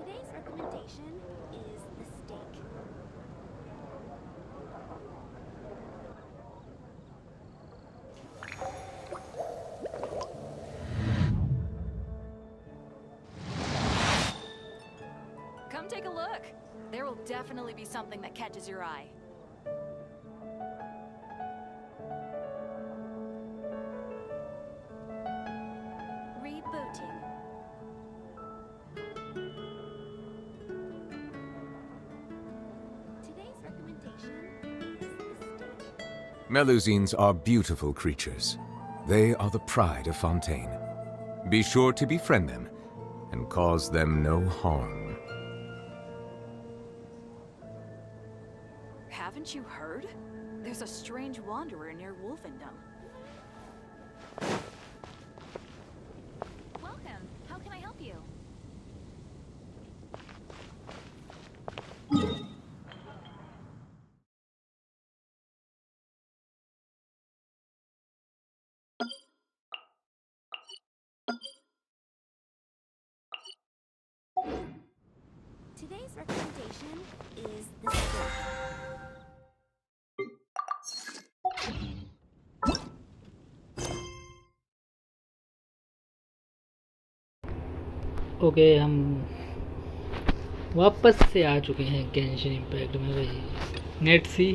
Today's recommendation is the steak. Come take a look. There will definitely be something that catches your eye. Rebooting. Today's recommendation is the steak. Melusines are beautiful creatures. They are the pride of Fontaine. Be sure to befriend them and cause them no harm. Haven't you heard? There's a strange wanderer near Wolfendom. Welcome. How can I help you? Today's recommendation is the steak. Okay हम वापस से आ चुके हैं Genshin Impact में। भाई नेट see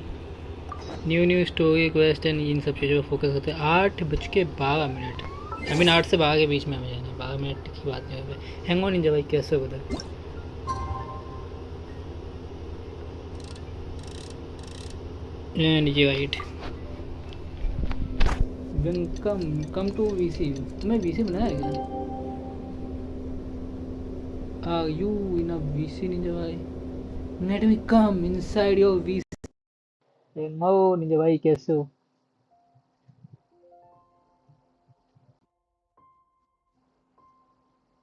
new story quest and इन सब चीज़ों पर फोकस करते हैं। 8:12 आई मीन 8 से 12 के बीच में हमें जाना है। 12 मिनट की बात नहीं है। हैंग ऑन निंजा भाई कैसे हो बता। एंड ये राइट कम टू वीसी। मैं वीसी बनाया है क्या? Are you in a VC Ninja भाई? Let me come inside your VC. No ninja भाई कैसे हो?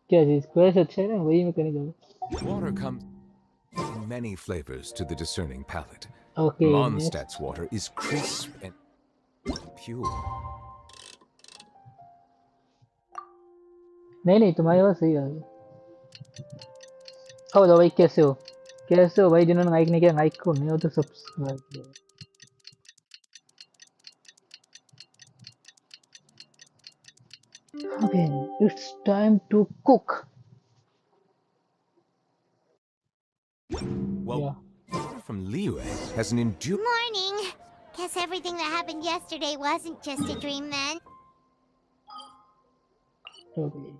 क्या चीज़ क्वेश्चन अच्छा है ना, वही मैं करने जाऊँ। Water comes in many flavors to the discerning palate. Okay. Mondstadt's water is crisp and pure. नहीं तुम्हारी बात सही है। अब बताओ भाई कैसे हो? कैसे हो भाई? जिन्होंने लाइक नहीं किया लाइक को नहीं हो तो सब्सक्राइब करो। Okay, it's time to cook. Well, Yeah. water from Liyue has an endure. Morning. Guess everything that happened yesterday wasn't just a dream then. Okay.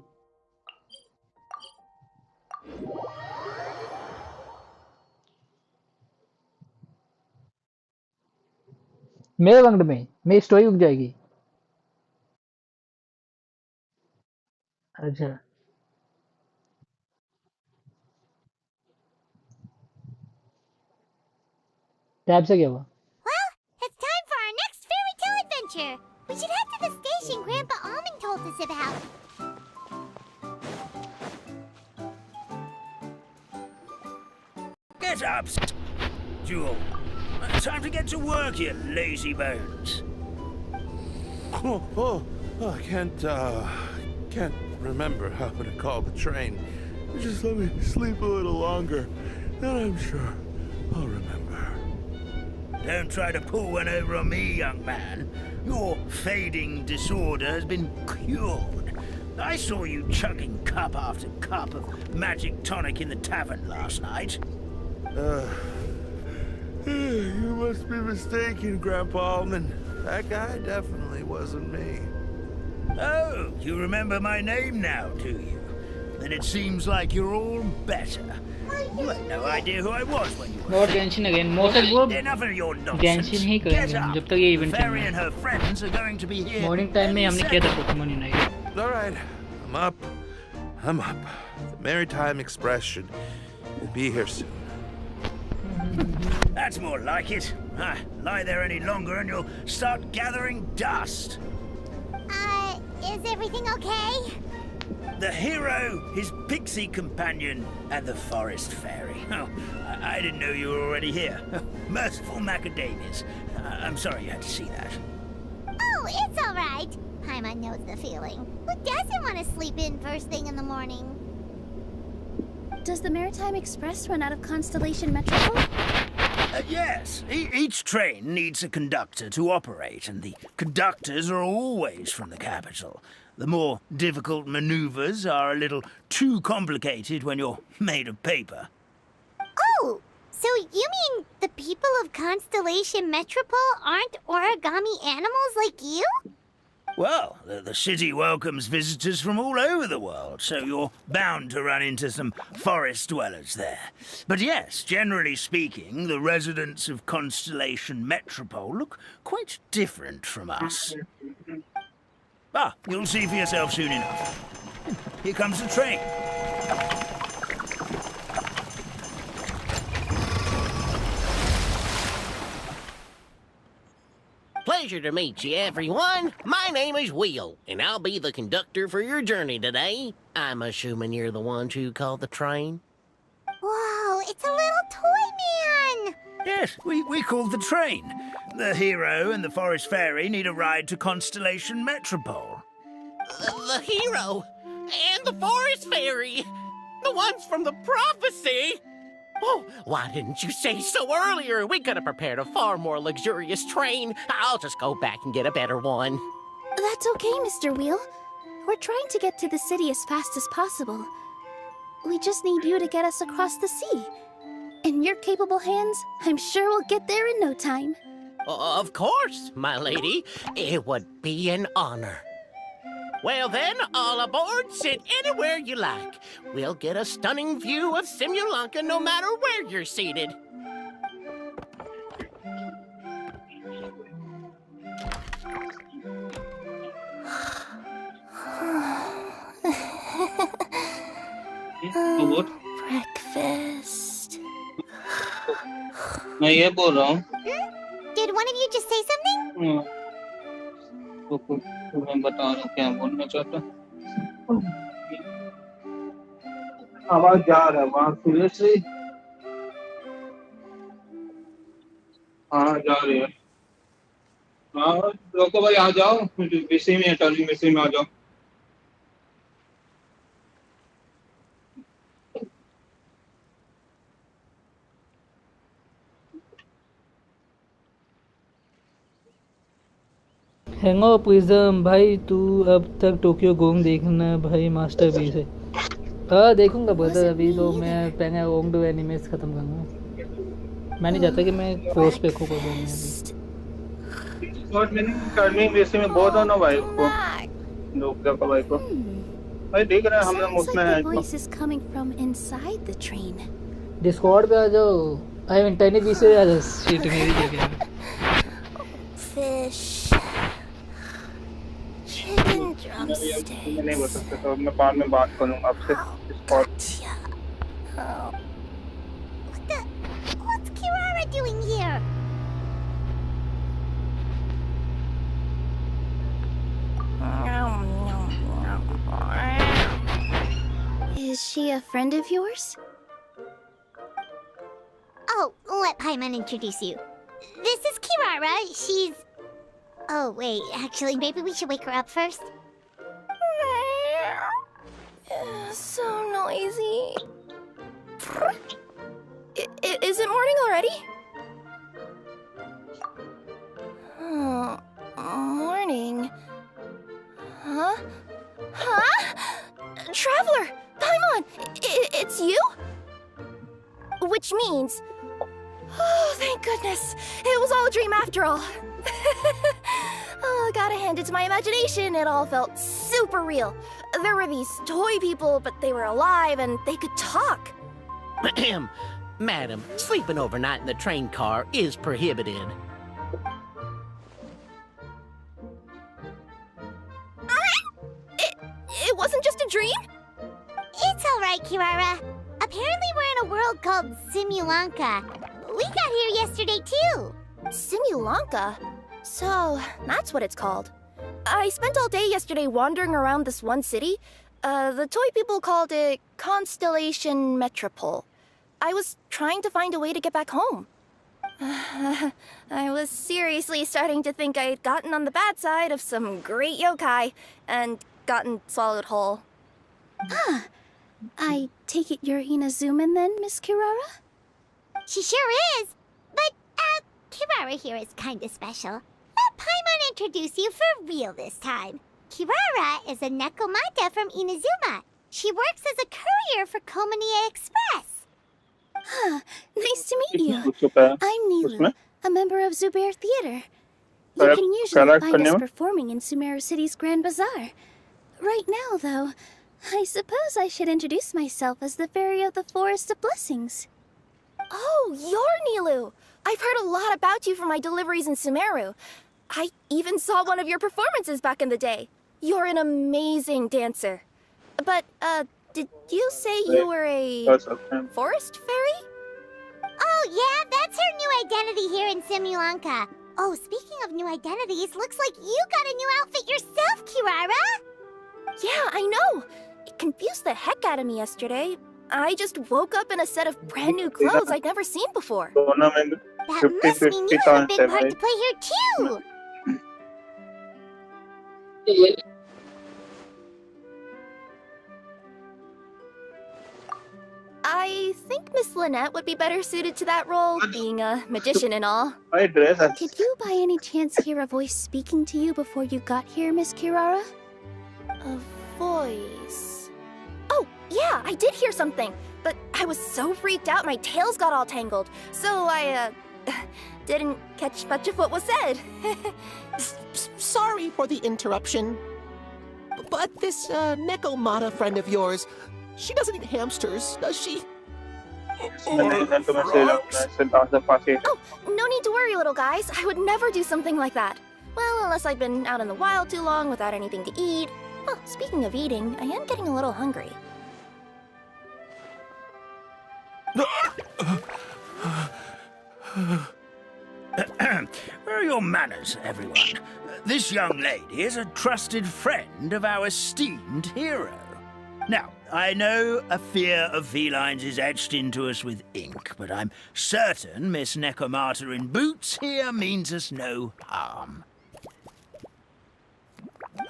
मेरे वंड में मेरी स्टोरी रुक जाएगी। अच्छा टैब से क्या हुआ? Well, it's time for our next fairy tale adventure. We should head to the station Grandpa Almond told us about. Get up, Jewel. Time to get to work, you lazy bones. Oh, I can't remember how to call the train. Just let me sleep a little longer, then I'm sure I'll remember. Don't try to pull one over on me, young man. Your fading disorder has been cured. I saw you chugging cup after cup of magic tonic in the tavern last night. You must be mistaken, Grandpa Almond. That guy definitely wasn't me. Oh, you remember my name now, do you? Then it seems like you're all better. You had no idea who I was when you were. Not Genshin again. Most वो Enough of your nonsense. Genshin he Get करेंगे up. जब तक ये event चल Fairy रहा and है। her friends are going to be here. Morning time में हमने किया था Pokemon unite. All right, I'm up. The Maritime Express should be here soon. That's more like it. Lie there any longer and you'll start gathering dust. Is everything okay? The hero, his pixie companion, and the forest fairy. Oh, I didn't know you were already here. Merciful macadamias. I'm sorry you had to see that. Oh, it's all right. Paimon knows the feeling. Who doesn't want to sleep in first thing in the morning? Does the Maritime Express run out of Constellation Metropole? Yes, each train needs a conductor to operate, and the conductors are always from the capital. The more difficult maneuvers are a little too complicated when you're made of paper. Oh, so you mean the people of Constellation Metropole aren't origami animals like you? Well, the city welcomes visitors from all over the world, so you're bound to run into some forest dwellers there. But yes, generally speaking, the residents of Constellation Metropole look quite different from us. Ah, you'll see for yourself soon enough. Here comes the train. Pleasure to meet you, everyone. My name is Will, and I'll be the conductor for your journey today. I'm assuming you're the ones who called the train? Whoa, it's a little toy man! Yes, we called the train. The hero and the forest fairy need a ride to Constellation Metropole. The hero and the forest fairy, the ones from the prophecy. Oh, why didn't you say so earlier? We could have prepared a far more luxurious train. I'll just go back and get a better one. That's okay, Mr. Wheel. We're trying to get to the city as fast as possible. We just need you to get us across the sea. In your capable hands, I'm sure we'll get there in no time. Of course, my lady. It would be an honor. Well then, all aboard, sit anywhere you like. We'll get a stunning view of Simulanka no matter where you're seated. Breakfast. मैं ये बोल रहा हूँ Did one of you just say something? तो मैं बता रहा हूँ क्या बोलना चाहता आवाज जा रहा है वहाँ सीरियसली हाँ जा रही है हाँ रोको भाई आ जाओ इसी में टर्निंग इसी में आ जाओ हैंगओ प्रिज्म भाई तू अब तक टोक्यो गोंग देखना भाई मास्टरपीस है हाँ देखूंगा ब्रदर अभी तो मैं पहले गोंग डू एनिमेस खत्म करूंगा मैं नहीं चाहता कि मैं कोर्स पे खोको दूं और मैंने टर्निंग वैसे में बहुत होना भाई को लोग का भाई को भाई देख रहे हैं हम लोग उसमें है voice is coming from inside the train. Discord पे आ जाओ आई मीन टर्निप पीछे आ जाओ शीट मेरी जगह Fish. Chicken drumsticks. मैं नहीं बता सकता तो मैं बाद में बात करूंगा आपसे Discord What's Kirara doing here? Is she a friend of yours? Oh, let Paimon introduce you. This is Kirara. She's... Oh, wait. Actually, maybe we should wake her up first. So noisy. Is it morning already? Oh, morning. Huh? Huh? Traveler! Paimon! It's you? Which means... Oh, thank goodness. It was all a dream after all. Oh, gotta hand it to my imagination. It all felt super real. There were these toy people, but they were alive and they could talk. Madam, sleeping overnight in the train car is prohibited. It wasn't just a dream? It's all right, Kirara. Apparently we're in a world called Simulanka. We got here yesterday, too. Simulanka? So, that's what it's called. I spent all day yesterday wandering around this one city. The toy people called it Constellation Metropole. I was trying to find a way to get back home. I was seriously starting to think I'd gotten on the bad side of some great yokai and gotten swallowed whole. I take it you're Inazuman then, Miss Kirara? She sure is. But, Kirara here is kinda special. Let Paimon introduce you for real this time. Kirara is a Nekomata from Inazuma. She works as a courier for Komanie Express. Huh, nice to meet you. उसको I'm Nilu, उसमें a member of Zubair Theater. You Correct- can usually correct find us करने में performing in Sumeru City's Grand Bazaar. Right now, though, I suppose I should introduce myself as the Fairy of the Forest of Blessings. Oh, you're Nilu! I've heard a lot about you from my deliveries in Sumeru. I even saw one of your performances back in the day. You're an amazing dancer. But, did you say you were a कर सकते हैं forest fairy? Oh, yeah, that's her new identity here in Simulanka. Oh, speaking of new identities, looks like you got a new outfit yourself, Kirara! Yeah, I know. It confused the heck out of me yesterday. I just woke up in a set of brand new clothes I'd never seen before. दोनों में That 50 must mean you 50 have a chance big है part भाई to play here, too! I think Miss Lynette would be better suited to that role, being a magician and all. भाई dress Did you by any chance hear a voice speaking to you before you got here, Miss Kirara? A voice... Oh, yeah, I did hear something. But I was so freaked out my tails got all tangled. So I, didn't catch much of what was said. Sorry for the interruption. But this Nekomata friend of yours, she doesn't eat hamsters, does she? मैं तुम्हें से dance से पास ही Oh, no need to worry, little guys. I would never do something like that. Well, unless I've been out in the wild too long without anything to eat. Oh, speaking of eating, I am getting a little hungry. Where are your manners, everyone? This young lady is a trusted friend of our esteemed hero. Now, I know a fear of felines is etched into us with ink, but I'm certain Miss Nekomata in boots here means us no harm.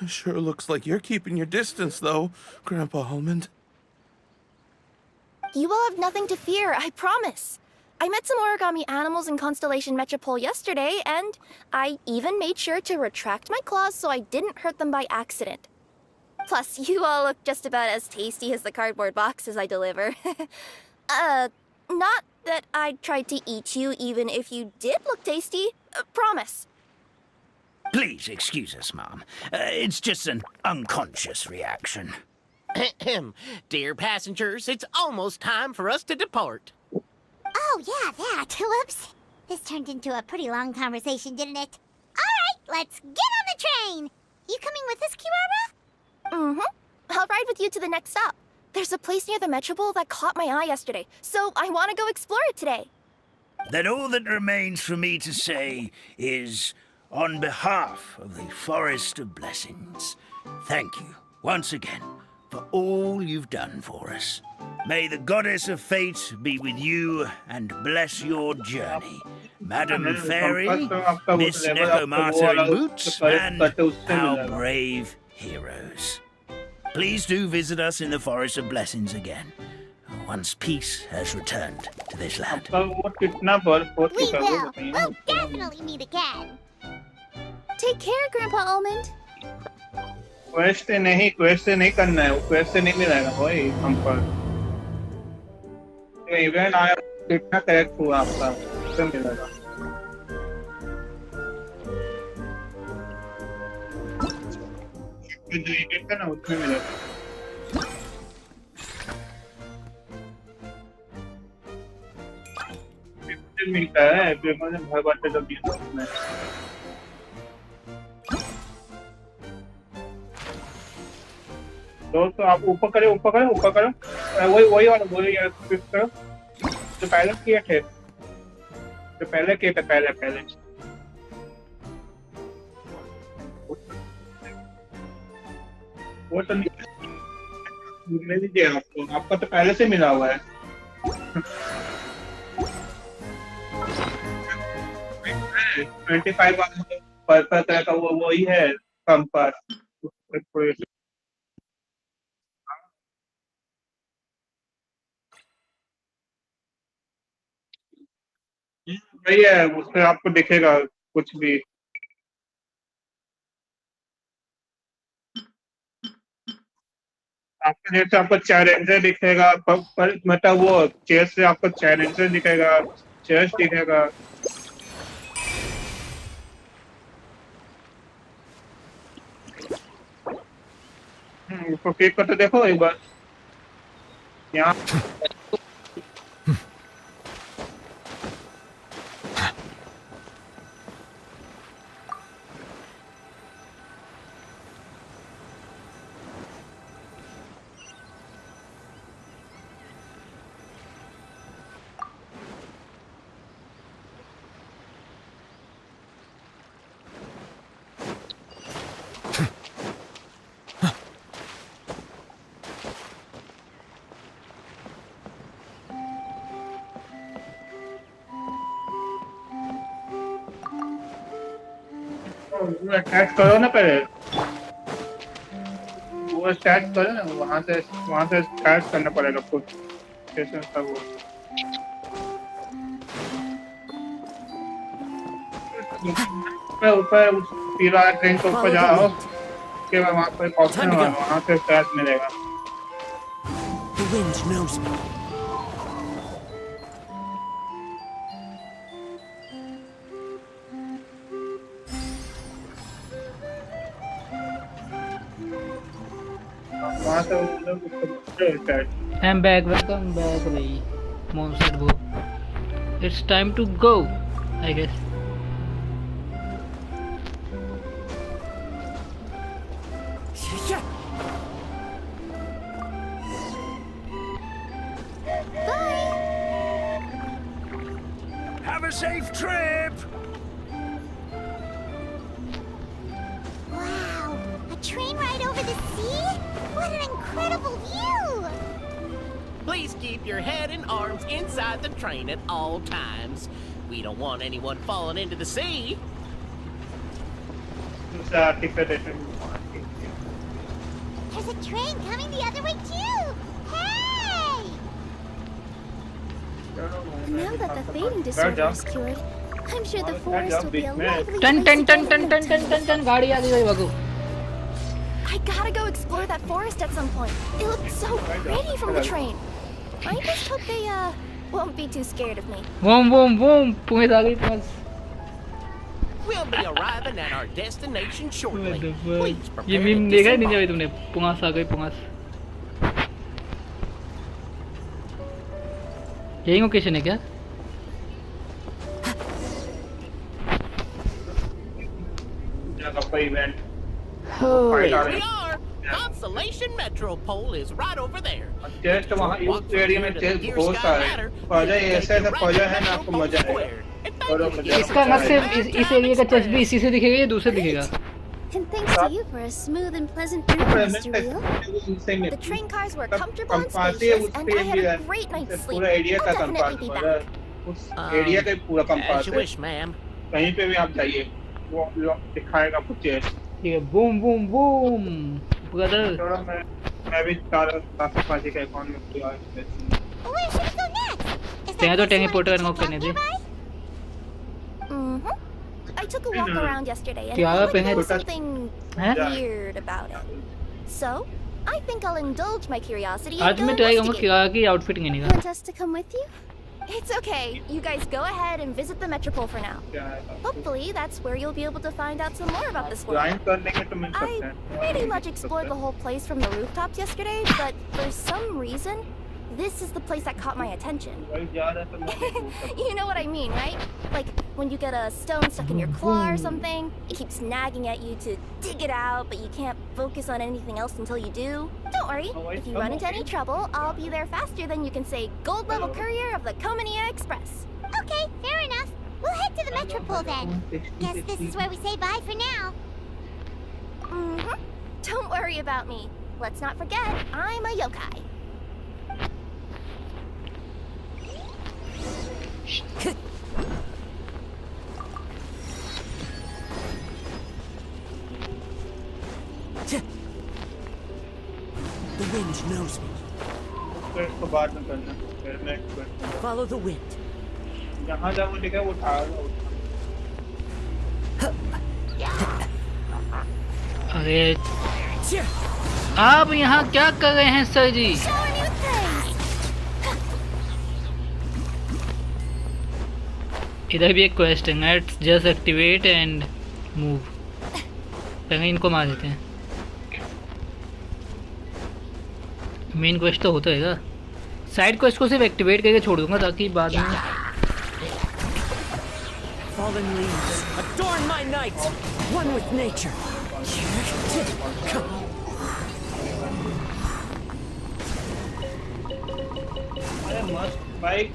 It sure looks like you're keeping your distance, though, Grandpa Almond. You will have nothing to fear, I promise. I met some origami animals in Constellation Metropole yesterday, and I even made sure to retract my claws so I didn't hurt them by accident. Plus, you all look just about as tasty as the cardboard boxes I deliver. Not that I tried to eat you even if you did look tasty. Promise. Please excuse us, Mom. It's just an unconscious reaction. Ahem. Dear passengers, it's almost time for us to depart. Oh, yeah, that. Whoops. This turned into a pretty long conversation, didn't it? All right, let's get on the train. You coming with us, Kirara? Mm-hmm. I'll ride with you to the next stop. There's a place near the Metropole that caught my eye yesterday, so I want to go explore it today. Then all that remains for me to say is, on behalf of the Forest of Blessings, thank you once again for all you've done for us. May the Goddess of Fate be with you and bless your journey. Madam Fairy, Miss Nekomata in boots, and our brave heroes. Please do visit us in the Forest of Blessings again, once peace has returned to this land. वो कितना बर्फ हो We चुका will. है We'll definitely meet again. Take care, Grandpa Almond. Quest नहीं करना है वो क्वेस्ट नहीं मिलेगा भाई हमको ये इवेंट आया कितना करेक्ट हुआ आपका उससे मिलेगा जो इवेंट है ना उसमें मिलेगा मिलता है फिर मैंने भर बार जब दिया उसमें दोस्तों आप ऊपर करो वही वाला फिक्स करो जो पहले किए थे पहले वो तो मिल लीजिए आपका तो पहले से मिला हुआ है 25 पर तरह का वो वही है कम पर वही है, उसमें आपको दिखेगा कुछ भी। आपके जैसे आपको चैलेंजर दिखेगा, मतलब वो चेस से आपको चैलेंजर दिखेगा, चेस दिखेगा। उसको क्लिक करके देखो एक बार यहाँ। अटैच करो ना पहले, वो अटैच करो ना, वहाँ से अटैच करना पड़ेगा कुछ स्टेशन का। वो ऊपर उस पीला ट्रेन के ऊपर जाओ, उसके बाद वहाँ पर ऑप्शन है, वहाँ से अटैच मिलेगा। The wind knows me. I'm back. Welcome back, भाई. Monster go. It's time to go, I guess. Have a safe trip! Wow, a train ride over the sea? What an incredible view! Please keep your head and arms inside the train at all times. We don't want anyone falling into the sea. There's a train coming the other way too! Hey! Now that the fading disorder is cured, I'm sure the forest will be a lively Turn. place to join in. गाड़ी आ गई भाई, भागो. I gotta go explore that forest at some point. It looks so pretty from the train. I just hope they won't be too scared of me. Boom. पुंगे आ गई पास. We'll be arriving at our destination shortly. What the fuck? Please prepare ये to meme देखा है disembark. नहीं भाई तुमने? पुंगास आ गई पुंगास. यही location है क्या? Here we are. Constellation Metropole is right over there. Just वहाँ उस एरिया में जस्ट बहुत सारे पौधे, ऐसे पौधे हैं ना, आपको मजा आएगा। इसका मतलब इस एरिया का चेस्ट भी इसी से दिखेगा या दूसरे दिखेगा? And thanks to you for a smooth and pleasant journey, Mr. Wheel. The train cars were comfortable and spacious, and I had a great night's sleep. पूरा एरिया I'll का definitely be back. उस area का पूरा As compass you है, wish, ma'am. कहीं पे भी आप जाइए वो दिखाएगा कुछ चेस्ट। ठीक है, बूम ब्रदर. थोड़ा मैं भी पाजी का अकाउंट में किया है। Where should we go next? Is तेरे that तो टेंगी place पोर्टर you को want to करने check they. out nearby? I took a walk around yesterday and क्या I thought पे there है? was something हैं? weird about it. So, I think I'll indulge my curiosity आज and go मैं try करूँगा investigate. किरा की आउटफिट लेने का. Want us to come with you? It's okay. You guys go ahead and visit the Metropole for now. Hopefully, that's where you'll be able to find out some more about this world. Join कर लेंगे तो मिल सकते I हैं। pretty much explored the whole place from the rooftops yesterday, but for some reason, this is the place that caught my attention. वही जा रहा है तो मैं You know what I mean, right? Like when you get a stone stuck in your claw or something, it keeps nagging at you to dig it out, but you can't focus on anything else until you do. Don't worry, if you run into any trouble, I'll be there faster than you can say gold level courier of the Komania Express. Okay, fair enough. We'll head to the Metropole then. Guess this is where we say bye for now. Don't worry about me. Let's not forget, I'm a yokai. The wind knows me. तो इसको बाद में करना, फिर next question. Follow the wind. जहाँ जहाँ वो लिखा है वो उठा लो। अरे आप यहाँ क्या कर रहे हैं सर जी? इधर भी एक क्वेस्ट है, let's just activate and move. पहले इनको मार देते हैं। मेन क्वेस्ट तो होता है, साइड क्वेस्ट को सिर्फ एक्टिवेट करके छोड़ दूंगा ताकि बाद में Fallen leaves, adorn my night, one with nature. अरे मस्त भाई,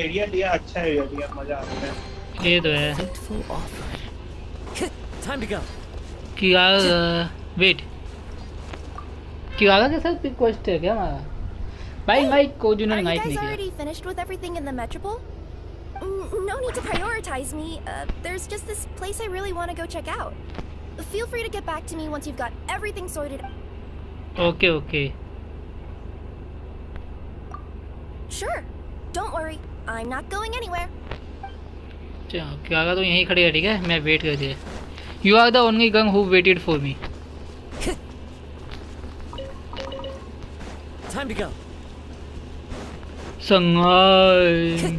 एरिया दिया, अच्छा एरिया दिया, मजा आ रहा है। ये तो है Time to go. किरागा। वेट, किरागा के साथ भी क्वेस्ट है क्या हमारा? भाई माइक को जिन्होंने Are you माइक guys नहीं किया। already finished with everything in the metropole? No need to prioritize me. There's just this place I really want to go check out. Feel free to get back to me once you've got everything sorted. Okay okay. Sure. Don't worry. I'm not going anywhere. चलो किरागा तो यहीं खड़ी है, ठीक है? मैं wait कर दिया। You are the only gang who waited for me. Time to go. संगाई।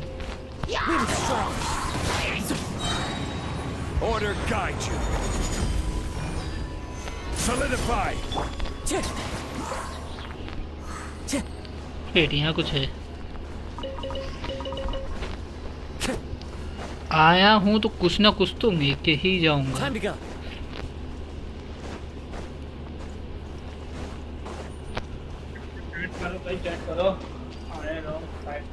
Order guide you. Solidify. Wait, यहाँ कुछ है। आया हूँ तो कुछ ना कुछ तो लेके ही जाऊंगा। Time to go. चैट करो भाई, चैट करो। आए रहो साइड।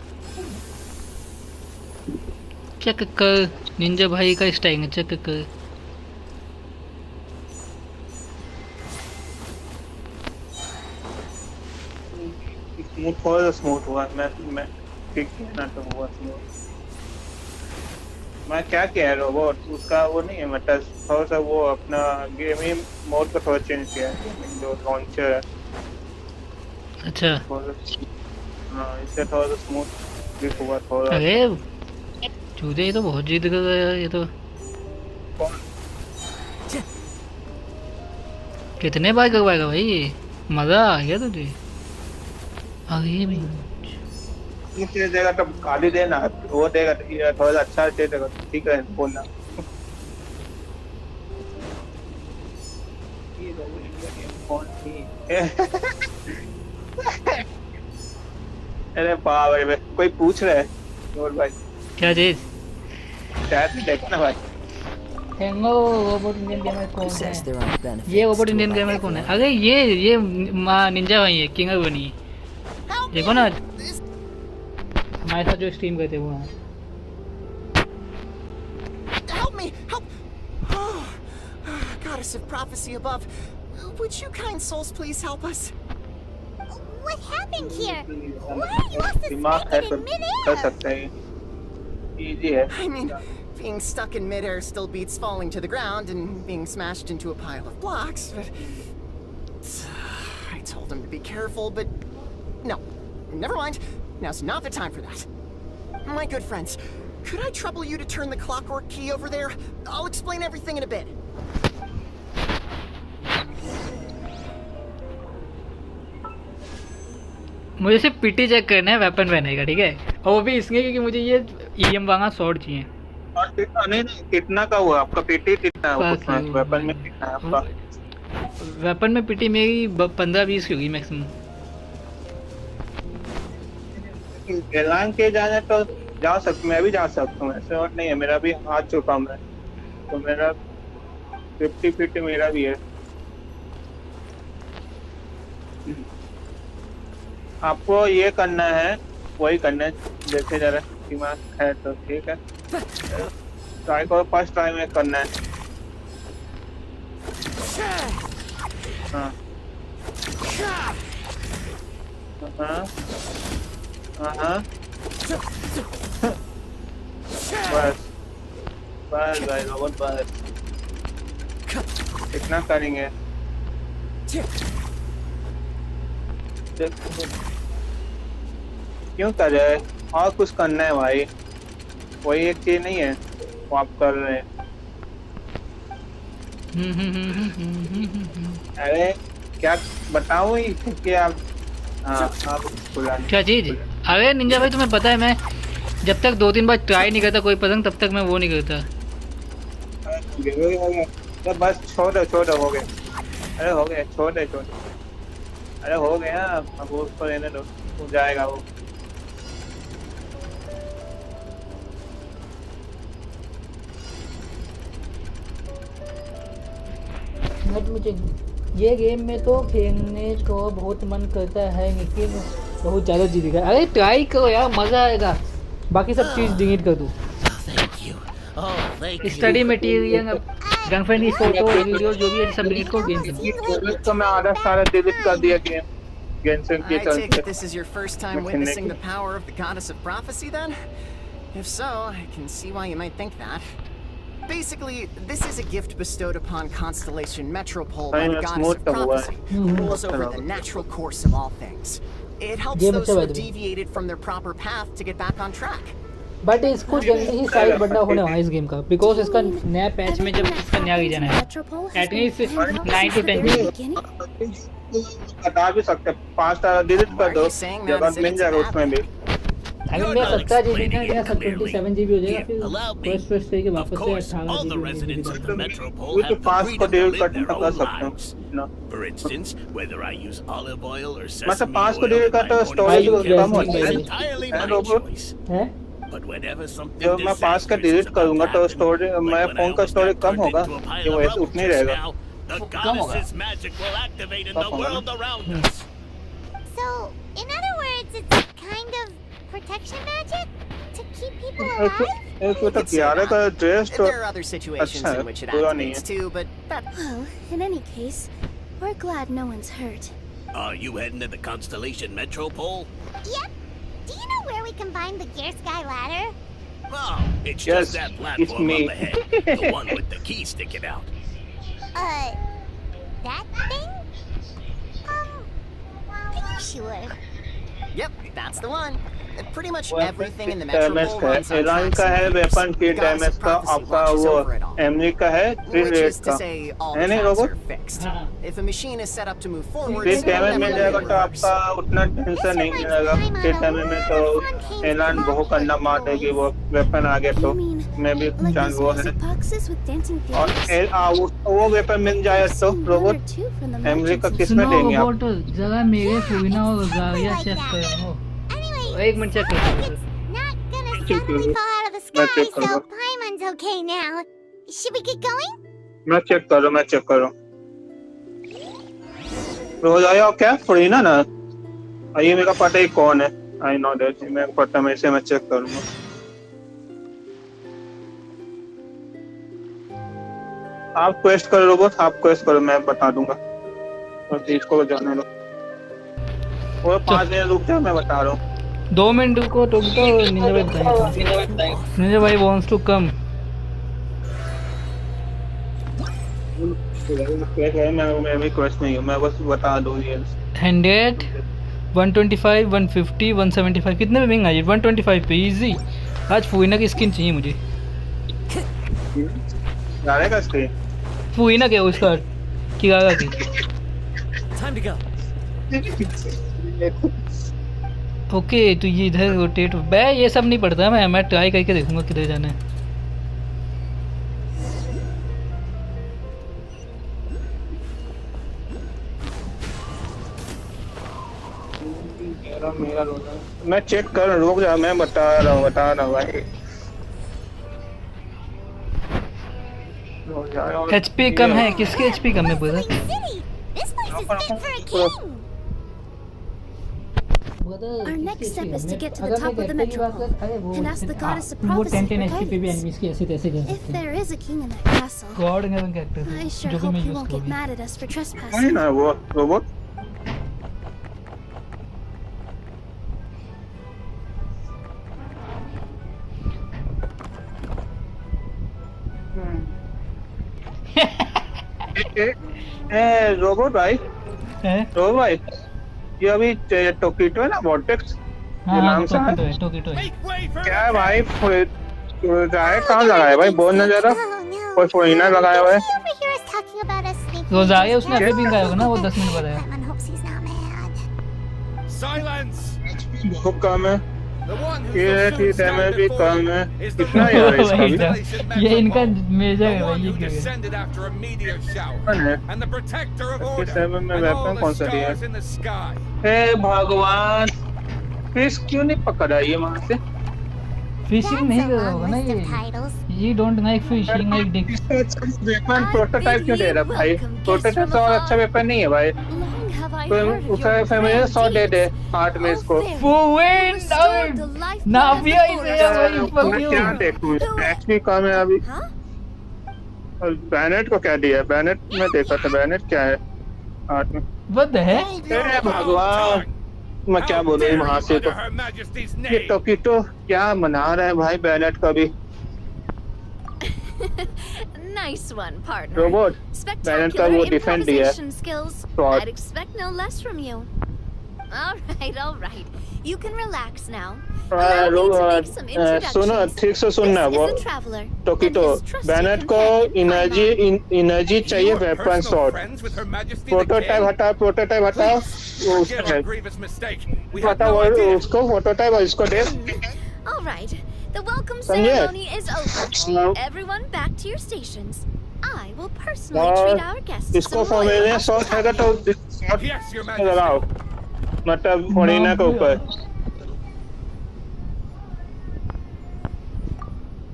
चेक कर, निंजा भाई का स्टाइल चेक कर। स्मूथ थोड़ा स्मूथ हुआ, मैं ठीक कहना तो हुआ स्मूथ। मैं क्या कह रहा हूँ, वो उसका वो नहीं है, मतलब थोड़ा सा वो अपना गेमिंग मोड को थोड़ा चेंज किया है, जो लॉन्चर है। अच्छा, हाँ, इससे थोड़ा सा स्मूथ भी हुआ थोड़ा। अरे चूजे, ये तो बहुत जिद कर रहा है। ये तो कितने बार करवाएगा भाई? मजा आ गया तुझे? आगे भी इसे देगा तो गाली देना, वो देगा तो ये थोड़ा सा अच्छा दे देगा, ठीक है बोलना। अरे बाप रे, कोई पूछ रहा है और भाई क्या चीज? शायद नहीं देखा ना भाई। हेंगो रोबोट इंडियन गेमर कौन है? Says there are benefits. ये रोबोट इंडियन गेमर कौन है? अरे ये माँ निंजा भाई है, किंग बनी है। देखो ना, हमारे साथ जो स्ट्रीम करते हुए हैं। Help me! Help! Oh, goddess of prophecy above, would you kind souls please help us? What happened here? Why are you all दिमाग है suspended तो in कर midair? सकते हैं, इजी है। I mean, being stuck in midair still beats falling to the ground and being smashed into a pile of blocks, but... I told him to be careful, but... No, never mind. Now's not the time for that. My good friends, could I trouble you to turn the clockwork key over there? I'll explain everything in a bit. मुझे सिर्फ PT check करना है weapon पहने का, ठीक है? और वो भी इसलिए क्योंकि मुझे ये ईएम वाला शॉट चाहिए। और कितना नहीं कितना का हुआ आपका पीटी? कितना है वेपन में? कितना है आपका वेपन में? पीटी मेरी 15-20 की होगी मैक्सिमम। एलान के जाने तो जा सकता, मैं भी जा सकता हूँ, ऐसे और नहीं है। मेरा भी आ चुका मैं, तो मेरा 50-50 मेरा भी है। आपको ये करना है, वही करना है, देखे जरा दिमाग है तो ठीक है। ट्राई करो, फर्स्ट ट्राई में करना है। हाँ हाँ हाँ, बस बस भाई रोबोट, बस इतना करेंगे। क्यों कर रहे? और कुछ करना है भाई? वही एक चीज नहीं है वो आप कर रहे हैं। अरे क्या बताऊं ही कि आप आप बुलाने क्या चीज? अरे निंजा भाई तुम्हें पता है मैं जब तक 2-3 बार ट्राई नहीं करता कोई पतंग तब तक मैं वो नहीं करता। तो बस छोड़ो हो गए। अरे हो गए छोड़ो। अरे हो गया अब उसको रहने दो, हो जाएगा वो। मुझे ये गेम में तो खेलने को बहुत मन करता है लेकिन बहुत ज़्यादा जीतेगा। अरे ट्राई करो यार मज़ा आएगा। बाकी सब चीज़ डिलीट कर दूँ। स्टडी मटेरियल गर्लफ्रेंड की फोटो वीडियो जो भी है सब डिलीट करो गेम से। तो मैं आधा सारा डिलीट कर दिया गेम गेंशिन के I take it चलते। this is your first time witnessing the power of the goddess of prophecy then? If so, I can see why you might think that. Basically, this is a gift bestowed upon Constellation Metropole by the goddess of prophecy, who rules over the natural course of all things. It helps those who have deviated from their proper path to get back on track. But इसको जल्दी ही side बढ़ना होने वाला इस game का because इसका नया patch में जब इसका नया रीजन है एटलीस्ट 9 to 10 बता भी सकते 5 स्टार डिलीट कर दो जगह मिल जाएगा उसमें भी। अगर मैं 17 जीबी का या 27 जीबी हो जाएगा फिर फर्स्ट से के वापस से 18 जीबी तो 5 को डिलीट कर सकते हो। For instance, whether I use olive oil or मतलब sesame 5 को oil डिलीट कर तो स्टोरेज कम हो जाएगा। entirely my choice. है But whenever something जब मैं 5 का डिलीट करूंगा तो स्टोरेज मैं फोन का स्टोरेज कम होगा ये वैसे उतना ही रहेगा। The goddess's magic will activate in the world around us. So, in other words, it's kind of protection magic to keep people alive? एक तो 11 का ड्रेस तो There are other situations अच्छा है, in which it बुरा नहीं activates है। too, but that Well, in any case, we're glad no one's hurt. Are you heading to the Constellation Metropole? Yep. Do you know where we can find the Gear Sky ladder? Oh, it's Yes, just that platform me. up ahead. The one with the key sticking out. That thing? Are you sure? Yep, that's the one. Pretty much Weapon everything in the damage metropole का runs on Iran का है tracks weapon and की the goddess damage of का prophecy आपका watches वो over it all. एमनी का है 3 Which rate is to का say, all है the नहीं tracks robot are fixed. If a machine is set up to move forward, फिर it will डैमेज never मिल जाएगा really तो reverse. आपका उतना टेंशन नहीं मिलेगा। फिर डैमेज में तो ईरान बहुत करना मार देगी वो वेपन आ गया तो मैं भी Like चांस those वो है। music boxes with dancing और figures? वो वेपन मिल जाए I've तो seen one or robot two from the emery का merchants किस and में सुनो देंगे आप? रोबोट जरा मेरे फूना और गाड़ियां चेक करो। Anyway, एक मिनट चेक करो। not gonna suddenly fall out of the मैं sky, चेक so करूँगा। Paimon's okay now. Should we get going? मैं चेक करूँ। रोज आया क्या फ्री ना ये मेरे को पता ही कौन है। आई नो दैट मेरे को पता मैं इसे मैं चेक करूँगा। आप क्वेस्ट करो रोबोट आप क्वेस्ट करो मैं बता दूंगा और इसको जाने दो। वो 5 मिनट रुक जाओ मैं बता रहा हूँ। 2 मिनट को तो निंजा भाई बताएंगे। निंजा भाई wants to come। मैं भी क्वेस्ट नहीं हूँ मैं बस बता दूँ ये 100 125 150 175 कितने पे महंगा है 125 पे इजी। आज फूइना की स्किन चाहिए मुझे। जाएगा स्क्रीन फूइना क्या उसका किराया की। Time to go. ओके तो ये इधर रोटेट बे ये सब नहीं पड़ता मैं ट्राई करके देखूंगा किधर जाना है। मेरा मैं चेक कर रुक जा मैं बता रहा हूँ भाई। एचपी कम है किसके एचपी कम है brother? City! This place is fit for a king! Our next step is to get to the top of the metropole and ask the goddess of prophecy for guidance. If there is a king in that castle, god heaven character I sure जो भी hope मैं he use won't get करूंगा। mad at us for नहीं trespassing. ना वो robot robot भाई robot भाई ये अभी टोकीटो है ना वॉर्टेक्स हाँ नाम से टोकीटो है क्या है भाई तो जाए कहाँ लगाया भाई, बोल ना जरा। कोई फोइना लगाया हुआ है। Over here is talking about us sneaking रोज आ गया, उसने into अभी भी the गाया होगा ना, वो 10 मिनट बाद आया। Batman hopes he's not mad. Silence! बहुत कम है, The one who ये shall ठीक soon है, मैं stand भी before कम है। you is the कितना है Lord इसका of भी? Constellation ये इनका Metropole, मेजर the है भाई, one ये who क्यों है? descended after a meteor shower, कौन है? and the protector of order, 37 में and all वेपन the कौन सा दिया? stars in the sky. हे भगवान, फिश क्यों नहीं पकड़ा ये वहाँ से? फिशिंग नहीं कर रहा होगा ना List of ये। titles. ये don't like fish, he like Dick. इससे अच्छा वेपन प्रोटोटाइप क्यों दे रहा है भाई? प्रोटोटाइप से और अच्छा वेपन नहीं है भाई। Long have I तो heard of उसका your फैमिली grand 100 दे दे deeds. आर्ट में इसको। Oh, वो You wait restored the life ना of भी the आई से forest. भाई, fuck मैं you। क्या देखूं? एक्चुअली कम है अभी। Huh? और बैनेट को क्या दिया? बैनेट में देखा था, बैनेट क्या है आर्ट में? What the heck? हे भगवान, मैं क्या बोलूं वहाँ से तो। Her Majesty's ये name. टोकीटो क्या मना रहा है भाई बैनेट का भी। Nice one, partner. Robot Bennett का वो Spectacular डिफेंड दिया है। improvisation skills. Fraud. I'd expect no less from you. All right. You can relax now. Allow me to make some सुनो introductions. ठीक से सुनना This वो is a traveler. टोकीटो, and his trusty बैनेट को companion, एनर्जी चाहिए Your weapon personal shot. friends with Her Majesty the prototype King? हटाओ, prototype हटाओ, वो Forgive उसका our है। grievous mistake. We had हटाओ no और idea. उसको प्रोटोटाइप और इसको दे। All right. The welcome समझे? ceremony is over. हाँ। Everyone back to your stations. I will personally और treat our guests to इसको some royal फॉर्मेलियन शॉट हैगा तो शॉट Yes, Your Majesty. लगाओ, मतलब फोड़ीना के ऊपर।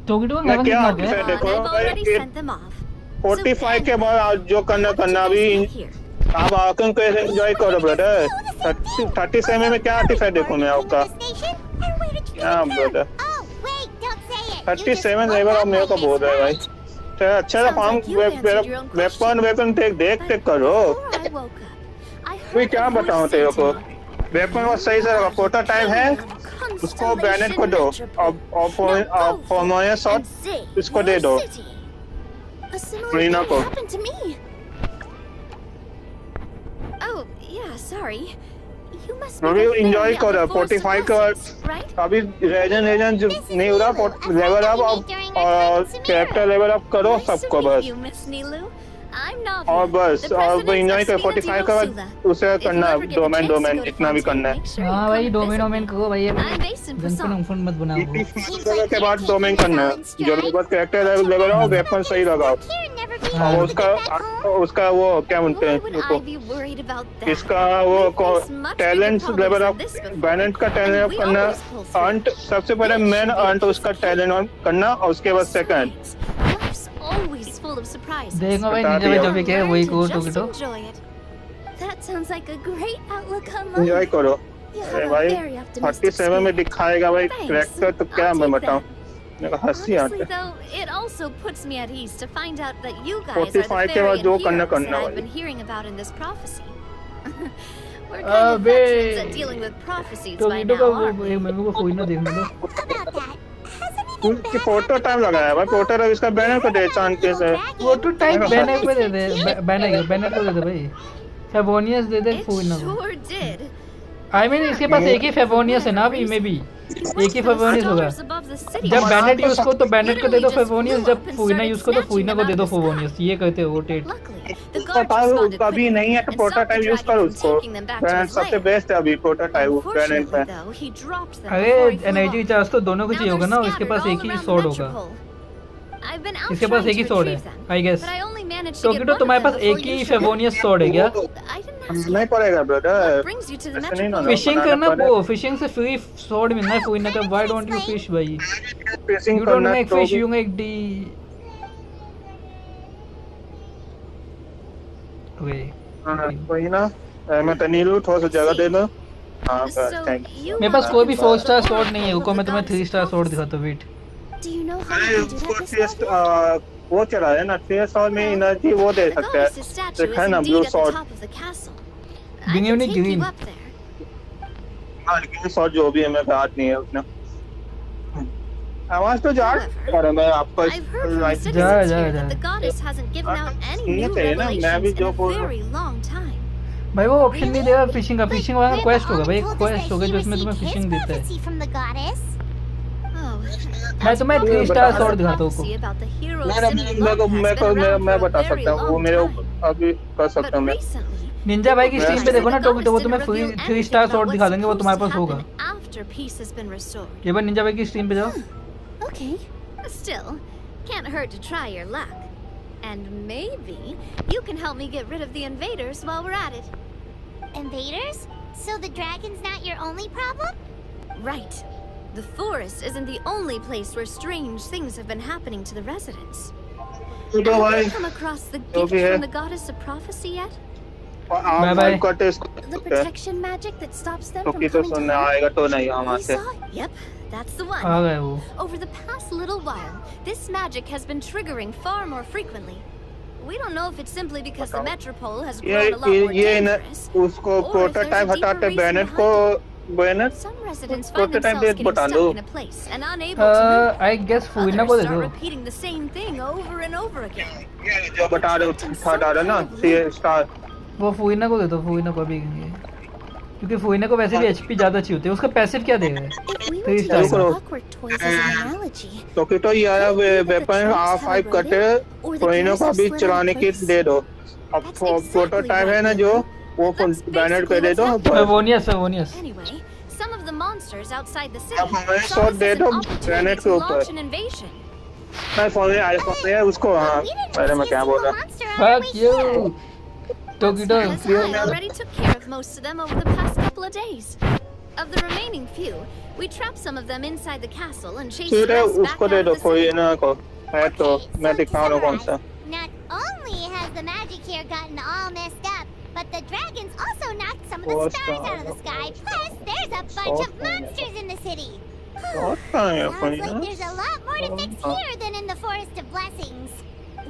टोकीटो का मैं लेवल क्या कितना हो आप गया? इसे देखो I've already भाई, sent them off. 45 के बाद आप जो करना अभी आप आकर को एंजॉय करो ब्रदर। 37 में क्या आर्टिफैक्ट देखो मैं आपका। क्या brother, Oh, wait, don't say it. 37 level अब मेरे को बोल रहा है भाई। चल अच्छा सा फार्म वेपन देख करो। Before I woke up, I मैं heard क्या a voice बताऊं say तेरे to को, me, वेपन वो सही से लगा, प्रोटोटाइप है उसको बैनेट को दो और फॉर्मेलियन शॉट इसको दे दो। A similar Marina thing को। happened to me. Oh, yeah, sorry. You must be अभी the एंजॉय fairy of करो। the forest 45 of का Roses, right? अभी रेजन जो नहीं हो रहा, लेवल अप और कैरेक्टर लेवल अप करो Nice to सबको meet बस। you, Miss Nilu. I'm Navi, और बस the और president एंजॉय of कर। Spina 45 का Tivosula. उसे If you करना ever get the chance domain to go to जितना भी करना है। Fontaine, make sure you हाँ come भाई and domain visit women me. करो भाई, I'm based in गन पे Busan. उफन मत बनाओ। के बाद डोमेन करना है, जो भी बस कैरेक्टर लेवल आओ, वेपन सही लगाओ और उसका वो क्या बोलते हैं Why would देखो I be worried about that? इसका वो We face much talent bigger level problems up, than this before. Bennett का टैलेंट अप We करना, always pull through. अर्न सबसे पहले मेन अर्न तो उसका टैलेंट ऑन करना और उसके बाद second. Life's always full of surprises. देखो भाई बता नीचे में दिया। जो भी क्या है वही को Just टोकीटो। enjoy it. That sounds like a great outlook on enjoy life. करो। You अरे have a भाई very optimistic 37 में spirit. दिखाएगा भाई Thanks. कैरेक्टर तो क्या I'll मैं take बताऊं, that. मेरे को हंसी Honestly, आता है। though, it also puts me at ease to find out that you guys are 45 the के बाद fairy जो and करना heroes that करना I've भाई। been hearing about in this prophecy. We're kind of अबे veterans at dealing with prophecies by टोकीटो now, का aren't we? मेरे को कोई ना देखने दो। About that. Hasn't even उसकी फोटो टाइम लगाया भाई, फोटो इसका बैनर को दे चांद से। फोटो टाइप बैनर पे दे दे, बैनर को दे दे भाई। फेबोनियस दे दे It फूल ना। sure did. आई मीन इसके पास एक ही फेबोनियस है ना अभी में भी, एक ही फेबोनियस होगा। Stars above the city. जब बैनेट यूज को तो बैनेट को दे दो Literally just फेबोनियस, flew जब up and फूइना started यूज को तो फूइना को दे दो snatching them out of the फेबोनियस। ये कहते हो rotate. Luckily, the guards responded कभी नहीं है तो quickly and stopped the prototype use करो dragon from उसको। taking them back to banner his सबसे lair. बेस्ट है अभी प्रोटोटाइप बैनर Unfortunately, में। though, he dropped them अरे before he flew energy off. Charge तो दोनों को Now चाहिए होगा they're ना, इसके scattered पास एक all ही around the स्वॉर्ड होगा। metropole. I've been out इसके पास trying एक ही to स्वॉर्ड है retrieve them, I guess. but I only managed to get Tokito one of तुम्हारे them पास before एक you ही showed up. फेबोनियस स्वॉर्ड है क्या? I didn't ask नहीं you. पड़ेगा brother. What brings you to the ऐसे नहीं ना metropole? फिशिंग बनाना करना पड़े। वो फिशिंग से फ्री स्वॉर्ड मिलना है फूइना का। व्हाई डोंट यू फिश भाई? फिशिंग यू डोंट करना मेक तो fish, you make D. Okay वही ना, मैं तो नीलू थोड़ा सा जगह दे दो। हाँ बस So, थैंक you मेरे पास have कोई भी the 4 स्टार power स्वॉर्ड नहीं है, of रुको the मैं तुम्हें goddess 3 स्टार स्वॉर्ड prophecy. दिखाता हूं। Wait Do you know how अरे you can do उसको that, Miss टेस्ट Navi? वो चला है ना, 3 साल में एनर्जी वो दे The सकता है। goddess's statue is देखा है ना indeed blue at the shot, top of the castle. I Bring can you take green. you up there. हाँ ग्रीन शॉट जो भी है मेरे हाथ नहीं है उसने। आवाज तो जा अरे मैं आपको I've heard from the right citizens here जा। that the goddess hasn't given out any सुनना new चाहिए ना, मैं भी revelations जो in a बोल रहा हूँ। very long time. भाई वो ऑप्शन नहीं देगा फिशिंग का। फिशिंग वाला Grandpa क्वेस्ट होगा भाई, told us that क्वेस्ट होगा he जो इसमें received तुम्हें his फिशिंग देता है। prophecy from the goddess. Oh, मैं तुम्हें 3 स्टार स्वॉर्ड दिखाता हूँ prophecy about the hero's मैं city Love has been around मैं for a बता very सकता हूँ वो long मेरे time. अभी कर सकता But हूँ मैं recently, निंजा भाई की स्ट्रीम पे देखो ना टोकी तो वो तुम्हें Goddess didn't 3 reveal star anything sword about दिखा what's देंगे वो तुम्हारे supposed पास to होगा happen after peace has been restored. ये बार निंजा भाई की स्ट्रीम पे जाओ Okay. Still, can't hurt to try your luck. And maybe you can help me get rid of the invaders while we're at it. Invaders? So the dragon's not your only problem? Right. The forest isn't the only place where strange things have been happening to the residents. तो Have भाई you come across the जो gift भी है from the goddess of prophecy yet? आप बाय का test The protection magic that stops them from टोकी तो coming to सुनने life? आएगा तो नहीं वहाँ We से saw it. Yep, that's the uh one. गए वो Over the past little while, this magic has been triggering far more frequently. We don't know if it's simply because the metropole has grown a lot more dangerous, उसको or if prototype there's a deeper हटाते reason Bennett behind को it. Bennett Some residents find prototype themselves date getting बता stuck दो in a place and unable to move. I guess Furina को Others दे start दो repeating the same thing over and over again. जो बता रहे हो हटा रहे ना स्टार वो फूइना को दे दो फूइना को अभी क्योंकि फूइना को वैसे भी एचपी ज्यादा अच्छी होती है उसका पैसिव क्या देगा If we 3 were to star use का awkward toys as an analogy, तो कि तो यार वेपन R5 करते कोइनो का भी चलाने की दे दो अब प्रोटोटाइप है ना जो वो बैनेट पे दे दो फेवोनियस Anyway, some of the monsters outside the आप city हमें saw shot this they as दो an opportunity बैनेट के to ऊपर launch an invasion. मैं फोन में आईफोन में उसको हाँ We didn't अरे मैं see a क्या बोल single रहा monster on our fuck way you here. टोकीडो As I already took care of most of them over the past couple of days. Of the remaining few, we trapped some of them inside the castle and chased the ठीक है rest back उसको out they of दो the कोई city. ना को है तो Okay, मैं so दिखा to रहा हूँ कौन सा summarize, not only has the magic here gotten all messed up, but the dragons also knocked some of the stars out of the sky. Plus, there's a bunch of monsters in the city. बहुत time है Sounds कोई like ना there's a lot more to fix here than in the Forest of Blessings.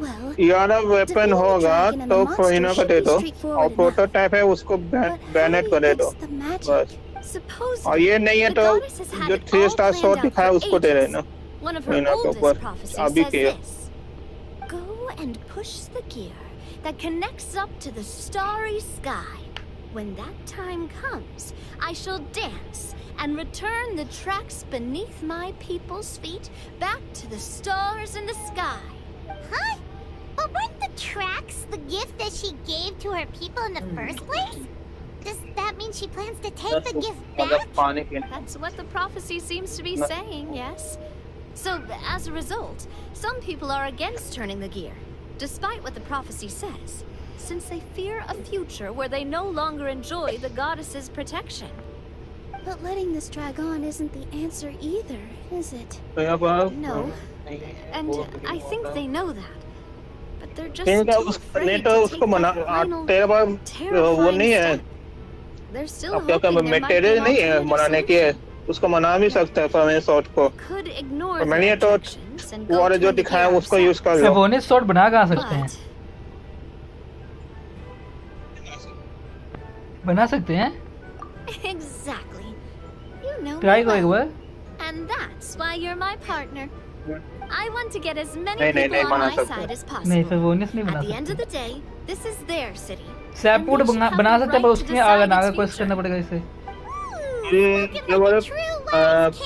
well, यार weapon होगा तो फोइनो को दे दो और प्रोटोटाइप है उसको but how बैनेट do को you दे fix दो the magic? बस Supposedly, और ये नहीं है the तो goddess has had जो it 3 all star planned shot out दिखाया for उसको दे ages. देना One of her फोइनो के oldest ऊपर prophecies अभी says किया this. Go and push the gear that connects up to the starry sky. When that time comes, I shall dance and return the tracks beneath my people's feet back to the stars in the sky. Huh? But weren't the tracks the gift that she gave to her people in the first place? Does that mean she plans to take the gift मतलब back? पानी पीने That's what the prophecy seems to be saying, yes. So, as a result, some people are against turning the gear, despite what the prophecy says, since they fear a future where they no longer enjoy the goddess's protection. But letting this drag on isn't the answer either, is it? तो यहाँ पर No. And I think they know that. But they're just नहीं too तो afraid नहीं to तो take उसको मना that final, तेरे पास वो terrifying नहीं है step. They're still अब क्या hoping there might be तेरे an नहीं है alternative मनाने की है solution. उसको मना भी सकते हैं फॉर्मेट शॉट को Could ignore और the मैंने ये तो objections and वो go वाले जो turn the दिखाया gear उसको यूज कर लो फेवोनियस शॉट बना कहाँ सकते हैं But बना सकते हैं exactly. You know try me करो एक well. Bar And that's why you're my partner. I want to get as many नहीं, people on बना my सकते। side as नहीं possible. फेवोनियस नहीं बना At the end of सकते the day, this is their city. सैपूट And they should have बना the सकते हैं पर right to उसके आगे decide नागा its क्वेश्चन करना future. पड़ेगा इसे ये वाले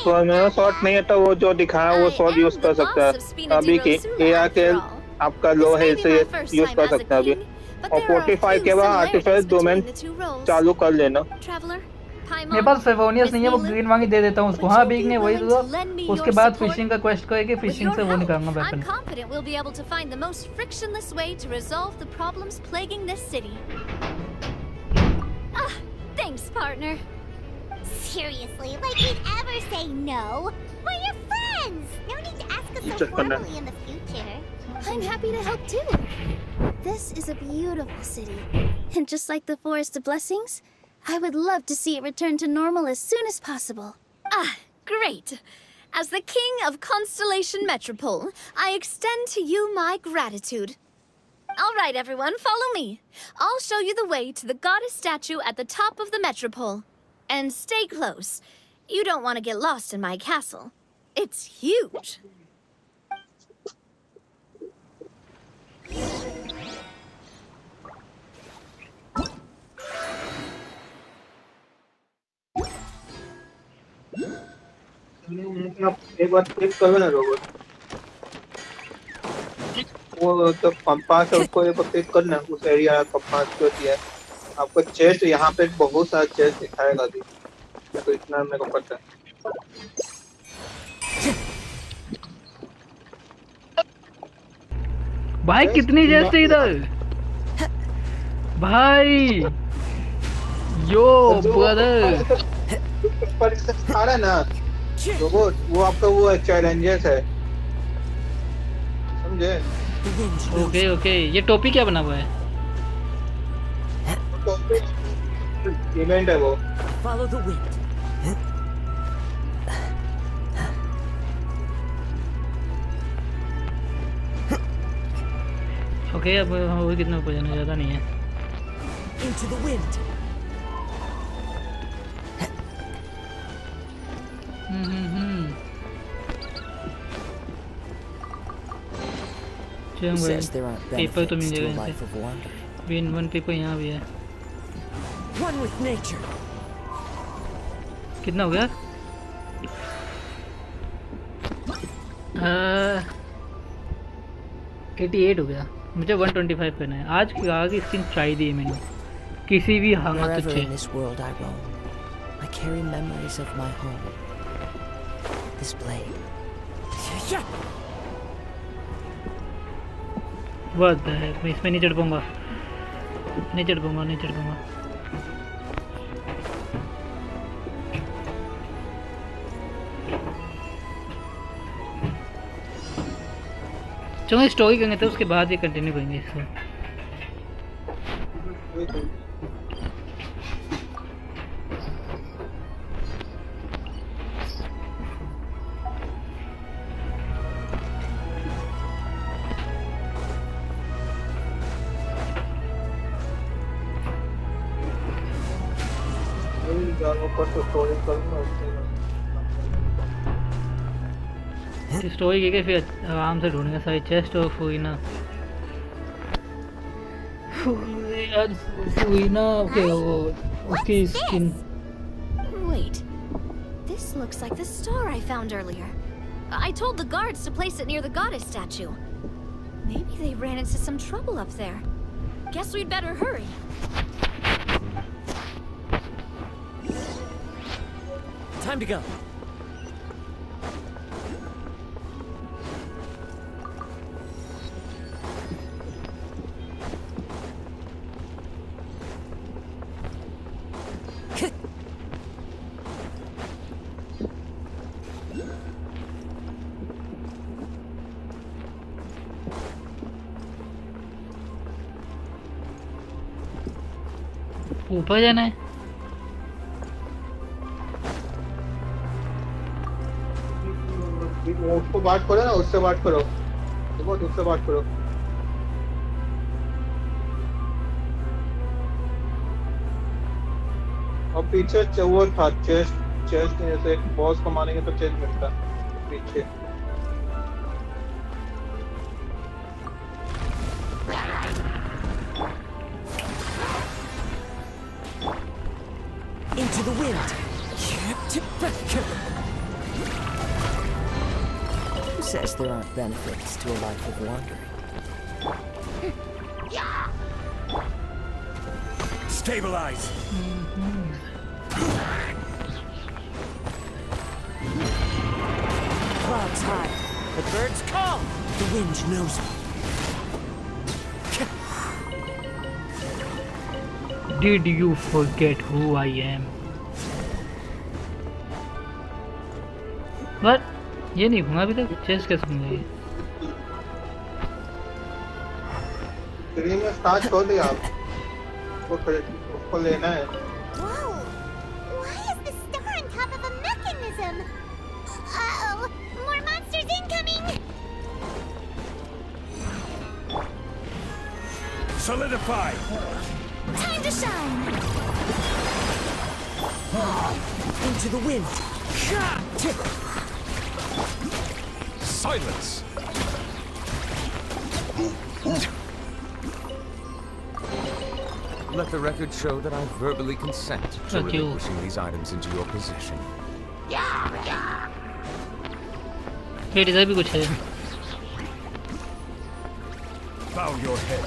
फॉर्मेट शॉट नहीं है तो वो जो दिखाया वो I shot am use the कर boss सकता of है Spina अभी di के Rosula, एआर के after all. आपका This लो है may be इसे my first यूज time कर as a सकते हैं अभी king, but और there are a 45 के few बाद artefact similarities domain between the two roles. चालू कर लेना Traveler, मेरे Paimon, पास फेवोनियस नहीं है वो Miss ग्रीन Neela, वांगी दे देता हूँ उसको would हाँ you बीक be ने वही willing दो to lend me उसके your बाद support? फिशिंग का क्वेस्ट करेगी With फिशिंग your से वो help, निकालना I'm weapon confident we'll be able to find the most frictionless way to resolve the problems plaguing this city. Ah, thanks, partner. Seriously, like you'd ever say no? We're your friends! No need to ask us so formally in the future. I'm happy to help too. This is a beautiful city. And just like the Forest of Blessings, I would love to see it return to normal as soon as possible. Ah, great. As the king of Constellation Metropole, I extend to you my gratitude. All right, everyone, follow me. I'll show you the way to the goddess statue at the top of the Metropole. And stay close. You don't want to get lost in my castle. It's huge. एक बार click करो ना robot, वो तो compass है उसको एक बार click करना, उस एरिया का कंपास जो दिया है आपको चेस्ट, यहाँ पे बहुत सारा चेस्ट दिखाएगा अभी, तो इतना मेरे को पता है। भाई कितनी चेस्ट है इधर भाई, यो ब्रदर। पर आ रहा है ना रोबोट, वो आपका वो चैलेंजेस है, समझे? ओके ओके, ये टोपी क्या बना हुआ है? इवेंट है वो। Follow the wind. ओके, अब वो कितना ऊपर जाना, ज़्यादा नहीं है। Into the wind. Who says there aren't paper तो मिल benefits to a जाएगा life of wandering? इनसे। वन पेपर यहाँ भी है। One with nature. कितना हो गया? 88 हो गया। मुझे 125 करना है। आज की आगे स्किन चाहिए है मैंने, किसी भी हालत Wherever से। in this world I roam, I carry memories of my home. This blade. What the heck? मैं इसमें नहीं चढ़ पाऊंगा, नहीं चढ़ पाऊंगा, नहीं चढ़ पाऊंगा। चलो स्टोरी करेंगे तो उसके बाद ही कंटिन्यू करेंगे इसको। स्टोरी के फिर आराम से ढूंढेंगे सारी चेस्ट और फूइना ओके, वो उसकी skin. Wait, this looks like the star I found earlier. I told the guards to place it near the goddess statue. Maybe they ran into some trouble up there. Guess we'd better hurry. Time to go. ऊपर जाना है। उसको बात करो ना, उससे बात करो, उससे बात करो। और पीछे वो था चेस्ट जैसे बॉस को मारेंगे तो चेस्ट मिलता पीछे। Into the wind. Who says there aren't benefits to a life of wandering? Stabilize. Clouds high. The birds call. The wind knows me. Did you forget who I am? What? ये नहीं घूमा अभी तक। Chess कैसे घूम गई? Screen में start कर दिया आप। उसको लेना है। Whoa! Why is the star on top of a mechanism? Uh-oh! More monsters incoming! Solidify. Time to shine. Into the wind. Silence! Let the record show that I verbally consent to relinquishing these items into your possession. Wait इधर भी कुछ है। Bow your head.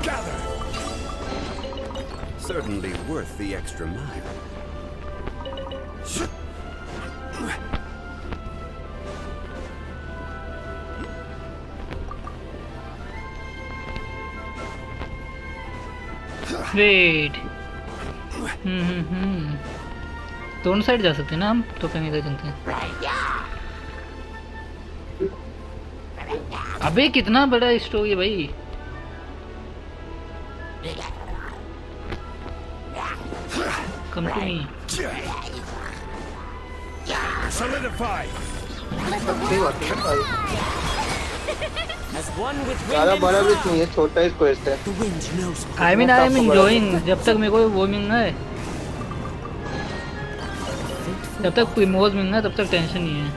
Gather. Certainly worth the extra mile. Wait दोनों side जा सकते हैं ना हम, तो कहीं इधर चलते हैं। अबे कितना बड़ा स्टोर है भाई। Come to me. Solidify. ज़्यादा बड़ा भी नहीं है, छोटा ही क्वेस्ट है। I mean enjoying. जब तक मेरे को वो मिलना है, जब तक प्रीमोज मिलना है तब तक टेंशन नहीं है।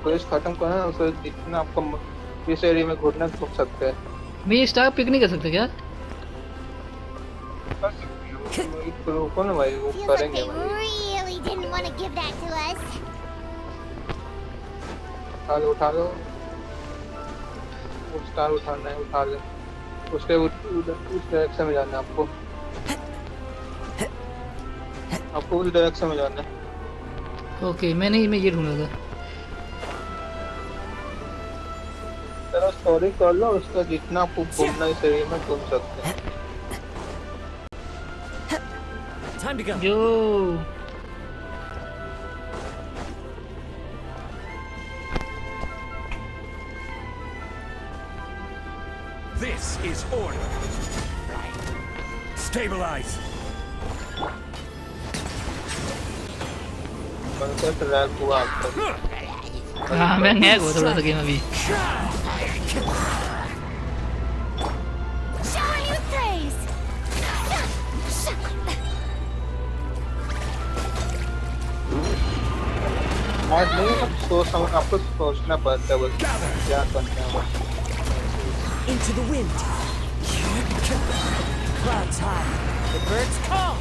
क्वेस्ट खत्म करना, उसे जितना आपको इस एरिया में घूमना घूम सकते हैं। मैं स्टार पिक नहीं कर सकते क्या? रुको ना भाई, वो Feels like करेंगे they भाई। really didn't want to give that to us. उठा लो। वो स्टार उठाना है, उठा ले। उसके उस डायरेक्शन में जाना है आपको। आपको उस डायरेक्शन में जाना है। ओके मैं ये ढूंढ रहा था। चलो स्टोरी कर लो, उसका जितना आपको घूमना इस एरिया में घूम सकते हैं। Time to go. Yo This is order. Stabilize. Concept rank हुआ आपका। हाँ मैं नया हुआ थोड़ा सा गेम अभी। Showing you praise. आज नहीं, आपको सोचना पड़ता है बस क्या करना है बस। Into the wind. Clouds high. The birds call.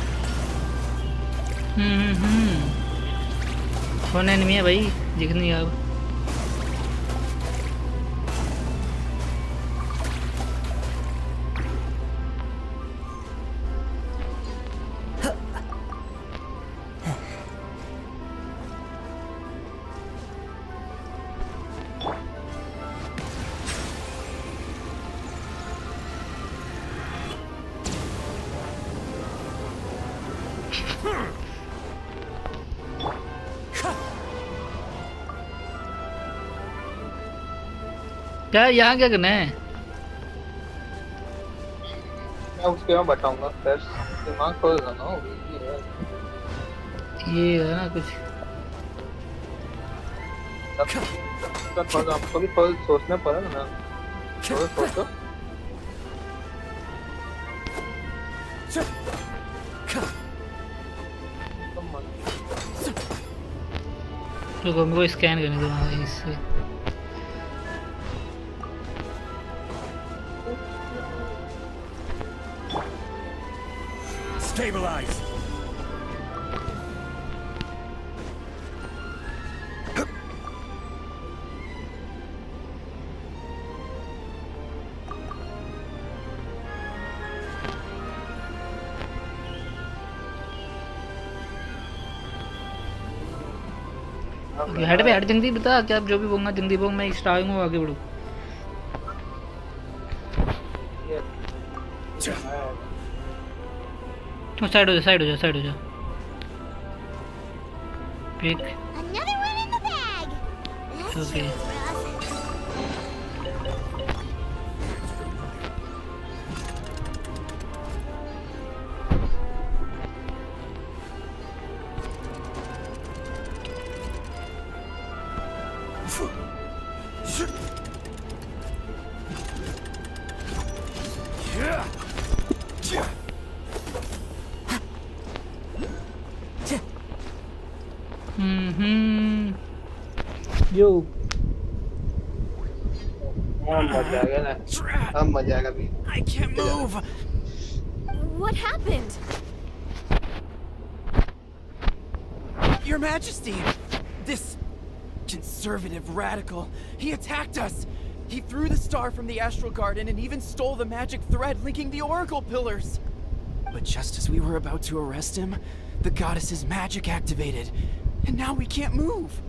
कौन एनिमी है भाई? दिख नहीं अब। क्या यहाँ क्या करना है? मैं उसके बाद बताऊंगा, फिर दिमाग खोल रहा ना ये है ना कुछ। थोड़ा आपको भी थोड़ा सोचना पड़ेगा ना, थोड़ा सोचो। तो मेरे को स्कैन करने दो इससे। Stabilize. हेड पे हेड जल्दी बता, क्या जो भी बोलना जल्दी बोल, मैं स्टार में आगे बढ़ूँ। साइड हो जा, साइड हो जा, साइड हो जा। Pick Another one in the bag. That's Okay. sure rough. यो मजा आएगा ना, अब मजा आएगा भी। I can't move. What happened? Your Majesty! This conservative radical, he attacked us! He threw the star from the Astral Garden and even stole the magic thread linking the Oracle Pillars! But just as we were about to arrest him, the goddess's magic activated, and now we can't move!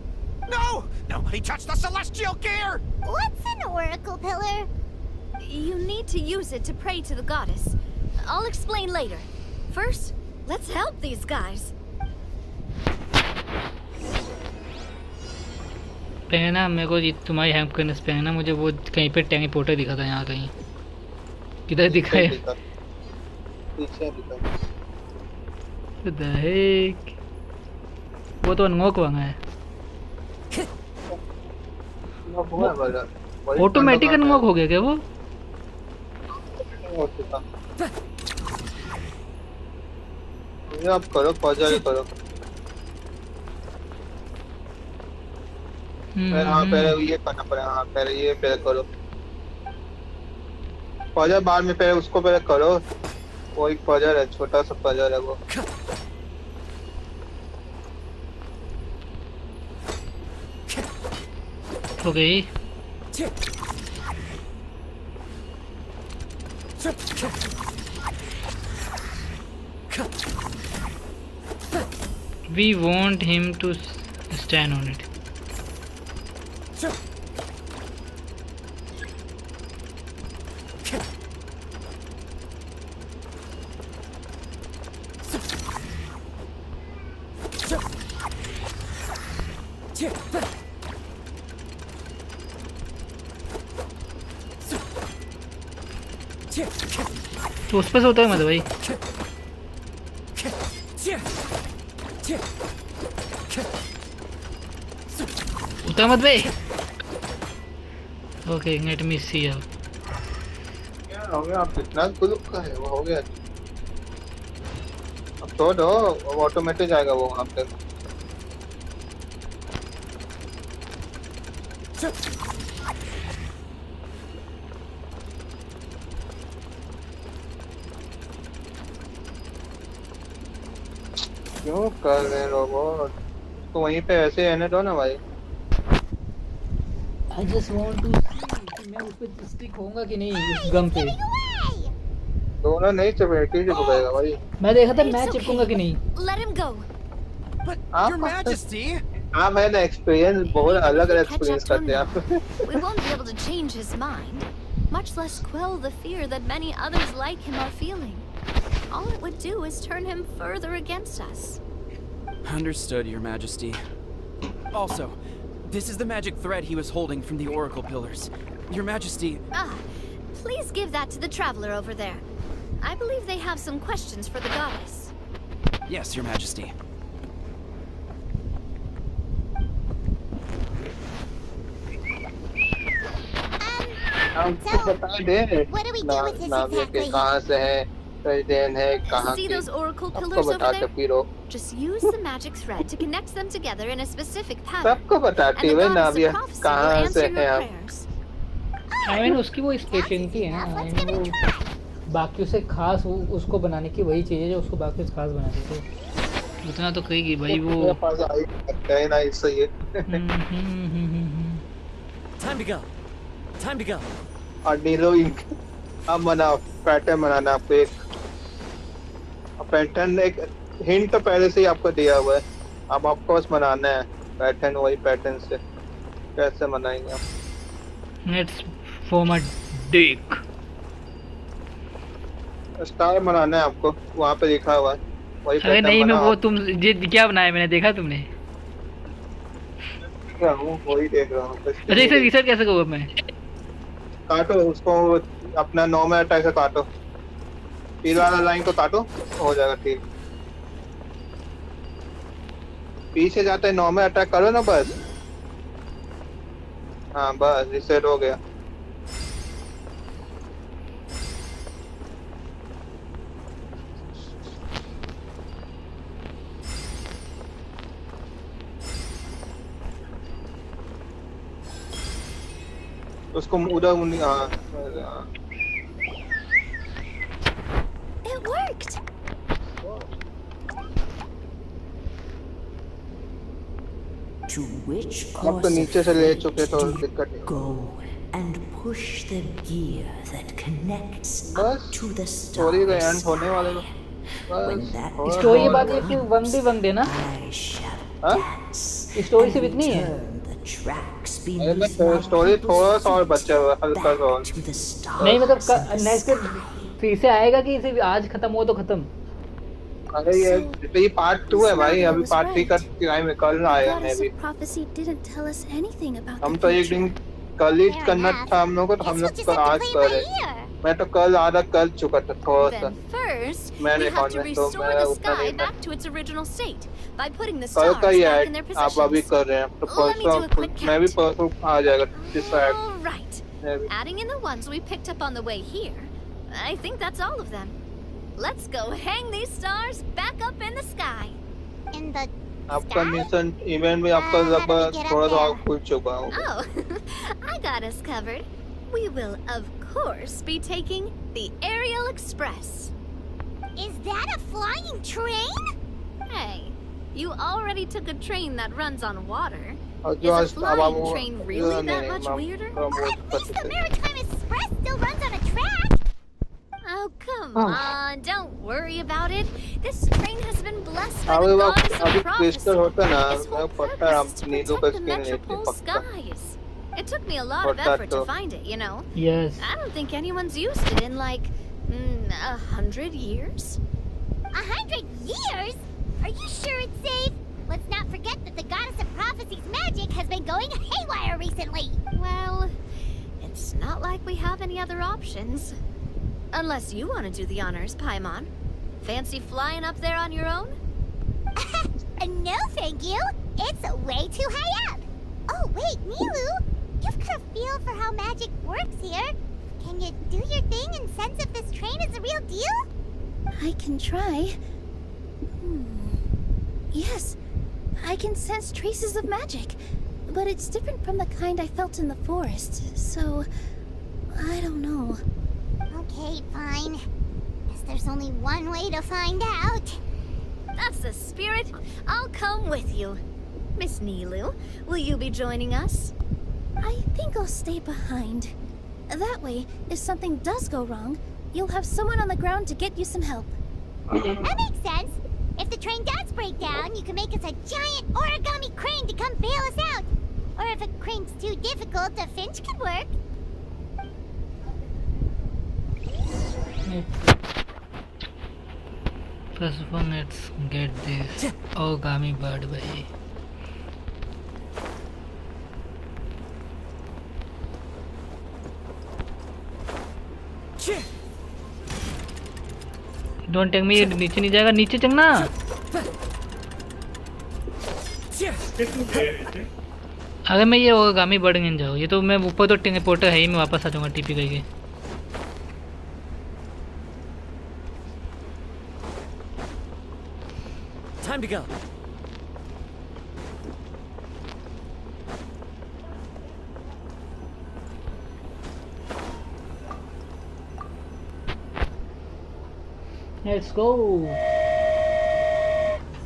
No! Nobody touched the celestial gear! What's an oracle pillar? You need to use it to pray to the goddess. I'll explain later. First, let's help these guys. पहना मेरे को तुम्हारी help करने से पहना मुझे वो कहीं पे टैंगी पोर्टर दिखा था यहाँ कहीं किधर दिखा है वो तो अनलॉक हुआ है ऑटोमेटिक अनलॉक हो गया क्या वो आप करो पहुंचा करो हाँ पहले ये करना पड़ेगा हाँ पहले ये पहले करो पौधा बाद में पहले उसको पहले करो वो एक पौधा है छोटा सा पौधा है वो हो गई We want him to stand on it. तो उस पर से होता है मतलब भाई उतर मत भाई ओके लेट मी सी अब क्या हो गया आप इतना गुलुक का है वो हो गया अब तो दो ऑटोमेटिक जाएगा वो वहाँ पे क्यों कर रहे रोबोट तो वहीं पे ऐसे रहने दो ना भाई I just want to see कि मैं उस पे स्टिक होऊंगा कि नहीं उस गम पे दोनों नहीं चिपकेगी चिपकेगा भाई मैं देखा था मैं चिपकूंगा कि नहीं Let him go. But Your Majesty! हाँ मैंने एक्सपीरियंस बहुत अलग एक्सपीरियंस करते हैं आप We won't be able to change his mind, much less quell the fear that many others like him are feeling. All it would do is turn him further against us. Understood, Your Majesty. Also, this is the magic thread he was holding from the Oracle Pillars. Your Majesty... Ah, please give that to the traveler over there. I believe they have some questions for the goddess. Yes, Your Majesty. हमको बता दे नाम के कहाँ से है president है कहाँ See की those oracle सबको pillars over बताते there? फिरो Just use the magic thread to connect them together in a specific pattern. सबको बताते हुए ना अभी कहाँ से है आप I mean उसकी वो स्पेशलिटी है ना I mean वो बाकियों से खास उसको बनाने की वही चीज़ है जो उसको बाकियों से खास बनाती है तो उतना तो कहेगी भाई वो कहीं ना इससे ये Time to go. और नीलो इंक अब बनाओ पैटर्न बनाना आपको एक पैटर्न एक हिंट तो पहले से ही आपको दिया हुआ है अब आपको बस बनाना है पैटर्न वही पैटर्न से कैसे बनाएंगे आप Let's form a dick. Star बनाना है आपको वहाँ पे लिखा हुआ है वही अरे पैटर्न नहीं मैं बनाओ वो तुम ये क्या बनाया मैंने देखा तुमने वही देख रहा हूँ अच्छा इसे रिसर्च कैसे करूँ मैं काटो उसको अपना नॉर्मल अटैक से काटो पीला वाला लाइन को काटो हो जाएगा ठीक पीछे जाते है नॉर्मल अटैक करो ना बस हाँ बस रिसेट हो गया उसको उधर It worked. To which अब तो course नीचे of से ले fate चुके तो do you दिक्कत नहीं go and push the gear that connects बस up to the स्टोरी का starry एंड होने वाले sky. बस When that थोड़ा स्टोरी time बात ये कि comes, 1v1 ना I shall हाँ? dance स्टोरी and सिर्फ इतनी है return the tracks अरे beneath मैं my स्टोरी थोड़ा सा और people's बचा हुआ है, हल्का सा और back to the stars नहीं मतलब and the नेक्स्ट sky. फिर से आएगा कि सिर्फ आज खत्म हो तो खत्म अरे ये पार्ट 2 है भाई अभी पार्ट 3 का टाइम है कल आया मैं Goddess भी of prophecy didn't tell us anything about हम the तो एक future. दिन कल ही Fair करना enough. था हम लोगों को तो हम Guess लोग we'll just कल have to आज play it कर by रहे ear. मैं तो कल आधा कर चुका था थोड़ा सा Then first, we मैंने have to कौन तो restore मैं the उतना sky नहीं back to its original state by putting the कल stars का ही back in their है आप अभी positions. कर रहे हैं तो Let me do a परसों quick मैं भी count. परसों आ जाएगा decide All right. Adding in the ones we picked up on the way here, I think that's all of them. Let's go hang these stars back up in the sky. In the आपका sky? Mission event भी आपका How do we लगभग get up थोड़ा सा और there? खुल चुका होगा Oh, I got us covered. We will, of course, be taking the Aerial Express. Is that a flying train? Hey, you already took a train that runs on water. और Is जो a आज अब flying वो train really that नहीं much weirder? Well, at least the Maritime Express still runs on a track. Oh, come Oh. on, don't worry about it. This train has been blessed by अभी the वो goddess of अभी prophecy. Crystal होता ना Its मैं whole पता है purpose is आप to नीलों का protect the स्किन लेते metropole पक्का skies. It took me a lot of पता effort to तो find it, you know. Yes I don't think anyone's used it in like 100 years. 100 years? Are you sure it's safe? Let's not forget that the goddess of prophecy's magic has been going haywire recently. Well, it's not like we have any other options. Unless you want to do the honors, Paimon. Fancy flying up there on your own? No, thank you. It's way too high up. Oh, wait, Nilu. You've got a feel for how magic works here. Can you do your thing and sense if this train is the real deal? I can try. Yes, I can sense traces of magic, but it's different from the kind I felt in the forest, so I don't know. Okay, fine. Guess there's only one way to find out. That's the spirit. I'll come with you. Miss Nilu, will you be joining us? I think I'll stay behind. That way, if something does go wrong, you'll have someone on the ground to get you some help. That makes sense. If the train does break down, you can make us a giant origami crane to come bail us out. Or if a crane's too difficult, a finch could work. First of all, let's get this origami bird भाई don't take me नीचे नहीं जाएगा नीचे चलना अगर मैं ये origami bird गिन जाऊँ ये तो मैं ऊपर तो टेलीपोर्टर है ही मैं वापस आ जाऊँगा टीपी करके Time to go. Let's go.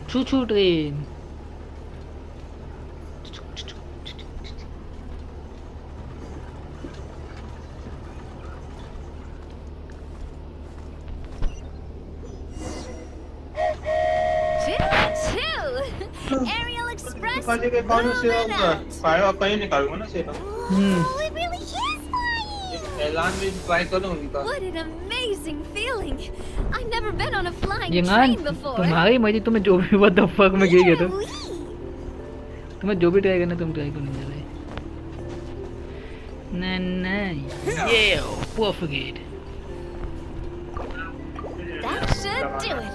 Choo choo train. Aerial Express. पाजी के कौन से होगा फायर आप कहीं निकालूंगा ना सेटा Oh, it really is flying! ऐलान भी ट्राई करो उनका What an amazing feeling. I've never been on a flying ये train before. तुम्हारी मर्जी तुम्हें जो भी what the fuck में गया था Wee! तुम्हें जो भी ट्राई करना तुम ट्राई करो नहीं जा रहे ना ये perfect That should do it.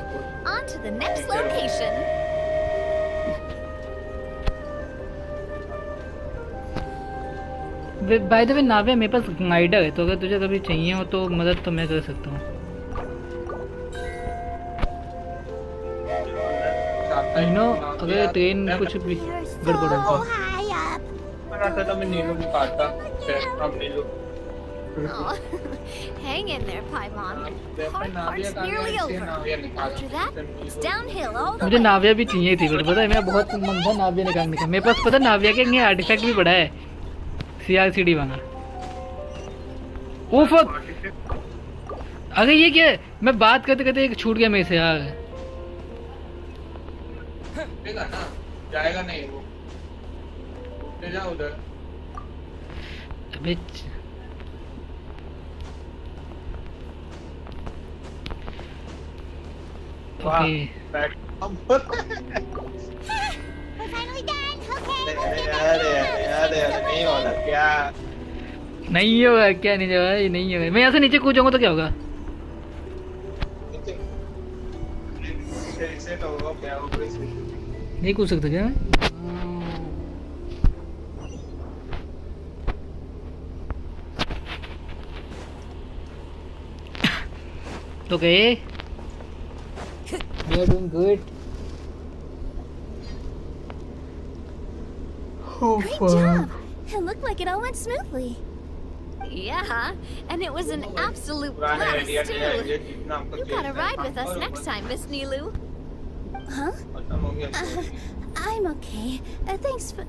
On to the next location. By the way नावे मेरे पास गाइडर है तो अगर तुझे कभी चाहिए हो तो मदद तो मैं कर सकता हूँ यू नो अगर ट्रेन कुछ भी गड़बड़ So हो high up. रहा था मैं नीलू को काटता अब नीलू Oh, hang in there, Paimon. Hard part's nearly over. After that, it's downhill all the मुझे way. नाविया भी चाहिए थी बट पता है मेरा बहुत मन था नाविया निकालने का मेरे पास पता है नाविया के लिए आर्टिफैक्ट भी पड़ा है CRCD वाला ओह फक अरे ये क्या है मैं बात करते करते एक छूट गया मेरे से यार देगा ना जाएगा नहीं वो ले जा उधर अबे okay We're finally done. Okay. अरे नहीं होगा क्या नहीं होगा क्या नहीं होगा ये नहीं होगा मैं यहाँ से नीचे कूदूंगा तो क्या होगा सेट होगा क्या होगा नहीं कूद सकता क्या मैं okay we are doing good Great job! It looked like it all went smoothly. Yeah, and it was an absolute blast, too. You gotta ride with us next time, Miss Nilu. Huh? I'm okay. Thanks for...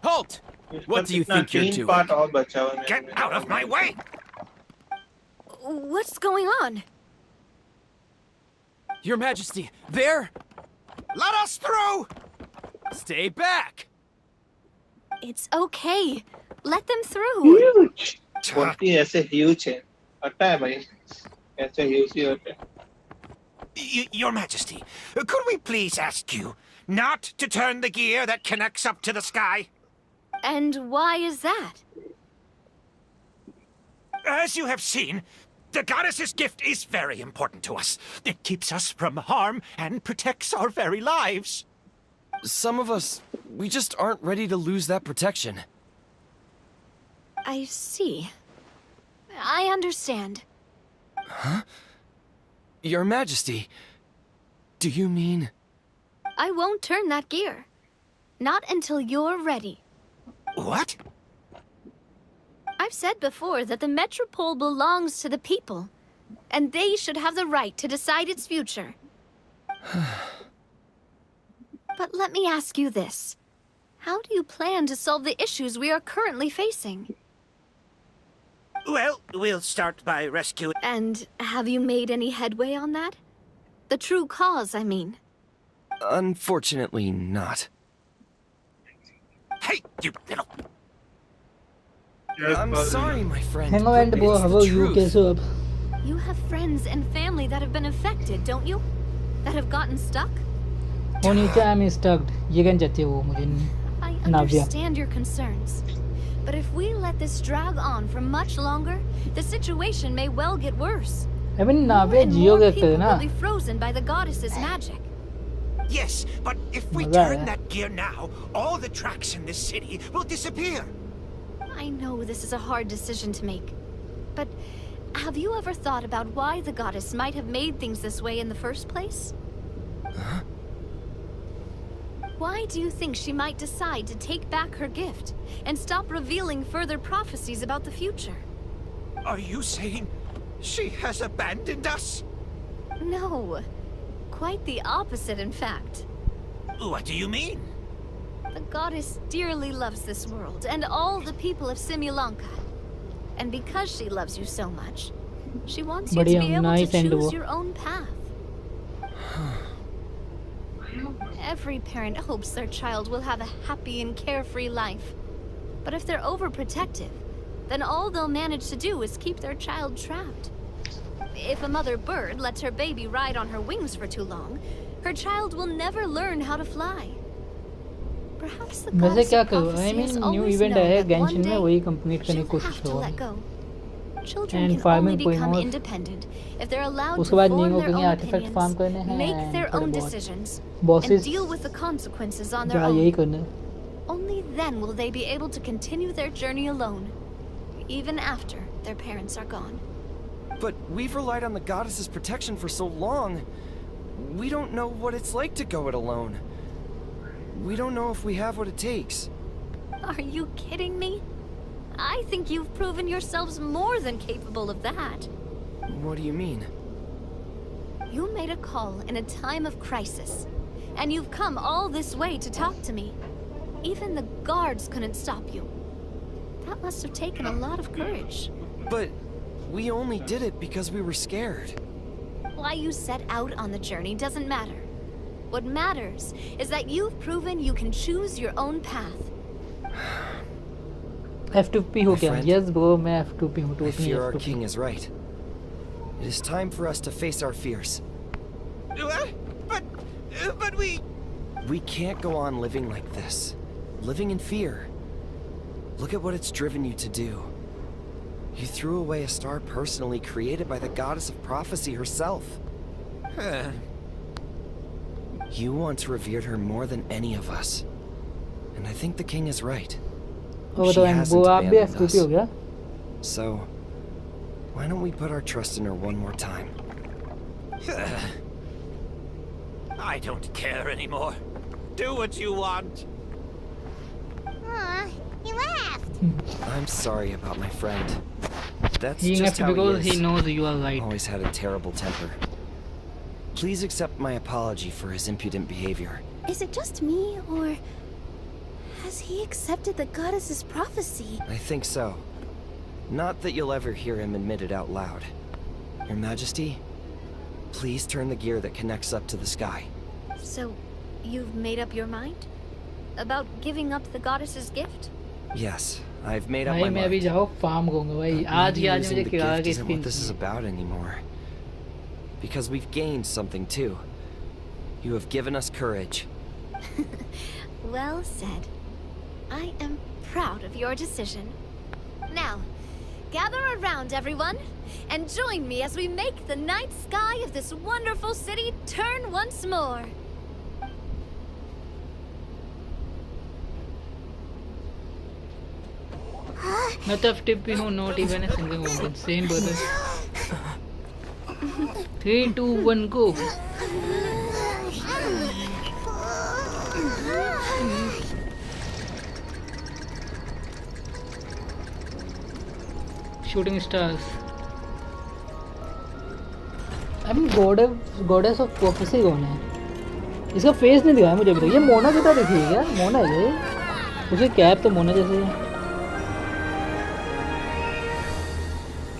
Halt! What do you think you're doing? Get out of my way! What's going on? Your Majesty, there! Let us through! Stay back! It's okay. Let them through. huge बोलती है ऐसे huge है पता है भाई ऐसे huge ही होते हैं Your Majesty, could we please ask you not to turn the gear that connects up to the sky? And why is that? As you have seen, the goddess's gift is very important to us. It keeps us from harm and protects our very lives. Some of us, we just aren't ready to lose that protection. I see. I understand. Huh? Your Majesty, do you mean... I won't turn that gear. Not until you're ready. What? I've said before that the Metropole belongs to the people, and they should have the right to decide its future. But let me ask you this. How do you plan to solve the issues we are currently facing? Well, we'll start by rescuing... And have you made any headway on that? The true cause, I mean. Unfortunately not. Hey, you little... I'm sorry, my friend. hello and but it's how the are you truth. कैसे हो आप You have friends and family that have been affected, don't you? That have gotten stuck? वो नीचे I am स्टक्ड ये कहना चाहती है वो मुझे I नाविया understand your concerns. But if we let this drag on for much longer, the situation may well get worse. I mean Navia And जियो more के people ना will be frozen by the goddess's magic. Yes, but if we मजा turn आया that gear now, all the tracks in this city will disappear. I know this is a hard decision to make. But have you ever thought about why the goddess might have made things this way in the first place? Huh? Why do you think she might decide to take back her gift and stop revealing further prophecies about the future? Are you saying she has abandoned us? No. Quite the opposite, in fact. What do you mean? The goddess dearly loves this world and all the people of Simulanka. And because she loves you so much, she wants you to बढ़िया, be able nice to and choose वो your own path. Every parent hopes their child will have a happy and carefree life. But if they're overprotective, then all they'll manage to do is keep their child trapped. If a mother bird lets her baby ride on her wings for too long, her child will never learn how to fly. Perhaps the वैसे goddess क्या of करूँ prophecy I has mean new always event known है that one Genshin में day वही complete करने की she'll कोशिश have to करूँगा let go. Children And can only farming going become on. independent if they're allowed उसके to बाद form नींगो their के लिए own आर्टिफैक्ट फार्म करने opinions, हैं make their थोड़े own बहुत decisions, bosses and deal with the consequences on their जहाँ यही own. करना है Only then will they be able to continue their journey alone, even after their parents are gone. But we've relied on the goddess's protection for so long. We don't know what it's like to go it alone. We don't know if we have what it takes. Are you kidding me? I think you've proven yourselves more than capable of that. What do you mean? You made a call in a time of crisis, and you've come all this way to talk to me. Even the guards couldn't stop you. That must have taken a lot of courage. But we only did it because we were scared. Why you set out on the journey doesn't matter. What matters is that you've proven you can choose your own path. F2P हो गया. Yes bro, मैं F2P हूँ. I fear our king is right. It is time for us to face our fears. But we... We can't go on living like this. Living in fear. Look at what it's driven you to do. You threw away a star personally created by the goddess of prophecy herself. You once revered her more than any of us. And I think the king is right. She hasn't abandoned us. So, why don't we put our trust in her one more time? I don't care anymore. Do what you want. Aw, he laughed. I'm sorry about my friend. That's He just how because he is. he knows you are right. Always had a terrible temper. Please accept my apology for his impudent behavior. Is it just me, or has he accepted the goddess's prophecy? I think so. Not that you'll ever hear him admit it out loud. Your Majesty, please turn the gear that connects up to the sky. So, you've made up your mind? About giving up the goddess's gift? Yes, I've made up भाई my मैं भी mind. जाओ farm करूँगा भाई. आज ही आज Losing मुझे the किराया gift की isn't spin what this is about anymore. Because we've gained something too. You have given us courage. Well said. I am proud of your decision. Now, gather around, everyone, and join me as we make the night sky of this wonderful city turn once more. मैं तो FTP हूँ, not even a single moment. Same brother. 3, 2, 1, go. Shooting stars. I mean, goddess of prophecy कौन है? इसका face नहीं दिखाया मुझे अभी तक. ये मोना की तरह दिखी है क्या? मोना है ये? उसकी कैप तो मोना जैसी है.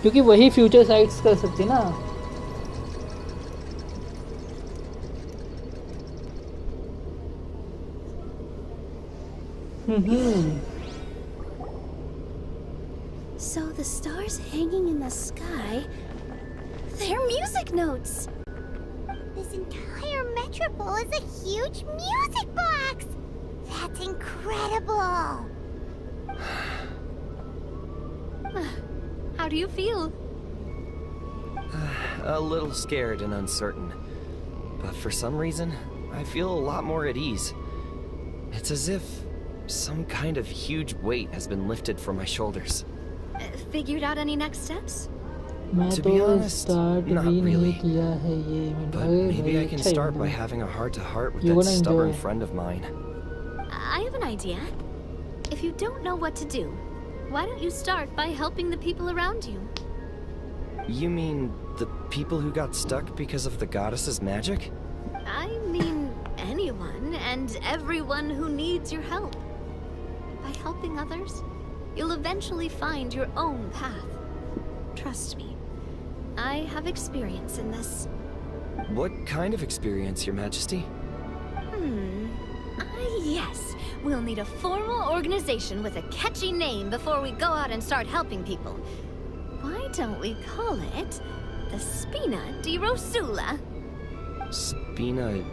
क्योंकि वही फ्यूचर साइट्स कर सकती ना. So the stars hanging in the sky, they're music notes. This entire metropole is a huge music box! That's incredible! How do you feel? A little scared and uncertain. But for some reason, I feel a lot more at ease. It's as if some kind of huge weight has been lifted from my shoulders. Figured out any next steps? To be honest, not really. But maybe I can start by having a heart-to-heart with that stubborn friend of mine. I have an idea. If you don't know what to do, why don't you start by helping the people around you? You mean the people who got stuck because of the goddess's magic? I mean anyone and everyone who needs your help. By helping others, you'll eventually find your own path. Trust me, I have experience in this. What kind of experience, Your Majesty? Yes, we'll need a formal organization with a catchy name before we go out and start helping people. Why don't we call it the Spina di Rosula? Spina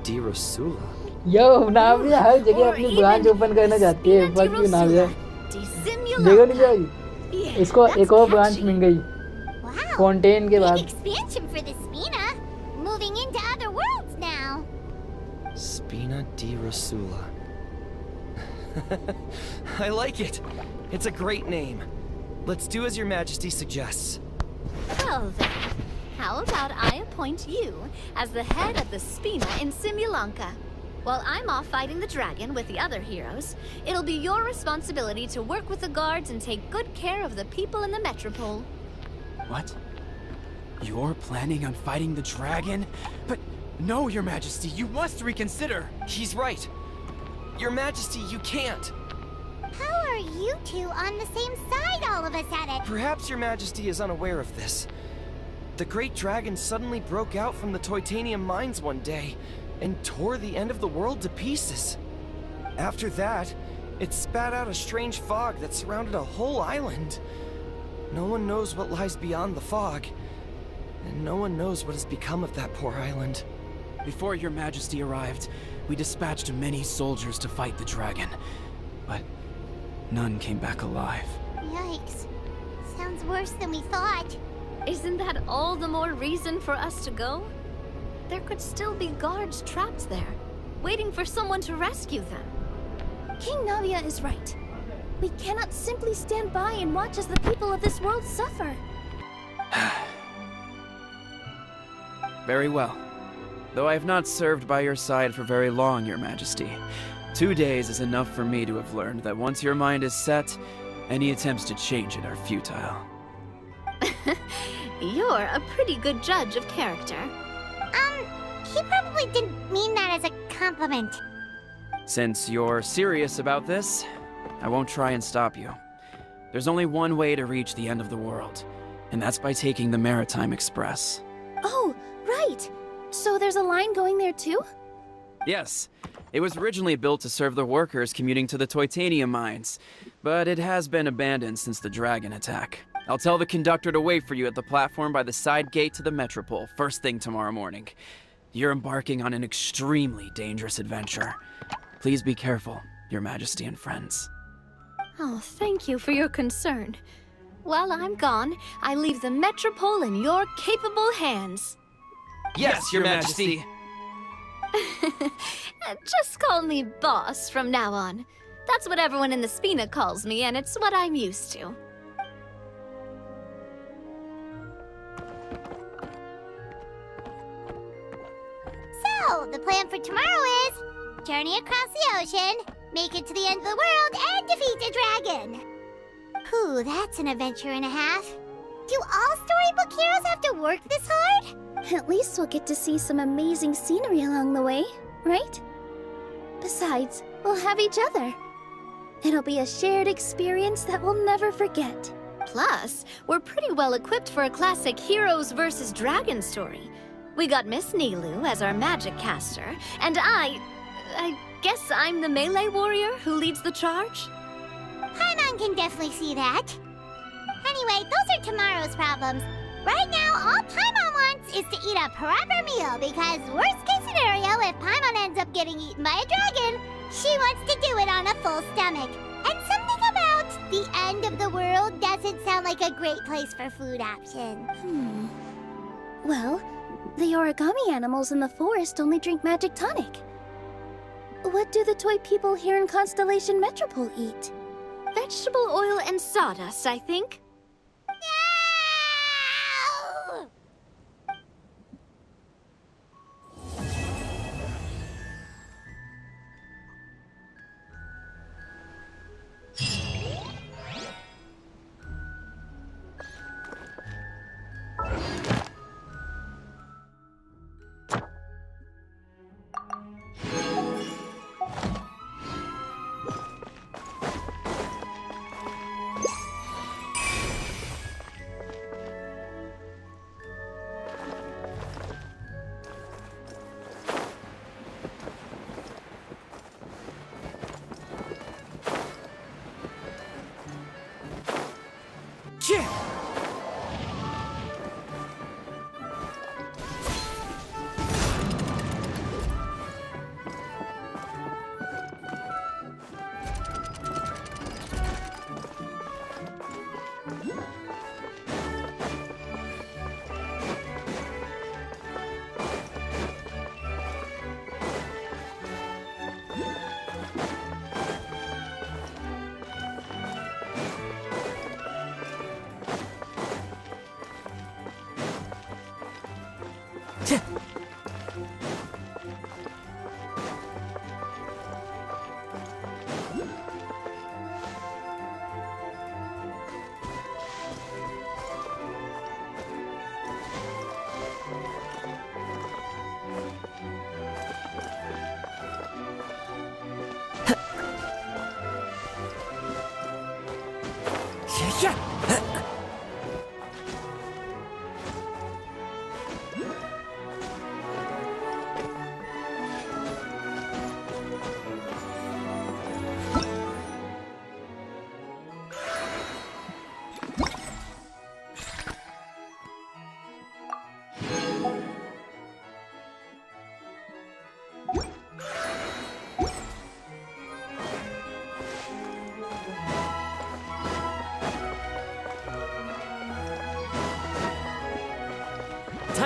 di Rosula? Yo, नाविया हर जगह अपनी branch open करना चाहती है. बस भी नाविया. देखो नहीं जाएगी. इसको एक और ब्रांच मिल गई. Fontaine के बाद. Expansion for the Spina, moving into other worlds now. Spina di Rosula. I like it. It's a great name. Let's do as Your Majesty suggests. Well then, how about I appoint you as the head of the Spina in Simulanka? While I'm off fighting the dragon with the other heroes, it'll be your responsibility to work with the guards and take good care of the people in the metropole. What? You're planning on fighting the dragon? But no, Your Majesty, you must reconsider. He's right. Your Majesty, you can't. How are you two on the same side all of a sudden? Perhaps Your Majesty is unaware of this. The great dragon suddenly broke out from the Titanium mines one day and tore the end of the world to pieces. After that, it spat out a strange fog that surrounded a whole island. No one knows what lies beyond the fog, and no one knows what has become of that poor island. Before Your Majesty arrived, we dispatched many soldiers to fight the dragon, but none came back alive. Yikes. Sounds worse than we thought. Isn't that all the more reason for us to go? There could still be guards trapped there, waiting for someone to rescue them. King Navia is right. We cannot simply stand by and watch as the people of this world suffer. Very well. Though I have not served by your side for very long, Your Majesty, 2 days is enough for me to have learned that once your mind is set, any attempts to change it are futile. You're a pretty good judge of character. He probably didn't mean that as a compliment. Since you're serious about this, I won't try and stop you. There's only one way to reach the end of the world, and that's by taking the Maritime Express. Oh, right! So there's a line going there too? Yes, it was originally built to serve the workers commuting to the Titanium mines, but it has been abandoned since the dragon attack. I'll tell the conductor to wait for you at the platform by the side gate to the metropole first thing tomorrow morning. You're embarking on an extremely dangerous adventure. Please be careful, Your Majesty and friends. Oh, thank you for your concern. While I'm gone, I leave the metropole in your capable hands. Yes, Your Majesty! Just call me boss from now on. That's what everyone in the Spina calls me, and it's what I'm used to. So, the plan for tomorrow is journey across the ocean, make it to the end of the world, and defeat a dragon. Whew, that's an adventure and a half. Do all storybook heroes have to work this hard? At least we'll get to see some amazing scenery along the way, right? Besides, we'll have each other. It'll be a shared experience that we'll never forget. Plus, we're pretty well equipped for a classic heroes versus dragon story. We got Miss Nilu as our magic caster, and I guess I'm the melee warrior who leads the charge? Paimon can definitely see that. Anyway, those are tomorrow's problems. Right now, all Paimon wants is to eat a proper meal, because worst case scenario, if Paimon ends up getting eaten by a dragon, she wants to do it on a full stomach. And something about the end of the world doesn't sound like a great place for food options. Well, the origami animals in the forest only drink magic tonic. What do the toy people here in Constellation Metropole eat? Vegetable oil and sawdust, I think.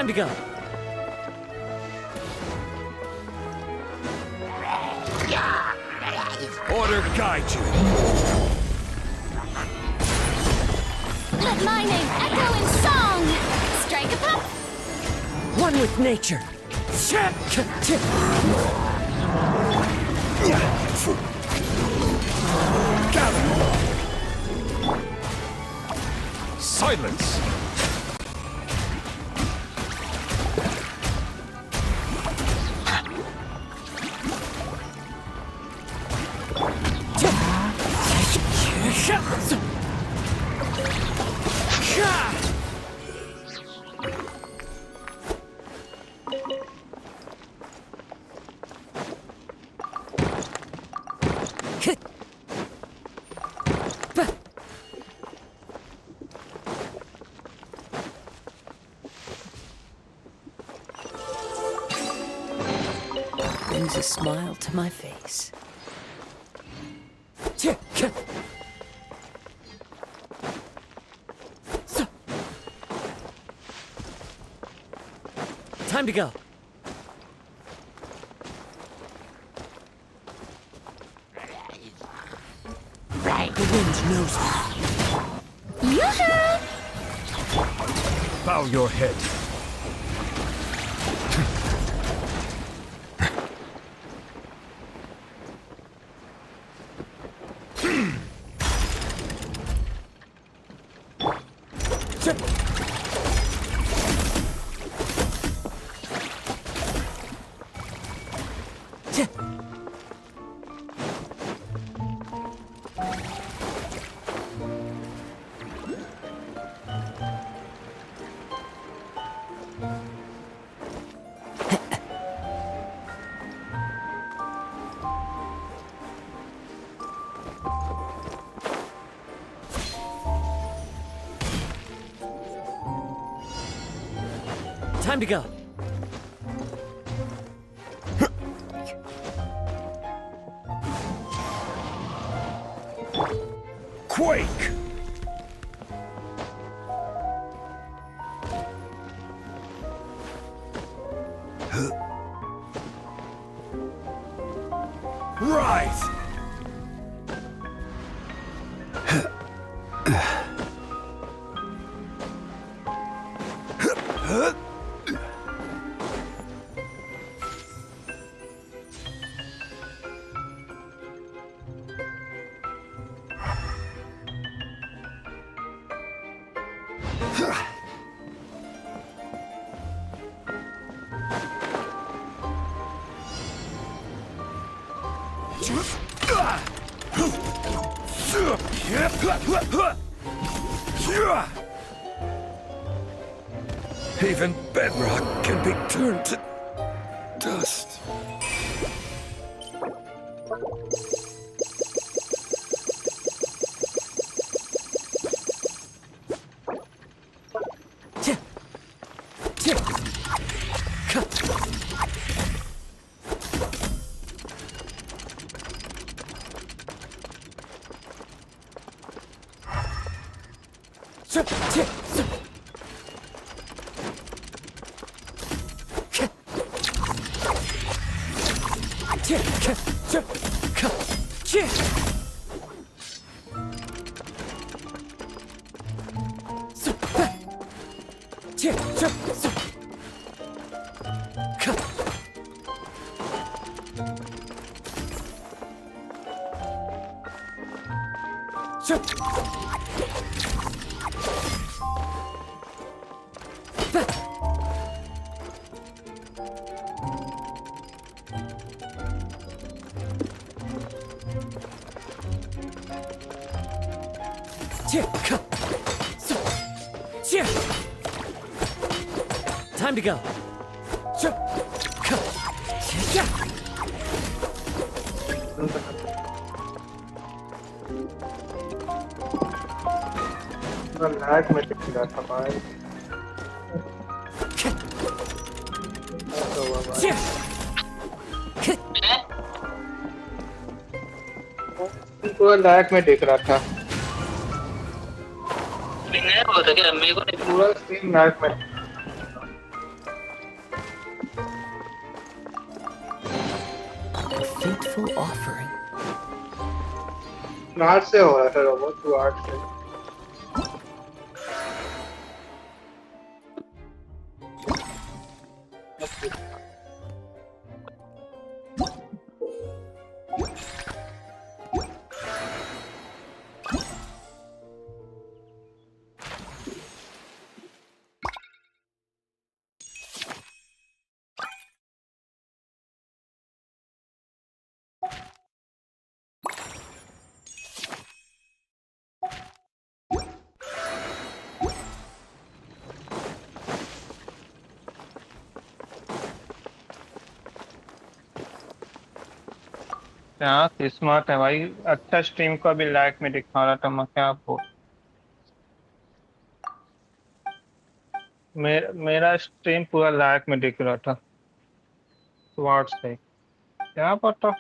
Time to go. Order guide you. Let my name echo in song! Strike a pop! One with nature. Silence! Brings a smile to my face. Time to go. The wind knows me. Bow your head. Time to go. Quake! Rise! Even bedrock can be turned to dust. Time to go. Lag में टिक रहा था भाई। पूरा lag में दिख रहा था। नहीं हुआ था क्या? मेरे को पूरा स्क्रीन लैग में। fateful offering. आर्ट से हो रहा था रोबोट, तू आर्ट से। क्या किस्मत है भाई, अच्छा स्ट्रीम को भी लाइक में दिखा रहा था मैं, क्या आपको मेरा स्ट्रीम पूरा लाइक में दिख रहा था स्वार्ट से, क्या पता।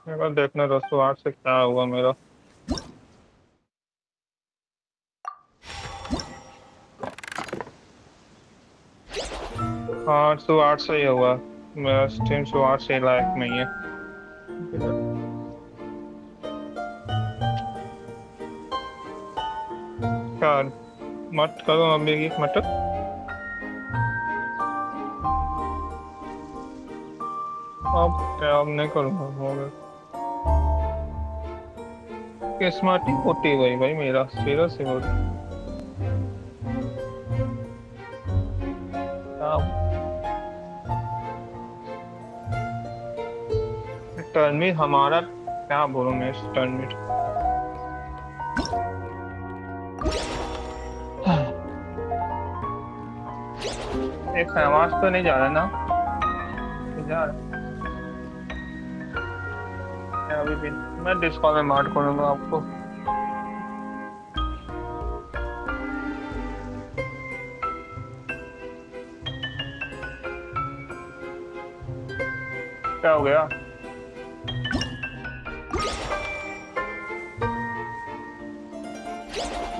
मेरा देखना था स्वार्ट से क्या हुआ मेरा। हाँ स्वार्ट से ही हुआ, मेरा स्ट्रीम स्वार्ट से लाइक में ही है। क्या मत करो अभी की मत। अब नहीं करूँगा, हो गया। किस्मत ही खोटी गई भाई मेरा, सीरियस से बोल। टर्मिट हमारा, क्या बोलूं मैं इस टर्मिट। एक आवाज तो नहीं जा रहा ना, जा रहा अभी भी। मैं डिस्कॉल में मार करूंगा आपको। क्या हो गया?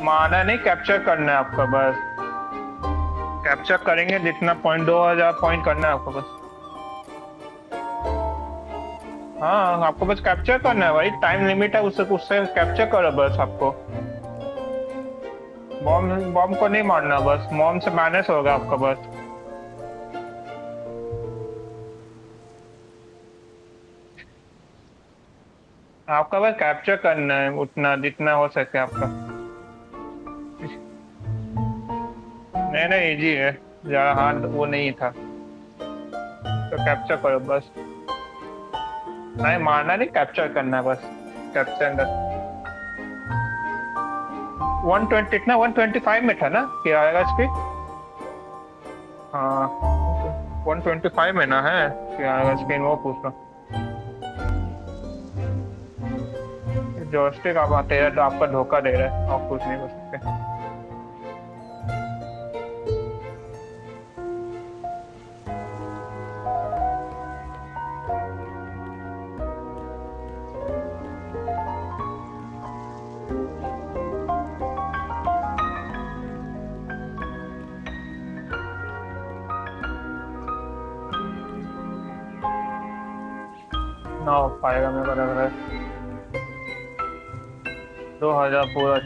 माना नहीं, कैप्चर करना है आपका बस। कैप्चर करेंगे जितना पॉइंट, 2000 पॉइंट करना है आपको बस। हाँ आपको बस कैप्चर करना है भाई, टाइम लिमिट है, उससे कैप्चर करो बस आपको। बॉम्ब को नहीं मारना बस, बॉम्ब से माइनस होगा आपका बस। आपका बस कैप्चर करना है उतना जितना हो सके आपका। नहीं इजी है, ज्यादा हार्ड वो नहीं था, तो कैप्चर करो बस। नहीं मारना नहीं, कैप्चर करना है बस। कैप्चर 120 इतना 125 में था ना, क्या आएगा इसकी? हाँ 125 में ना है, क्या आएगा स्क्रीन वो पूछ रहा। जॉयस्टिक आप आते हैं तो आपका धोखा दे रहा है, आप कुछ नहीं कर सकते। ना हो पाएगा मेरे को लग रहा है। 2000 पूरा।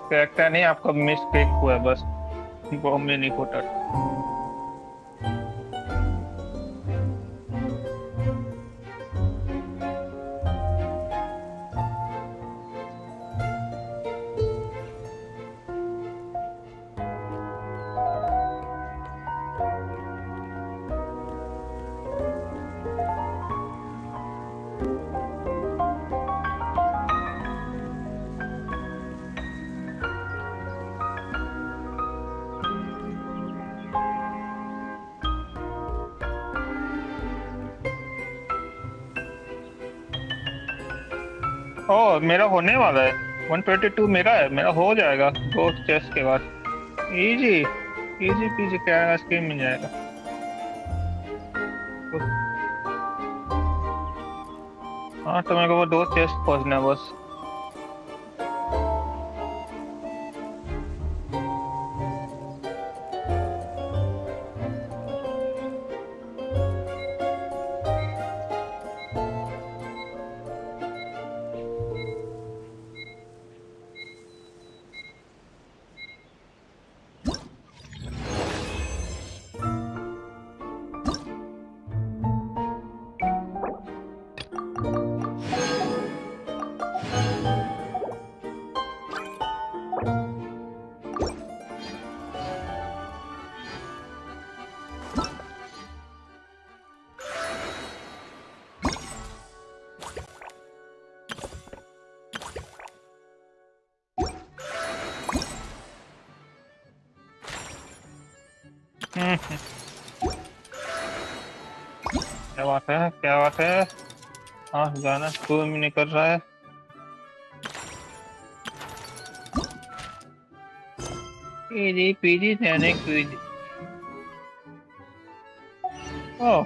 कैरेक्टर नहीं, आपका मिस्टेक हुआ है बस, वो में नहीं होता। ओह मेरा होने वाला है 122 मेरा है मेरा हो जाएगा 2 चेस्ट के बाद इजी इजी पीजी क्या स्कीम मिल जाएगा हाँ तो मेरे को वो 2 चेस्ट खोजना है बस क्या बात है हाँ गाना तू भी नहीं कर रहा है पीजी पीजी देने पीजी ओह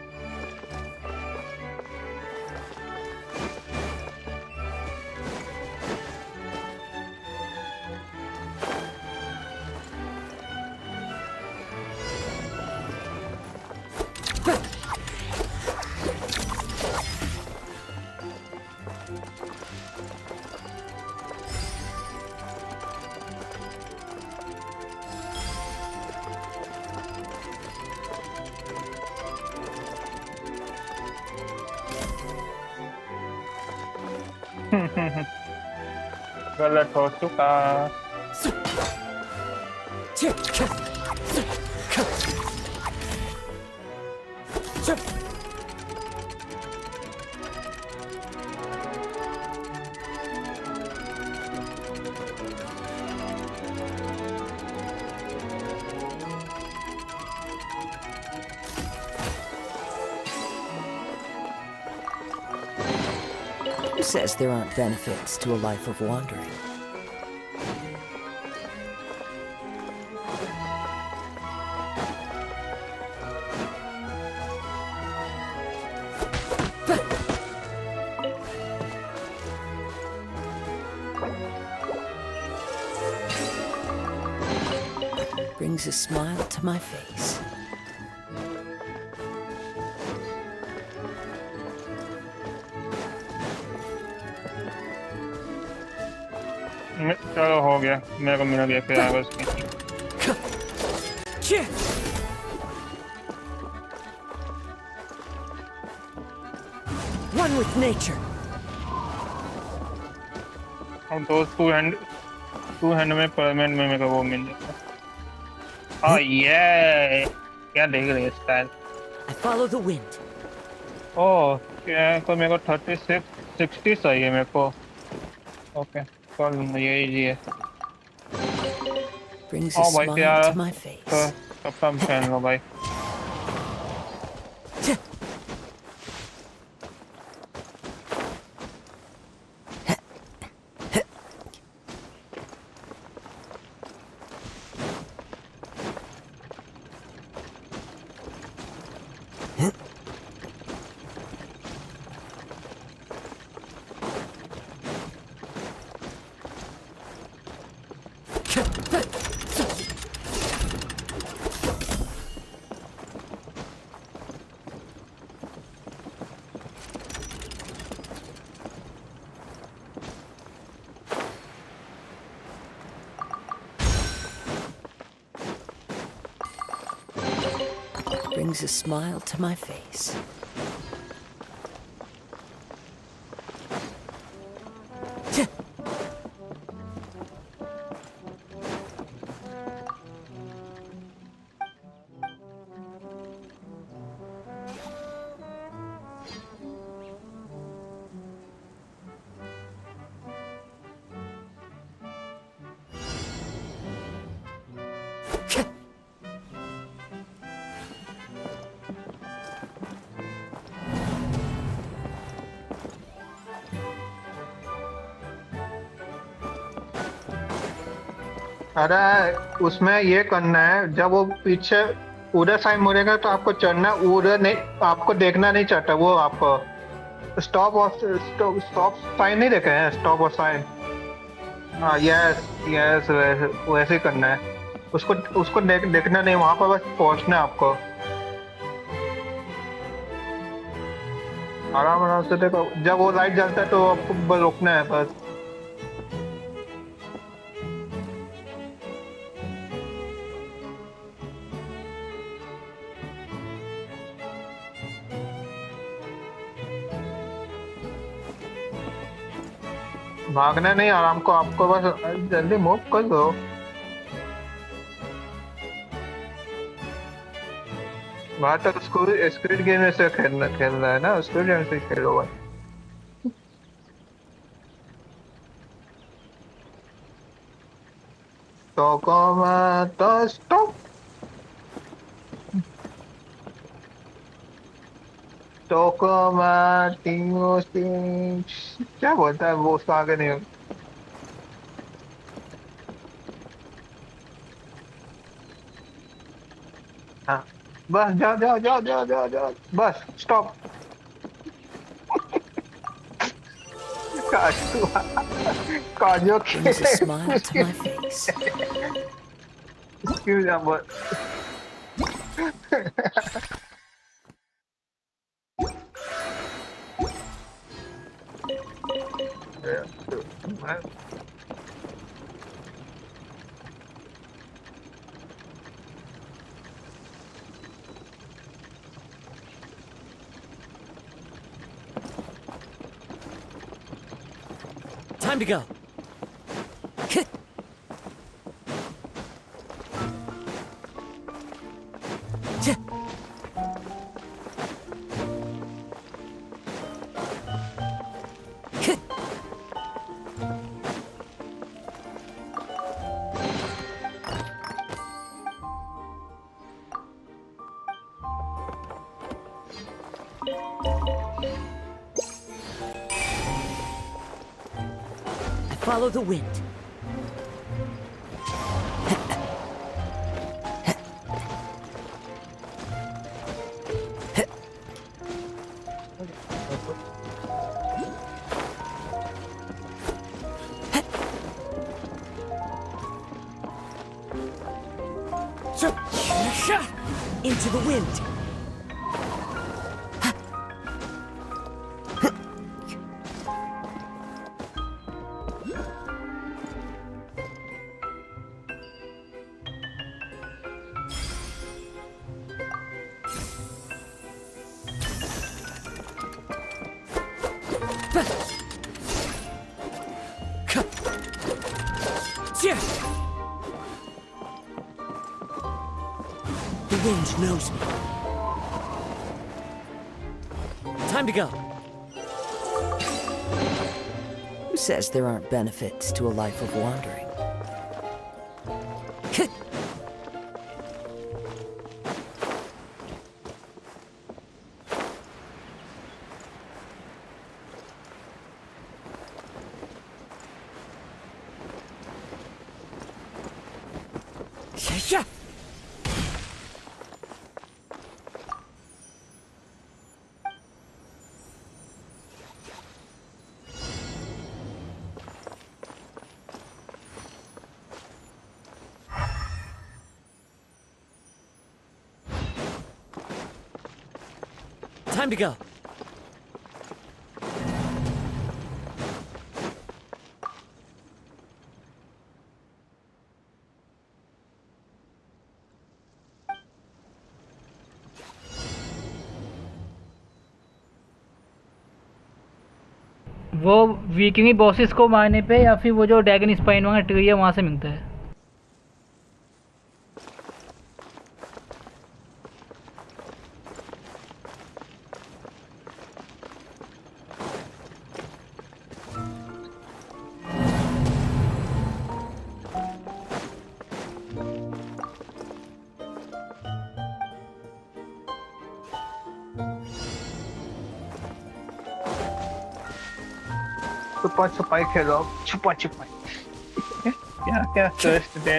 गलत हो चुका Who says there aren't benefits to a life of wandering? Brings a smile to my face. चलो हो गया मेरे को मिल गया फिर आगे उसकी One with nature. और तो टू हैंड में परमानेंट में मेरे को वो मिल जाता हाँ ये क्या देख रही है style I follow the wind. ओह क्या तो मेरे को 60 चाहिए मेरे को ओके कर लूँगा ये इजी है Brings a smile to my face. तो कब पहन लो भाई Brings a smile to my face. अरे उसमें ये करना है, जब वो पीछे उधर साइड मुड़ेगा तो आपको चढ़ना, उधर नहीं, आपको देखना नहीं चाहता वो। आपको स्टॉप साइन नहीं देखे हैं? स्टॉप और साइन, हाँ यस यस, वैसे ही करना है। उसको उसको देखना नहीं, वहां पर बस पहुंचना है आपको। आराम से देखो, जब वो लाइट जलता है तो आपको बस रुकना है बस। भागना नहीं, आराम को, आपको बस जल्दी मूव कर दो। वहां तक स्क्विड गेम से खेलना है ना, स्क्विड गेम से खेलो भाई। तो स्टॉप, क्या बोलता है वो, उसका आगे नहीं। हाँ बस जाओ जाओ जाओ जाओ जाओ जाओ, बस स्टॉप। काजो Brings a smile to my face. Excuse me, but Time to go. Follow the wind. Into the wind. The wind knows me. Time to go. Who says there aren't benefits to a life of wandering? Time to go. वो वीकिंग bosses को मारने पे या फिर वो जो dragon spine वाला tree है वहाँ से मिलता है। छुपा छुपाई खेलो, छुपा छुपाई। क्या क्या twist they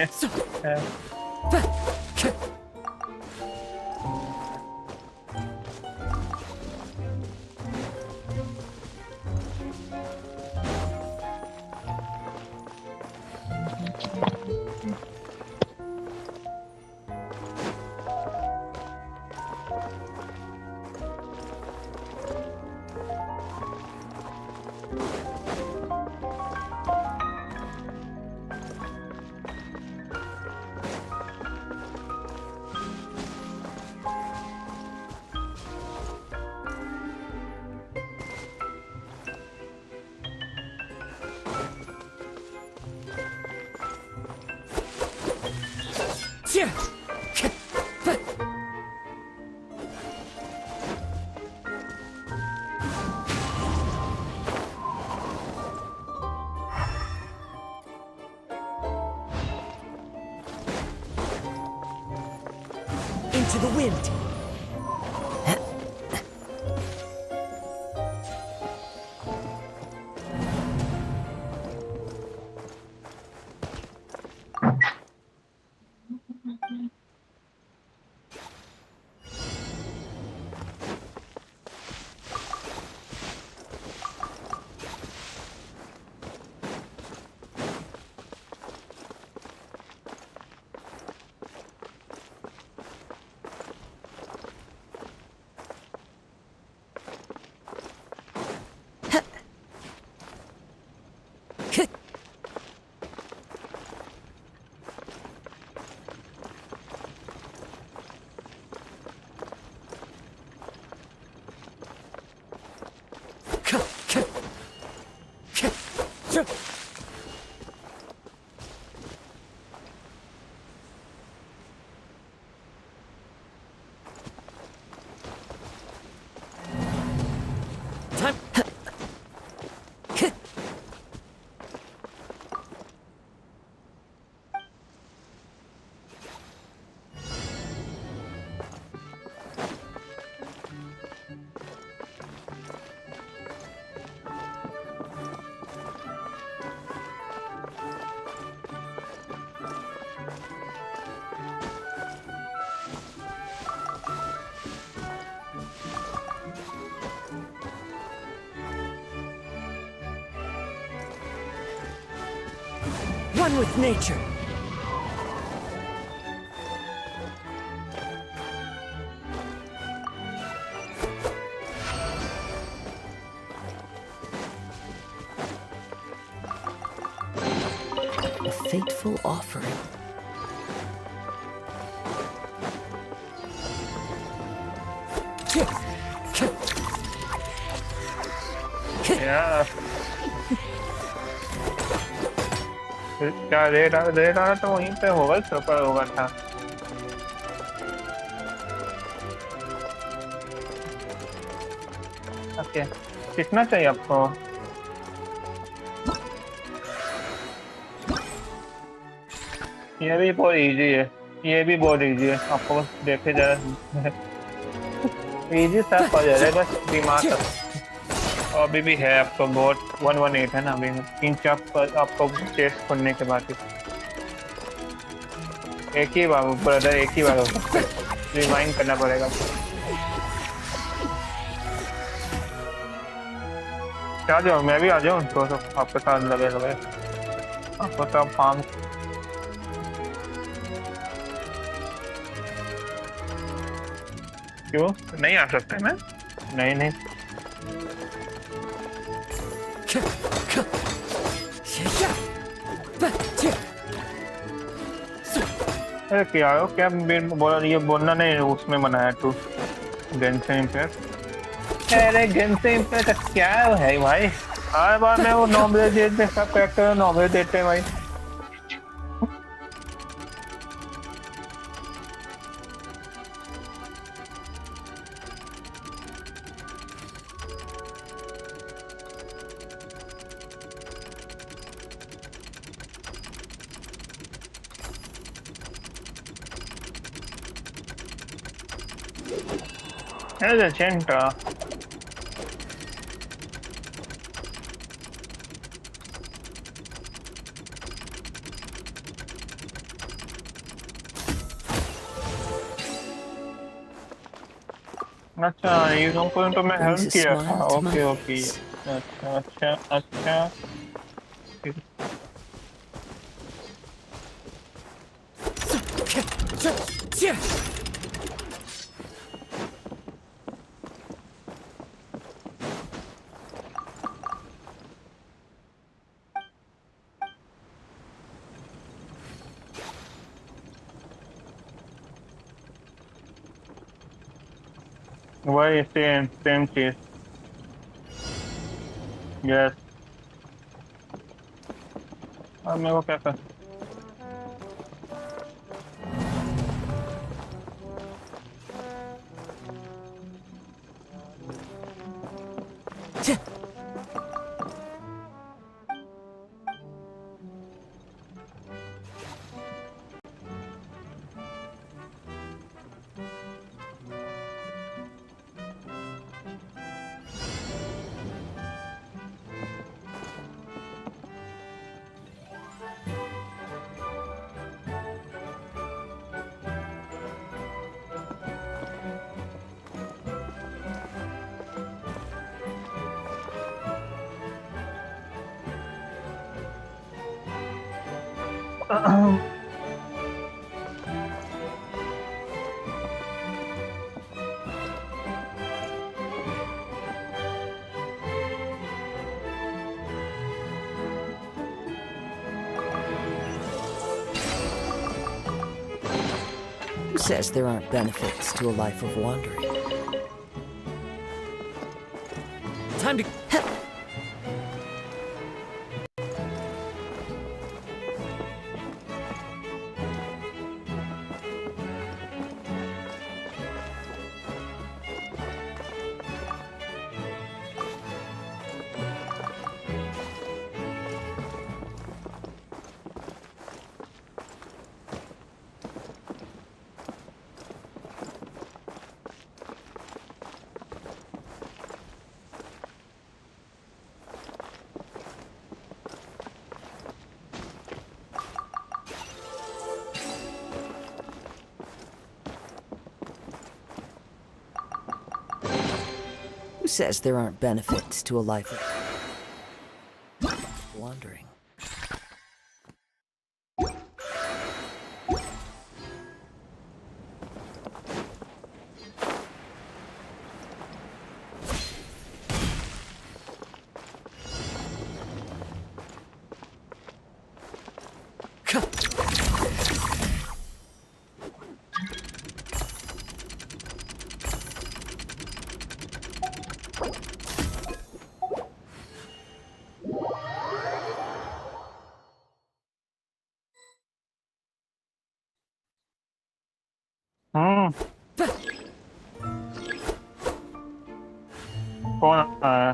Into the wind. One with nature. A fateful offering. Yeah. क्या दे रहा तो वहीं पे होगा सुपर होगा था ओके कितना चाहिए आपको ये भी बहुत इजी है ये भी बहुत इजी है आपको बस देखे जा इजी सा हो जाएगा बस दिमाग और अभी भी है आपको बहुत 118 है ना अभी 3-4 पर आपको चेस करने के बाद एक ही बार ब्रदर एक ही बार हो सकता है रिमाइंड करना पड़ेगा आ जाओ मैं भी आ जाऊँ तो आपके साथ लगे आपको तो फार्म क्यों नहीं आ सकते मैं नहीं अरे क्या हो क्या बोला ये बोलना नहीं उसमें बनाया तू गेंशिन इम्पैक्ट अरे गेंशिन इम्पैक्ट क्या है भाई हर बार मैं वो 9 बजे देते सब कैरेक्टर 9 बजे देते हैं भाई There's a Chinta. अच्छा ये लोगों को तो मैं Brings हेल्प a किया था। smile to my okay okay face. अच्छा अच्छा अच्छा वही सेम सेम चीज यस अब मेरे को क्या कर Who says there aren't benefits to a life of wandering? Time to... Who says there aren't benefits to a life of wandering? कौन आया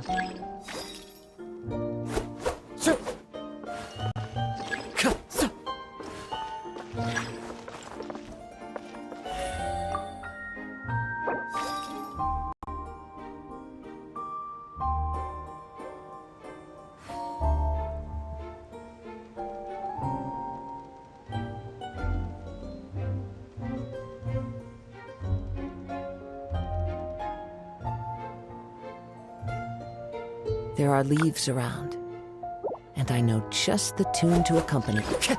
There are leaves around, and I know just the tune to accompany them.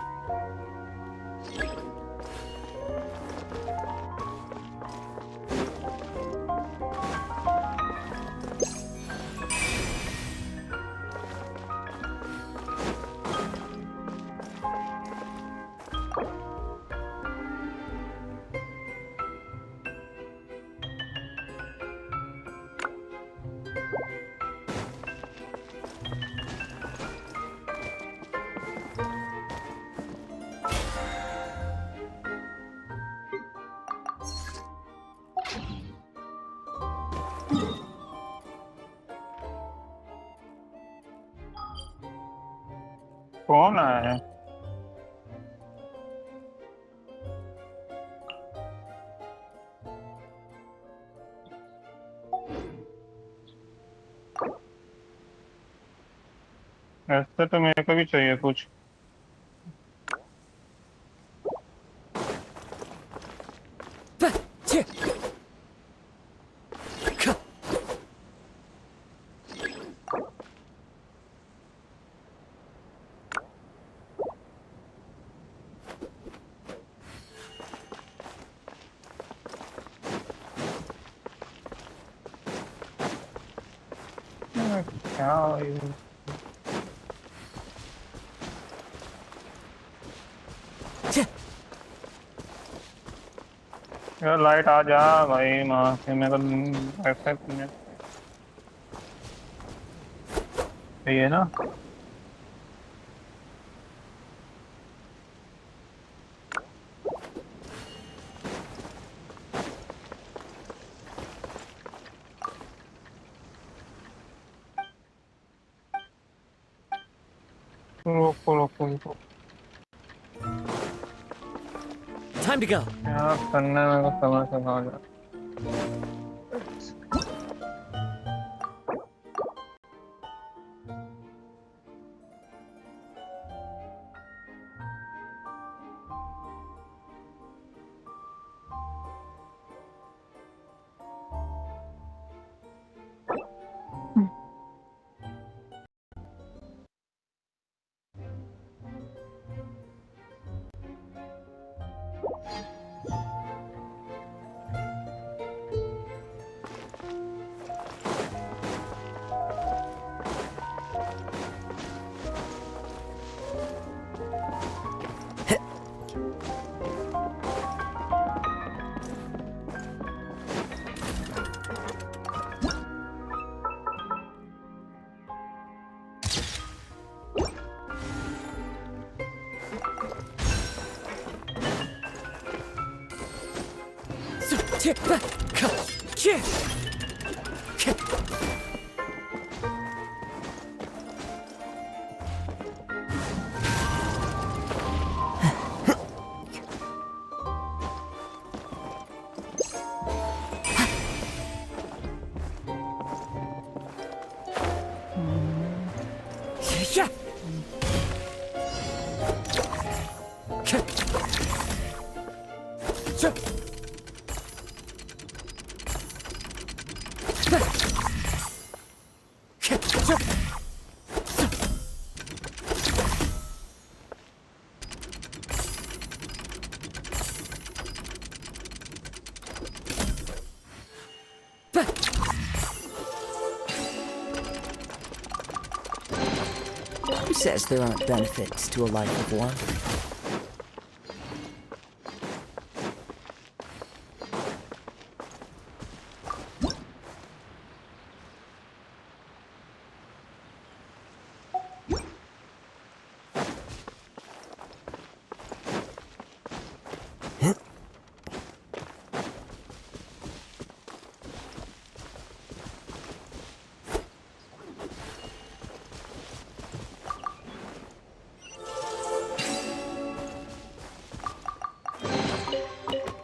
कौन आया ऐसा तो मेरे को भी चाहिए कुछ यार लाइट आ जा भाई माँ से मेरे को एक्सेप्ट नहीं है ना रोको Time to go. यार करने में को समझ से आ जा Who says there aren't benefits to a life of wandering?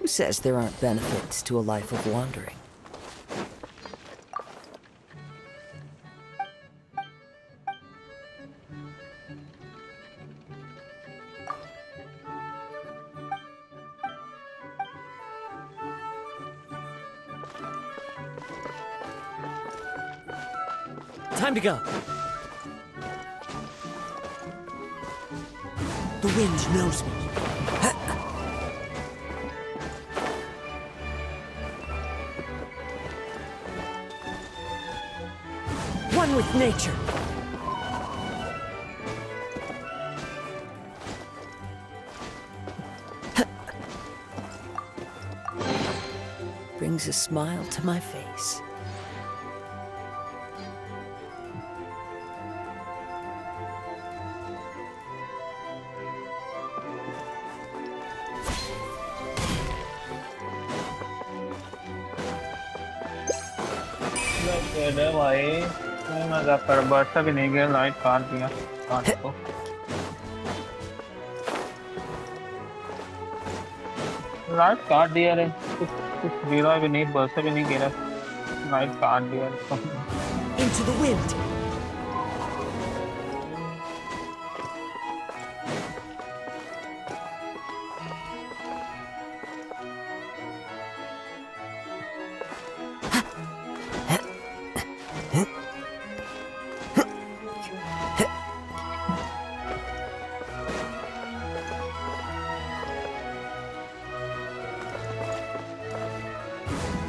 Who says there aren't benefits to a life of wandering? Time to go. The wind knows me. One with nature. Brings a smile to my face. भाई मजा कर बरसा भी नहीं गया light काट दिया काट को लाइट काट दिया रे कुछ गिरा भी नहीं बरसा भी नहीं गिरा लाइट काट दिया Into the wind.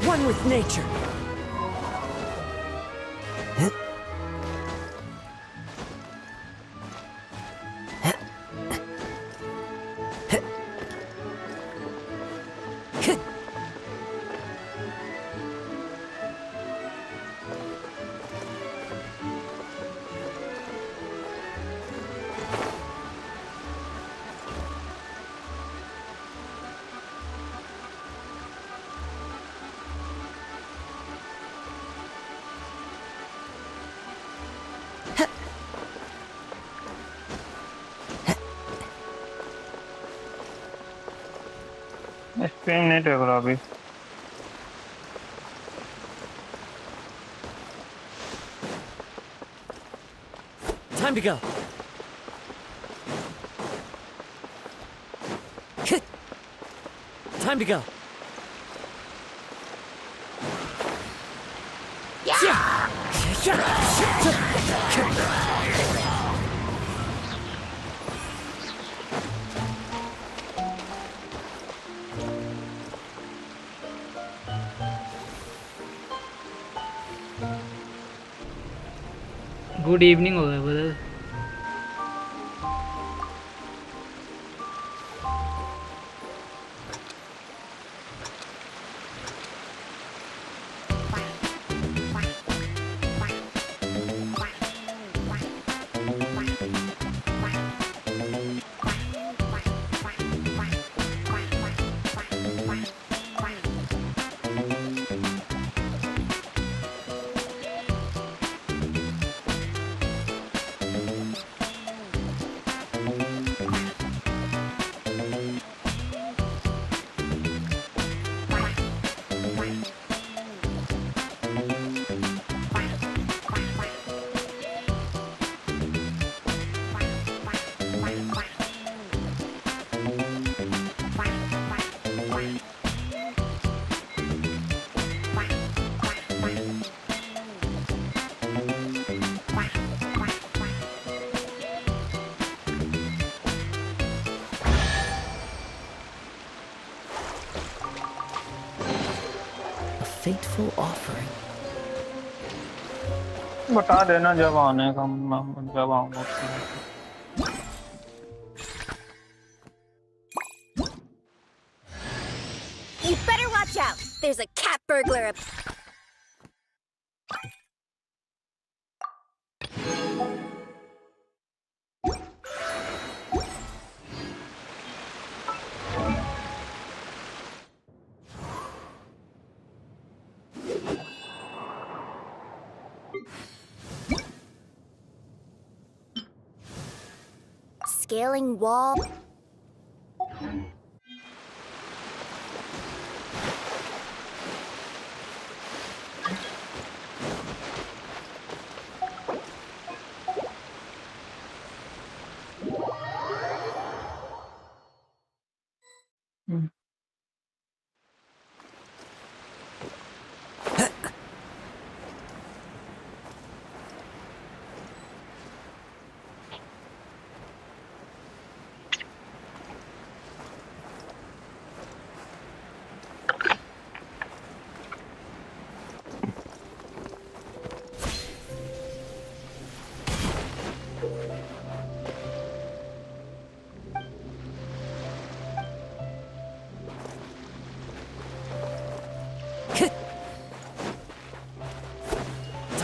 One with nature. Screen नहीं देख रहा अभी। Time to go. Time to go. Good evening हो गया ब्रदर। Fateful offering. बता देना जब आने का, जब आऊंगा। You better watch out. There's a cat burglar up. Scaling wall.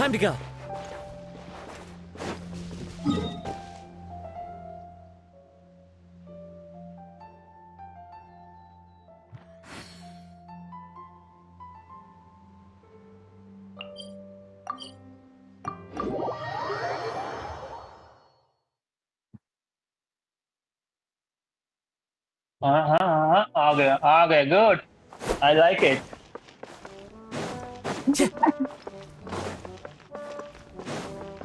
Time to go. हाँ, आ गया, good. I like it.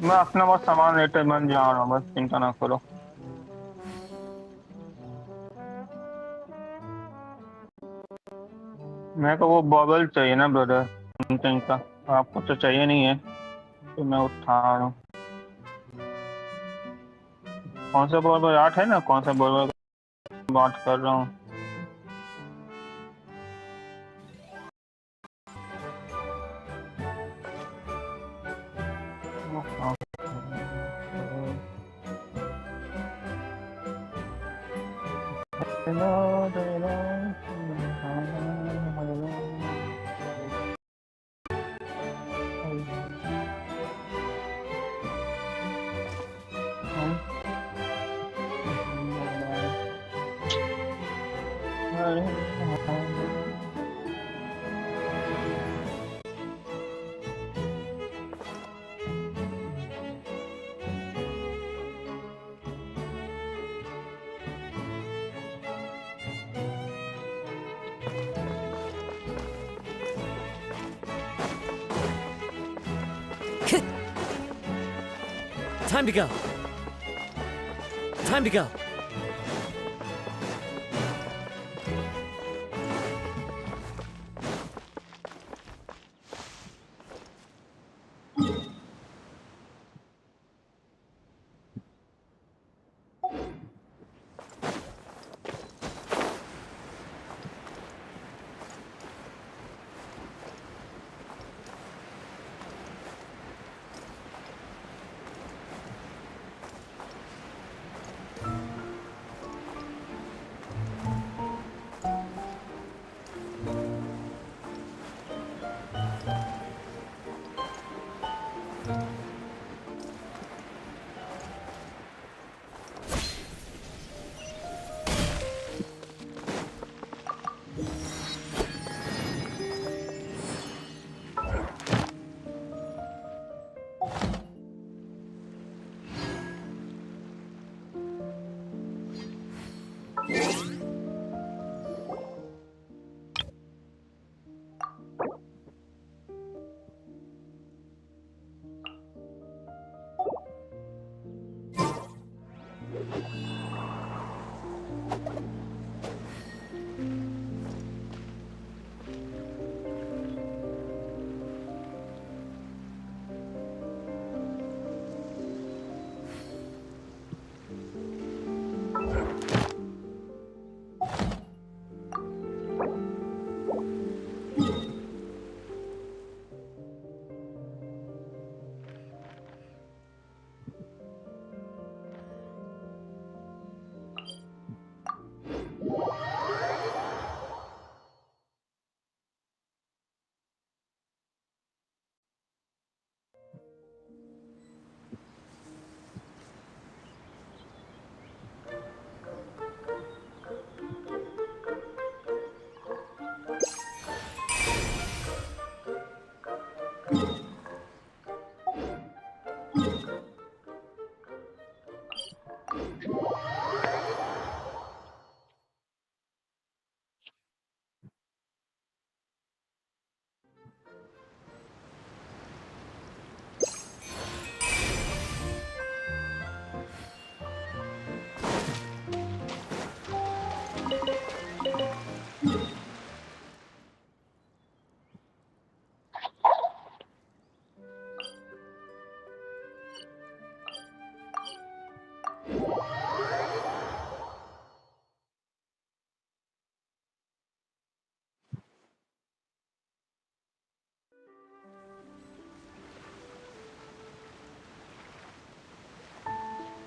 मैं अपना बस सामान लेते बन जा रहा हूँ, बस चिंता ना करो। मेरे को वो बबल चाहिए ना ब्रदर, कंटेंट का। आपको तो चाहिए नहीं है, तो मैं उठा रहा हूँ। कौन सा बबल 8 है ना, कौन सा बबल बात कर रहा हूँ। Time to go. Time to go.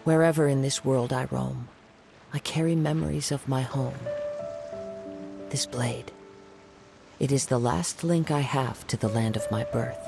Wherever in this world I roam, I carry memories of my home. This blade, it is the last link I have to the land of my birth.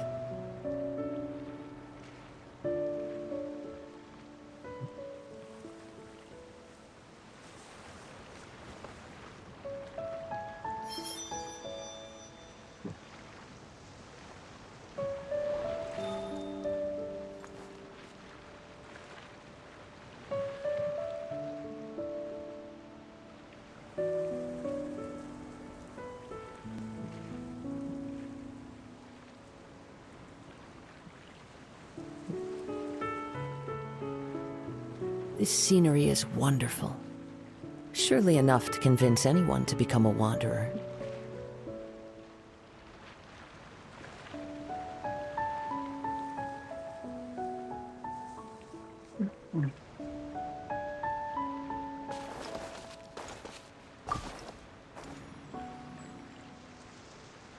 This scenery is wonderful. Surely enough to convince anyone to become a wanderer.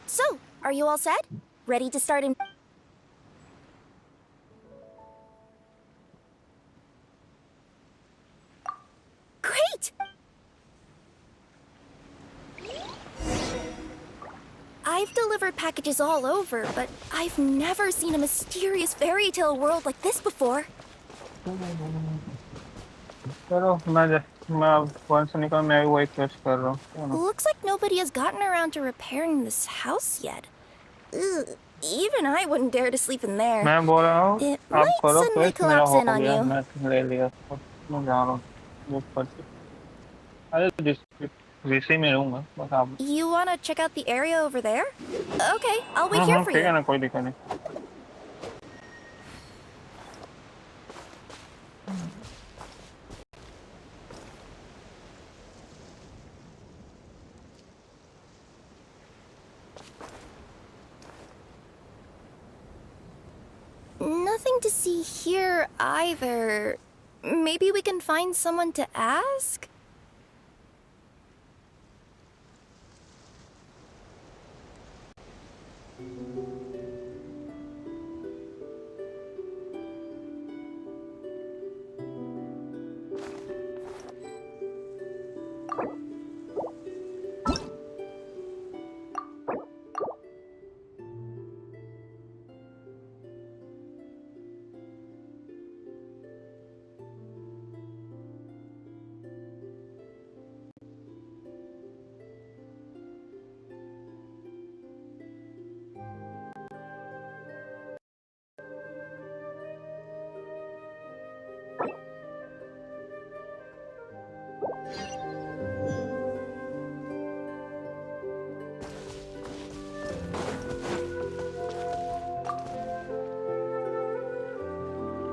So, are you all set? Ready to start in... Great! I've delivered packages all over, but I've never seen a mysterious fairy tale world like this before. चलो मैं one से निकल मैं वही quest कर रहा हूँ. Looks like nobody has gotten around to repairing this house yet. Ugh, even I wouldn't dare to sleep in there. मैं बोल रहा हूँ It आप might करो suddenly क्वेस्ट मेरा collapse हो in on गया you. मैं ले लिया मैं जा रहा हूँ ऊपर से. अरे वीसी में रहूँगा बस आप. You wanna check out the area over there? Okay, I'll wait here for ठीक है you. ना कोई दिक्कत नहीं. Nothing to see here either. Maybe we can find someone to ask?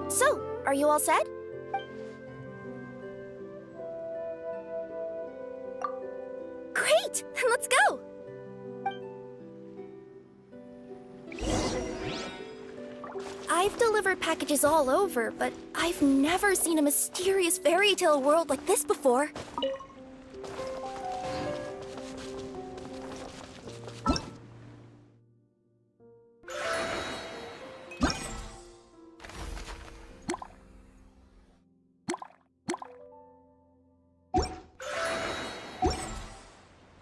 So, are you all set? Great! Then let's go! I've delivered packages all over, but I've never seen a mysterious fairy tale world like this before.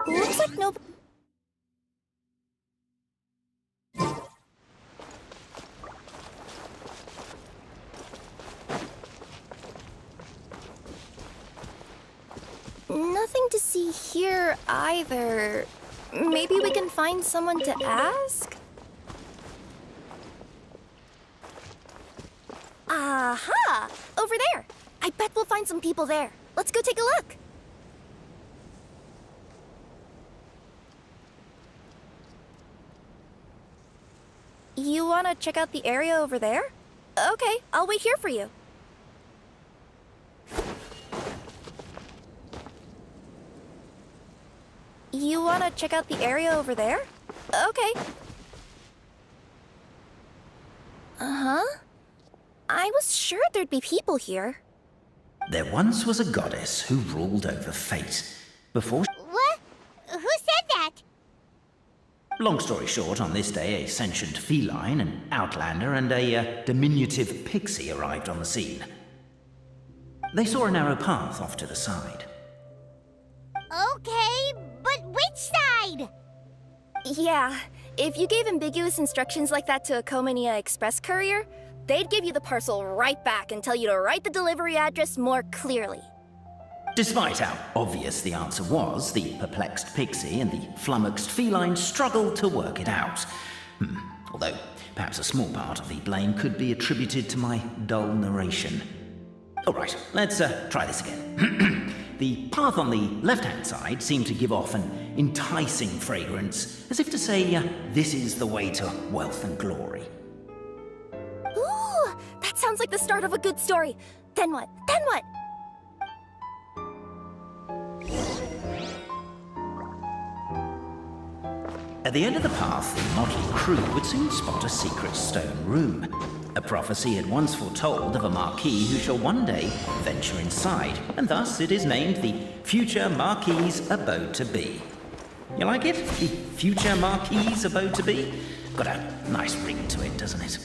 Looks like no... Nothing to see here either. Maybe we can find someone to ask? Aha! Over there! I bet we'll find some people there. Let's go take a look. You want to check out the area over there? Okay, I'll wait here for you. You want to check out the area over there? Okay. Uh-huh. I was sure there'd be people here. There once was a goddess who ruled over fate. Before... What? Who said that? Long story short, on this day, a sentient feline, an outlander, and a diminutive pixie arrived on the scene. They saw a narrow path off to the side. Okay, but which side? Yeah, if you gave ambiguous instructions like that to a Komania Express courier, they'd give you the parcel right back and tell you to write the delivery address more clearly. Despite how obvious the answer was, the perplexed pixie and the flummoxed feline struggled to work it out. Although, perhaps a small part of the blame could be attributed to my dull narration. Alright, let's try this again. The path on the left-hand side seemed to give off an enticing fragrance, as if to say, this is the way to wealth and glory. Ooh, that sounds like the start of a good story. Then what? Then what? At the end of the path, the motley crew would soon spot a secret stone room. A prophecy had once foretold of a Marquis who shall one day venture inside, and thus it is named the Future Marquis' Abode to Be. You like it? The Future Marquis' Abode to Be? Got a nice ring to it, doesn't it?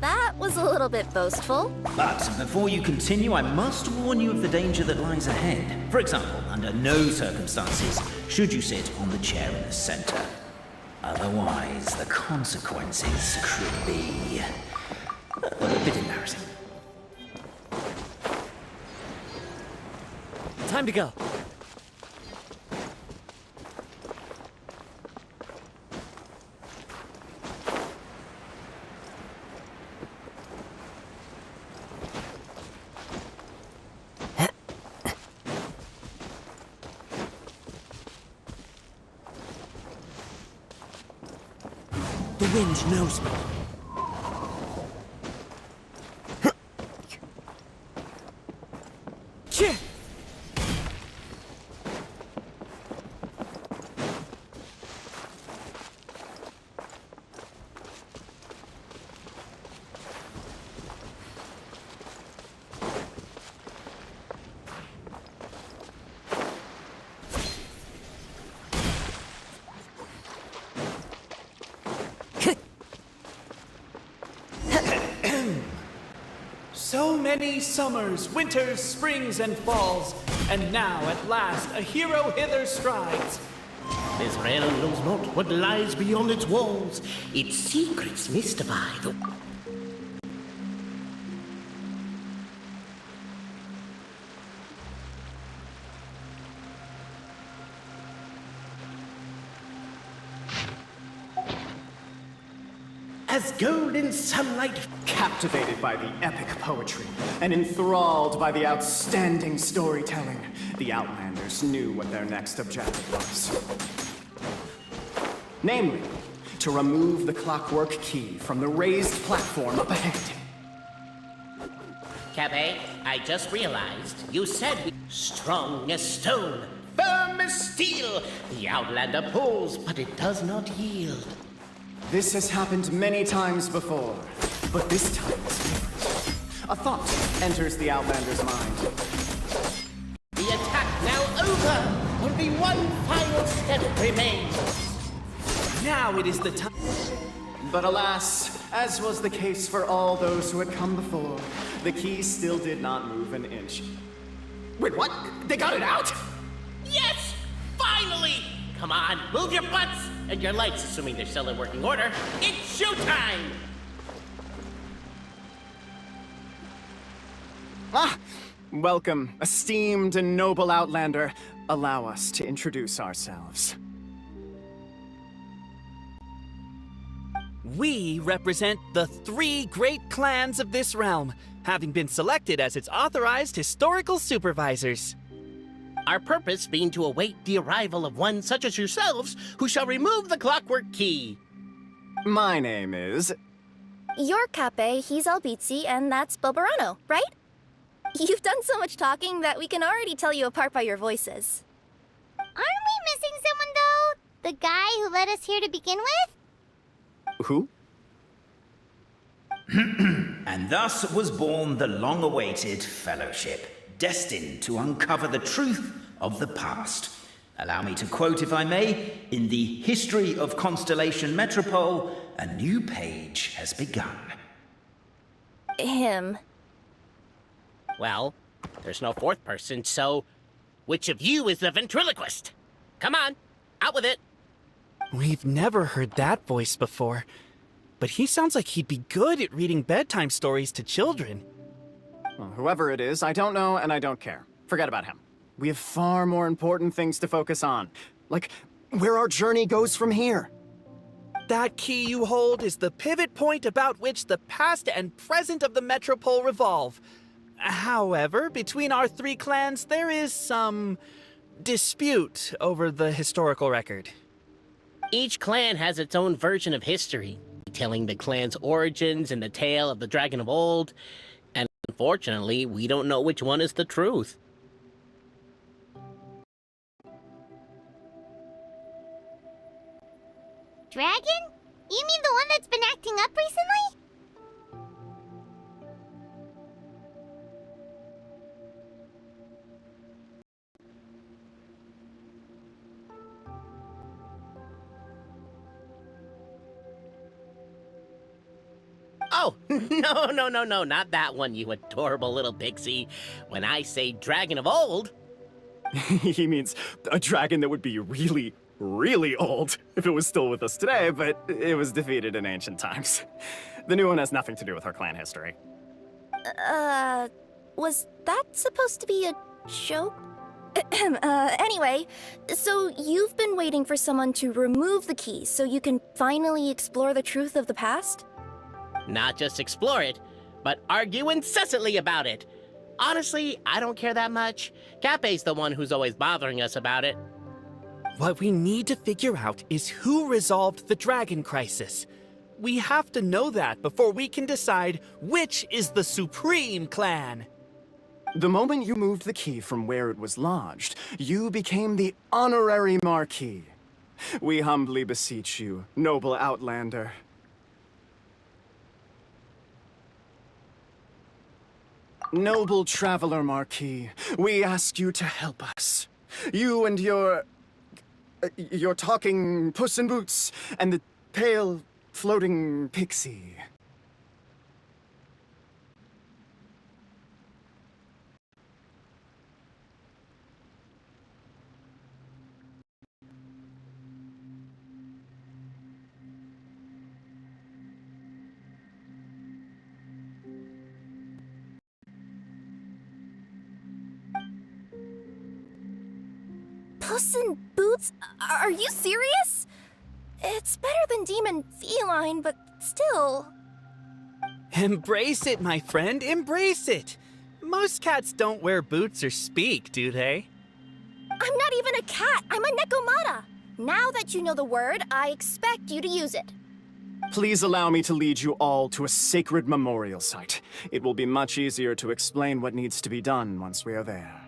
That was a little bit boastful. But before you continue, I must warn you of the danger that lies ahead. For example, under no circumstances should you sit on the chair in the center. Otherwise, the consequences could be a bit embarrassing. Time to go. The wind knows me. many summers, winters, springs, and falls, and now at last a hero hither strides. This realm knows not what lies beyond its walls. Its secrets mystify the... As golden sunlight... Captivated by the epic poetry and enthralled by the outstanding storytelling, the Outlanders knew what their next objective was. Namely, to remove the clockwork key from the raised platform up ahead. Cafe, I just realized you said strong as stone, firm as steel. The Outlander pulls, but it does not yield. This has happened many times before, but this time is different. A thought enters the Outlander's mind. The attack now over! Only one final step remains. Now it is the time. But alas, as was the case for all those who had come before, the key still did not move an inch. Wait, what? They got it out? Yes! Finally! Come on, move your butts! And your lights, assuming they're still in working order. It's showtime! Ah! Welcome, esteemed and noble Outlander. Allow us to introduce ourselves. We represent the 3 great clans of this realm, having been selected as its authorized historical supervisors. Our purpose being to await the arrival of one such as yourselves who shall remove the clockwork key. My name is... You're Cape, he's Albizzi, and that's Bobarano, right? You've done so much talking that we can already tell you apart by your voices. Aren't we missing someone, though? The guy who led us here to begin with? Who? And thus was born the long-awaited fellowship, destined to uncover the truth of the past. Allow me to quote, if I may, in the history of Constellation Metropole, a new page has begun. Him. Well, there's no fourth person, so which of you is the ventriloquist? Come on, out with it. We've never heard that voice before, but he sounds like he'd be good at reading bedtime stories to children. Well, whoever it is, I don't know and I don't care. Forget about him. We have far more important things to focus on, like where our journey goes from here. That key you hold is the pivot point about which the past and present of the Metropole revolve. However, between our 3 clans, there is some dispute over the historical record. Each clan has its own version of history, telling the clan's origins and the tale of the dragon of old, and unfortunately, we don't know which one is the truth. Dragon? You mean the one that's been acting up recently? Oh, no, not that one, you adorable little pixie. When I say dragon of old... He means a dragon that would be really, really old if it was still with us today, but it was defeated in ancient times. The new one has nothing to do with our clan history. Was that supposed to be a joke? Anyway, so you've been waiting for someone to remove the key so you can finally explore the truth of the past? Not just explore it, but argue incessantly about it. Honestly, I don't care that much. Cape's the one who's always bothering us about it. What we need to figure out is who resolved the dragon crisis. We have to know that before we can decide which is the supreme clan. The moment you moved the key from where it was lodged, you became the honorary Marquis. We humbly beseech you, noble Outlander. Noble Traveler Marquis, we ask you to help us. You and your talking Puss in Boots and the pale floating pixie. Puss in Boots? Are you serious? It's better than Demon Feline, but still. Embrace it, my friend, embrace it. Most cats don't wear boots or speak, do they? I'm not even a cat, I'm a Nekomata. Now that you know the word, I expect you to use it. Please allow me to lead you all to a sacred memorial site. It will be much easier to explain what needs to be done once we are there.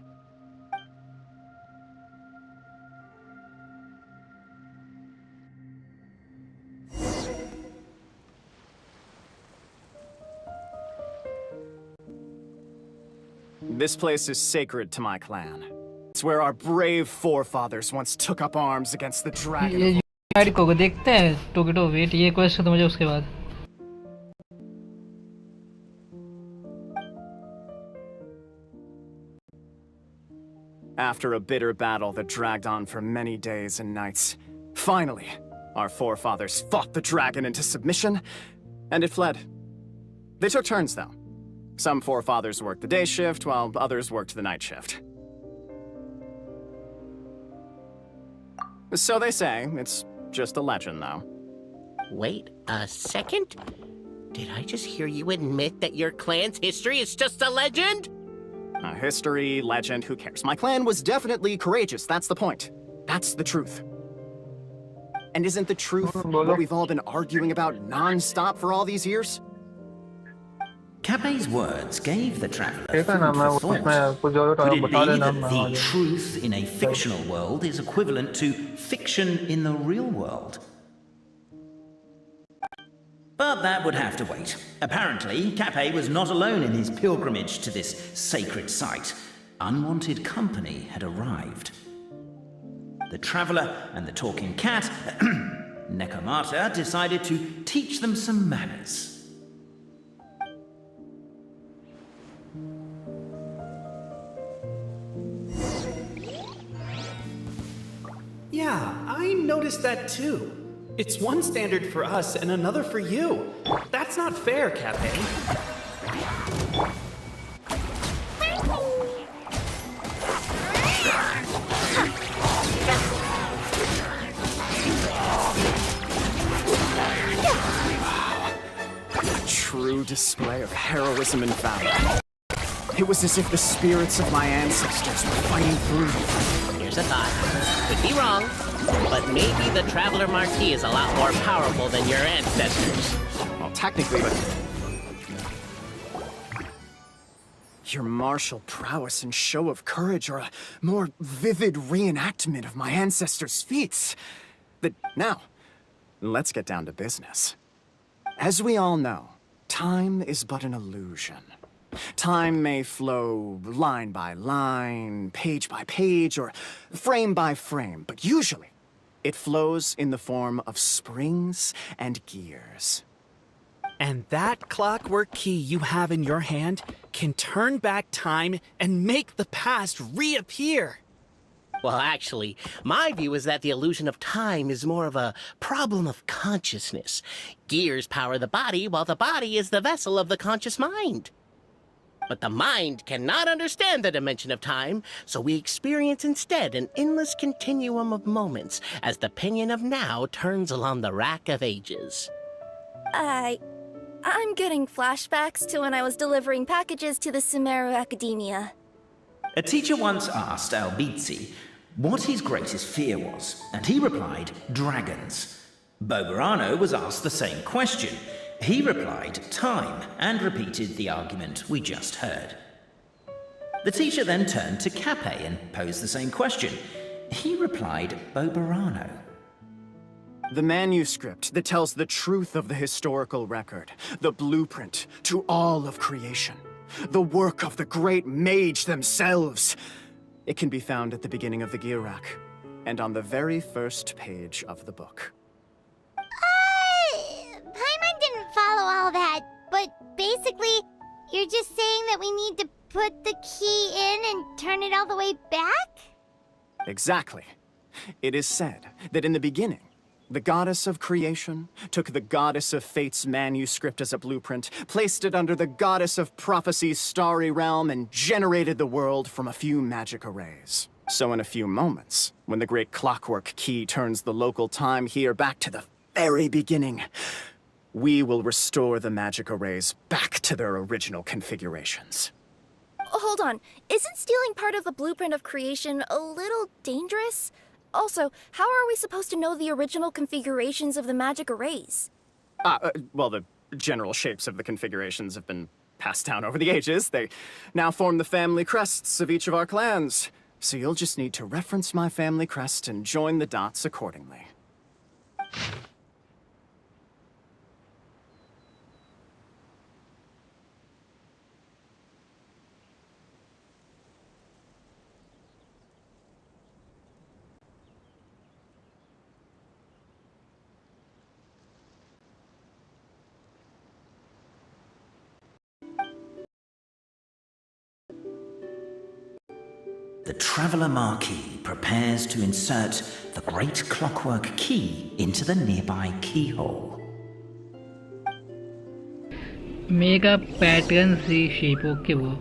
This place is sacred to my clan. It's where our brave forefathers once took up arms against the dragon. ये unite को देखते हैं टोकेटो wait ये question खत्म हो जाए उसके बाद After a bitter battle that dragged on for many days and nights, finally, our forefathers fought the dragon into submission, and it fled. They took turns, though. Some forefathers worked the day shift, while others worked the night shift. So they say. It's just a legend, though. Wait a second? Did I just hear you admit that your clan's history is just a legend? History, legend, who cares? My clan was definitely courageous, that's the point. That's the truth. And isn't the truth what we've all been arguing about non-stop for all these years? Capet's words gave the traveller food for thought. Could it be that the truth in a fictional world is equivalent to fiction in the real world? But that would have to wait. Apparently, Capet was not alone in his pilgrimage to this sacred site. Unwanted company had arrived. The traveller and the talking cat, Nekomata, decided to teach them some manners. Yeah, I noticed that too. It's one standard for us and another for you. That's not fair, Capet. A true display of heroism and valor. It was as if the spirits of my ancestors were fighting through. Here's a thought. Could be wrong, but maybe the Traveler Marquis is a lot more powerful than your ancestors. Well, technically, but... Your martial prowess and show of courage are a more vivid reenactment of my ancestors' feats. Now, let's get down to business. As we all know, time is but an illusion. Time may flow line by line, page by page, or frame by frame, but usually it flows in the form of springs and gears. And that clockwork key you have in your hand can turn back time and make the past reappear. Well, actually, my view is that the illusion of time is more of a problem of consciousness. Gears power the body, while the body is the vessel of the conscious mind. But the mind cannot understand the dimension of time, so we experience instead an endless continuum of moments as the pinion of now turns along the rack of ages. I'm getting flashbacks to when I was delivering packages to the Sumeru Academia. A teacher once asked Albizzi what his greatest fear was, and he replied, dragons. Boberano was asked the same question. He replied, time, and repeated the argument we just heard. The teacher then turned to Capet and posed the same question. He replied, Boberano. The manuscript that tells the truth of the historical record, the blueprint to all of creation, the work of the great mage themselves. It can be found at the beginning of the gear rack, and on the very first page of the book. Paimon didn't follow all that, but basically, you're just saying that we need to put the key in and turn it all the way back? Exactly. It is said that in the beginning, the goddess of creation took the goddess of fate's manuscript as a blueprint, placed it under the goddess of prophecy's starry realm, and generated the world from a few magic arrays. So in a few moments, when the great clockwork key turns the local time here back to the very beginning, we will restore the magic arrays back to their original configurations. Hold on. Isn't stealing part of the blueprint of creation a little dangerous? Also, how are we supposed to know the original configurations of the magic arrays? Well, the general shapes of the configurations have been passed down over the ages. They now form the family crests of each of our clans. So you'll just need to reference my family crest and join the dots accordingly. The Traveller Marquis prepares to insert the great clockwork key into the nearby keyhole. Mega pattern C shape, okay वो.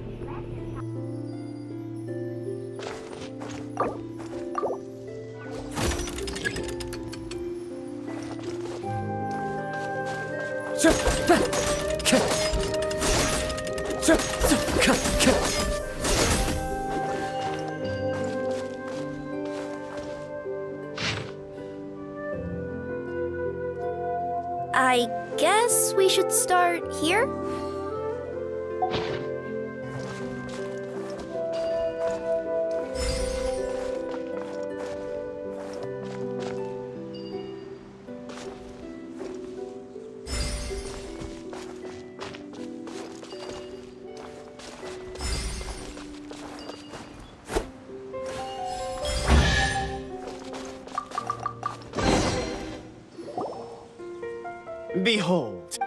I guess we should start here? Behold.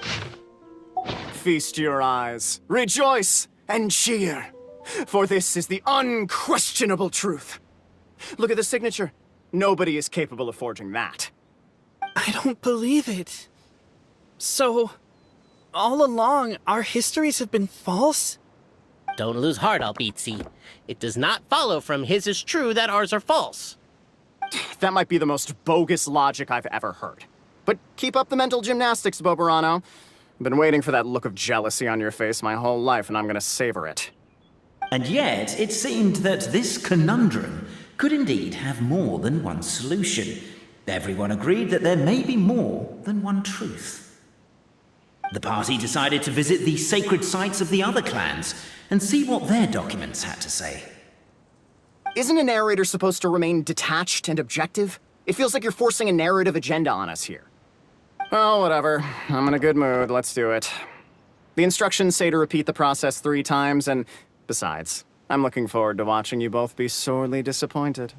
Feast your eyes, rejoice, and cheer, for this is the unquestionable truth. Look at the signature. Nobody is capable of forging that. I don't believe it. So, all along, our histories have been false? Don't lose heart, Albizzi. It does not follow from his is true that ours are false. That might be the most bogus logic I've ever heard. But keep up the mental gymnastics, Boberano. I've been waiting for that look of jealousy on your face my whole life, and I'm gonna savor it. And yet, it seemed that this conundrum could indeed have more than one solution. Everyone agreed that there may be more than one truth. The party decided to visit the sacred sites of the other clans and see what their documents had to say. Isn't a narrator supposed to remain detached and objective? It feels like you're forcing a narrative agenda on us here. Oh, whatever. I'm in a good mood. Let's do it. The instructions say to repeat the process 3 times, and besides, I'm looking forward to watching you both be sorely disappointed.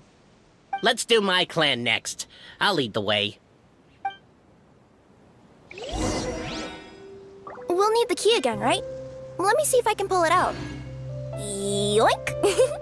Let's do my clan next. I'll lead the way. We'll need the key again, right? Let me see if I can pull it out. Yoink!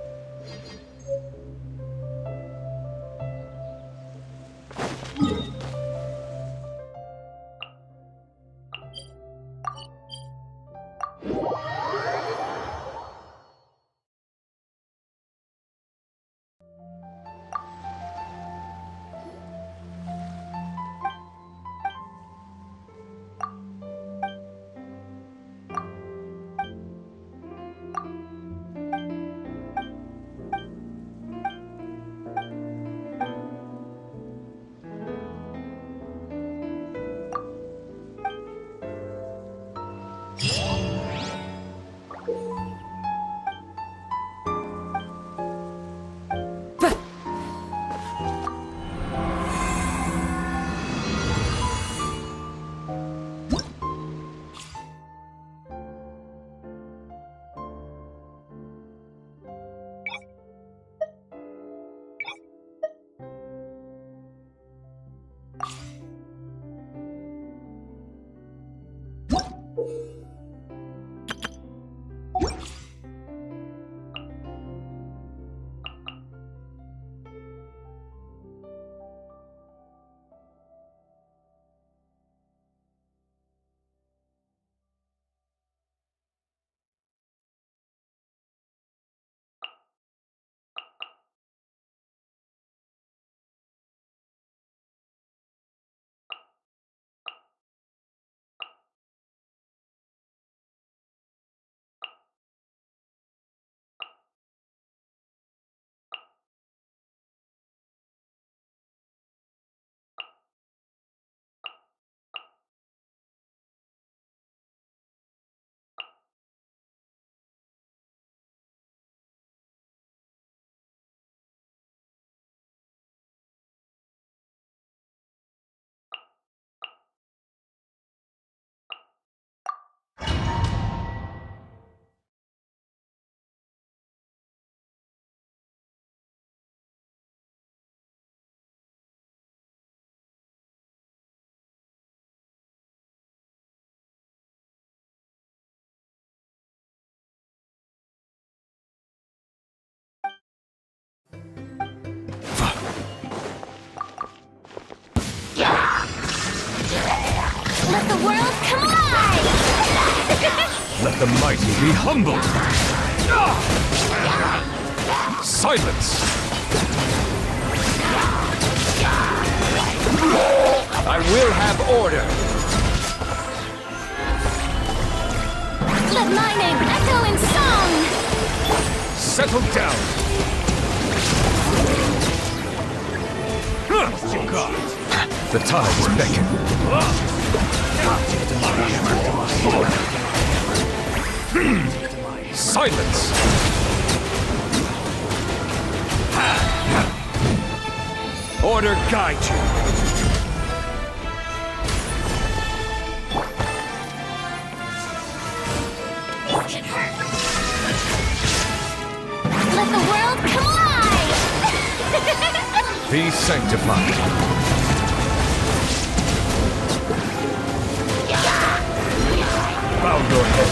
world collide! Let the mighty be humbled! Silence! I will have order! Let my name echo in song! Settle down! The tides beckon. Silence! Order guide you. Let the world collide! Be sanctified. Bow your head.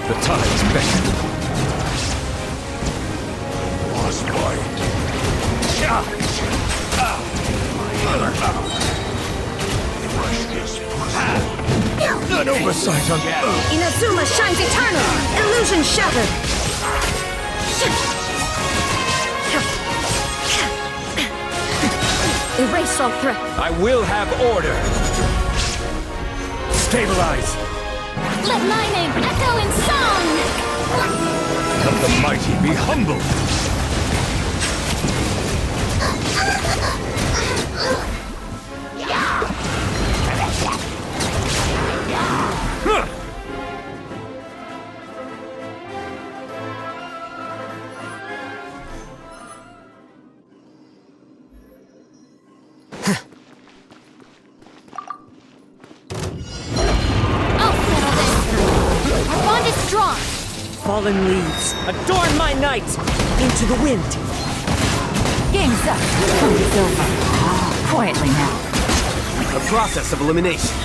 The tides beckon. An oversight on Earth. Inazuma shines eternal! Illusion shattered! Erase all threat! I will have order. Stabilize. Let my name echo in song! Let the mighty be humbled. Fallen leaves, adorn my night! Into the wind! Game's up. It's over. Quietly now. A process of elimination.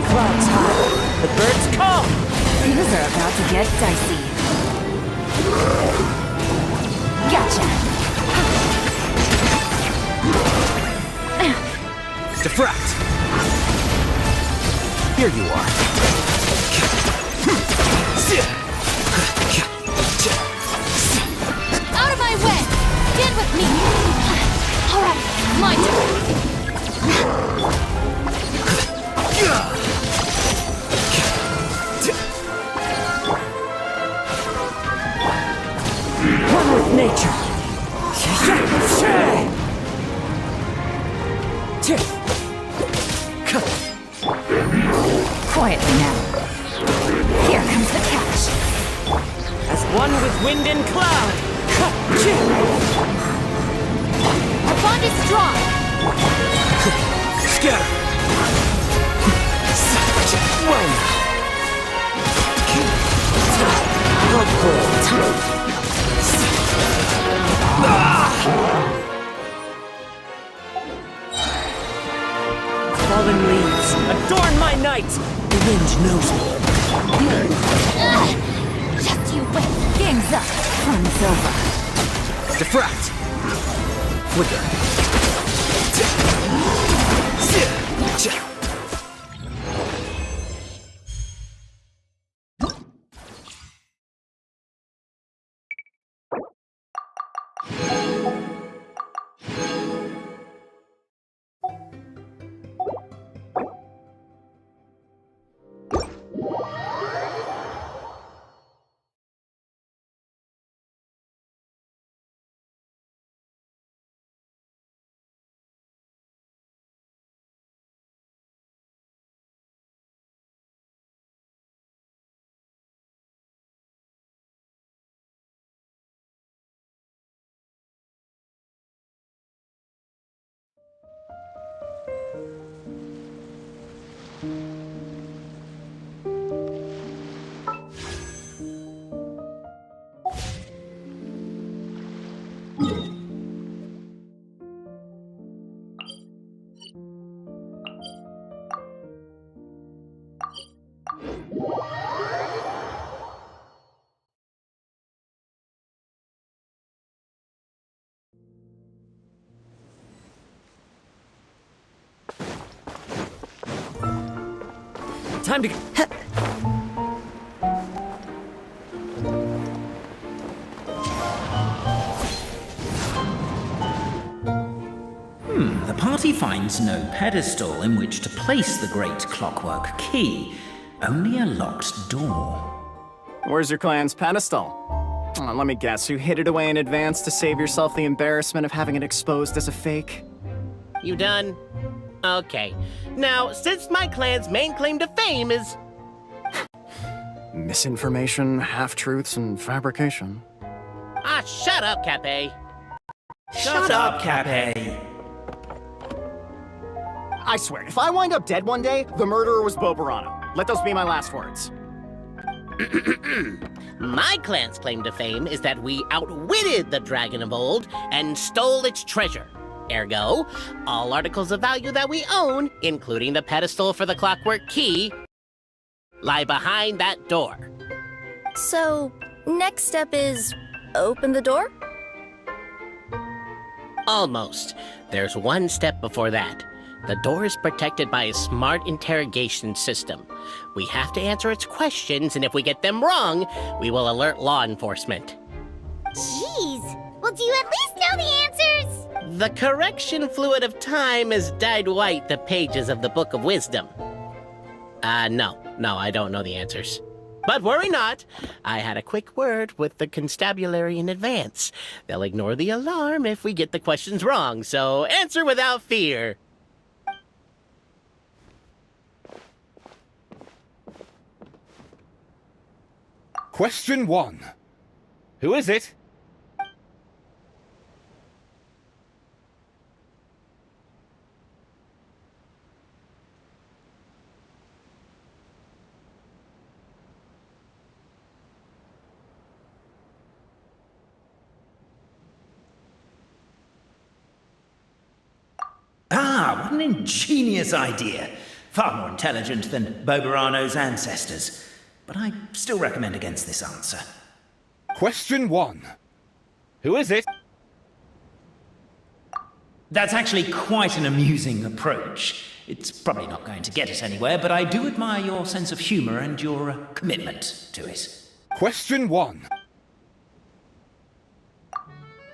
Clouds high. The birds call! Things are about to get dicey. Gotcha. Diffract! Here you are. Out of my way! Get with me! Alright, my turn! One with nature. Quietly now. Here comes the catch. As one with wind and cloud. Our bond is strong! Scatter. Well Fallen leaves, adorn my night! The wind knows me. Just you wait! Game's up. Fun's over. Diffract! Flicker. Time to go. The party finds no pedestal in which to place the great clockwork key, only a locked door. Where's your clan's pedestal? Let me guess, you hid it away in advance to save yourself the embarrassment of having it exposed as a fake? You done? Okay. Now, since my clan's main claim to fame is... Misinformation, half-truths, and fabrication. Ah, shut up, Cape. Shut up, Cape. I swear, if I wind up dead one day, the murderer was Boberano. Let those be my last words. My clan's claim to fame is that we outwitted the dragon of old and stole its treasure. Ergo, all articles of value that we own, including the pedestal for the clockwork key, lie behind that door. So, next step is open the door? Almost. There's one step before that. The door is protected by a smart interrogation system. We have to answer its questions, and if we get them wrong, we will alert law enforcement. Jeez! Well, do you at least know the answers? The correction fluid of time has dyed white the pages of the Book of Wisdom. No, I don't know the answers. But worry not. I had a quick word with the constabulary in advance. They'll ignore the alarm if we get the questions wrong, so answer without fear. Question 1. Who is it? Ah, what an ingenious idea. Far more intelligent than Boberano's ancestors. But I still recommend against this answer. Question 1. Who is it? That's actually quite an amusing approach. It's probably not going to get us anywhere, but I do admire your sense of humor and your commitment to it. Question 1.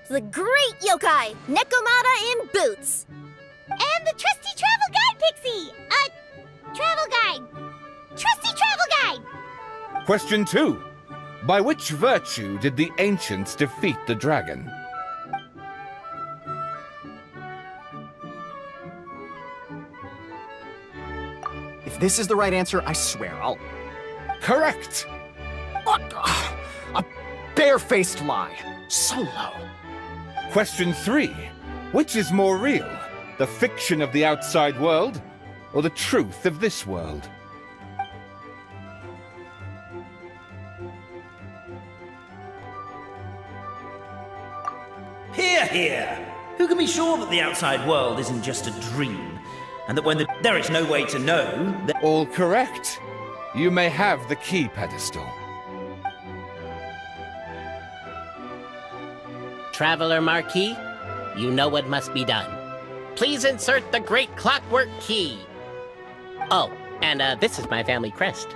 The great yokai, Nekomata in boots. And the trusty travel guide, Pixie! Travel guide! Trusty travel guide! Question 2. By which virtue did the ancients defeat the dragon? If this is the right answer, I swear I'll... Correct! A barefaced lie. So low. Question 3. Which is more real? The fiction of the outside world, or the truth of this world? Hear, hear! Who can be sure that the outside world isn't just a dream? And that when there is no way to know that... All correct. You may have the key pedestal. Traveler Marquis, you know what must be done. Please insert the great clockwork key. Oh, and this is my family crest.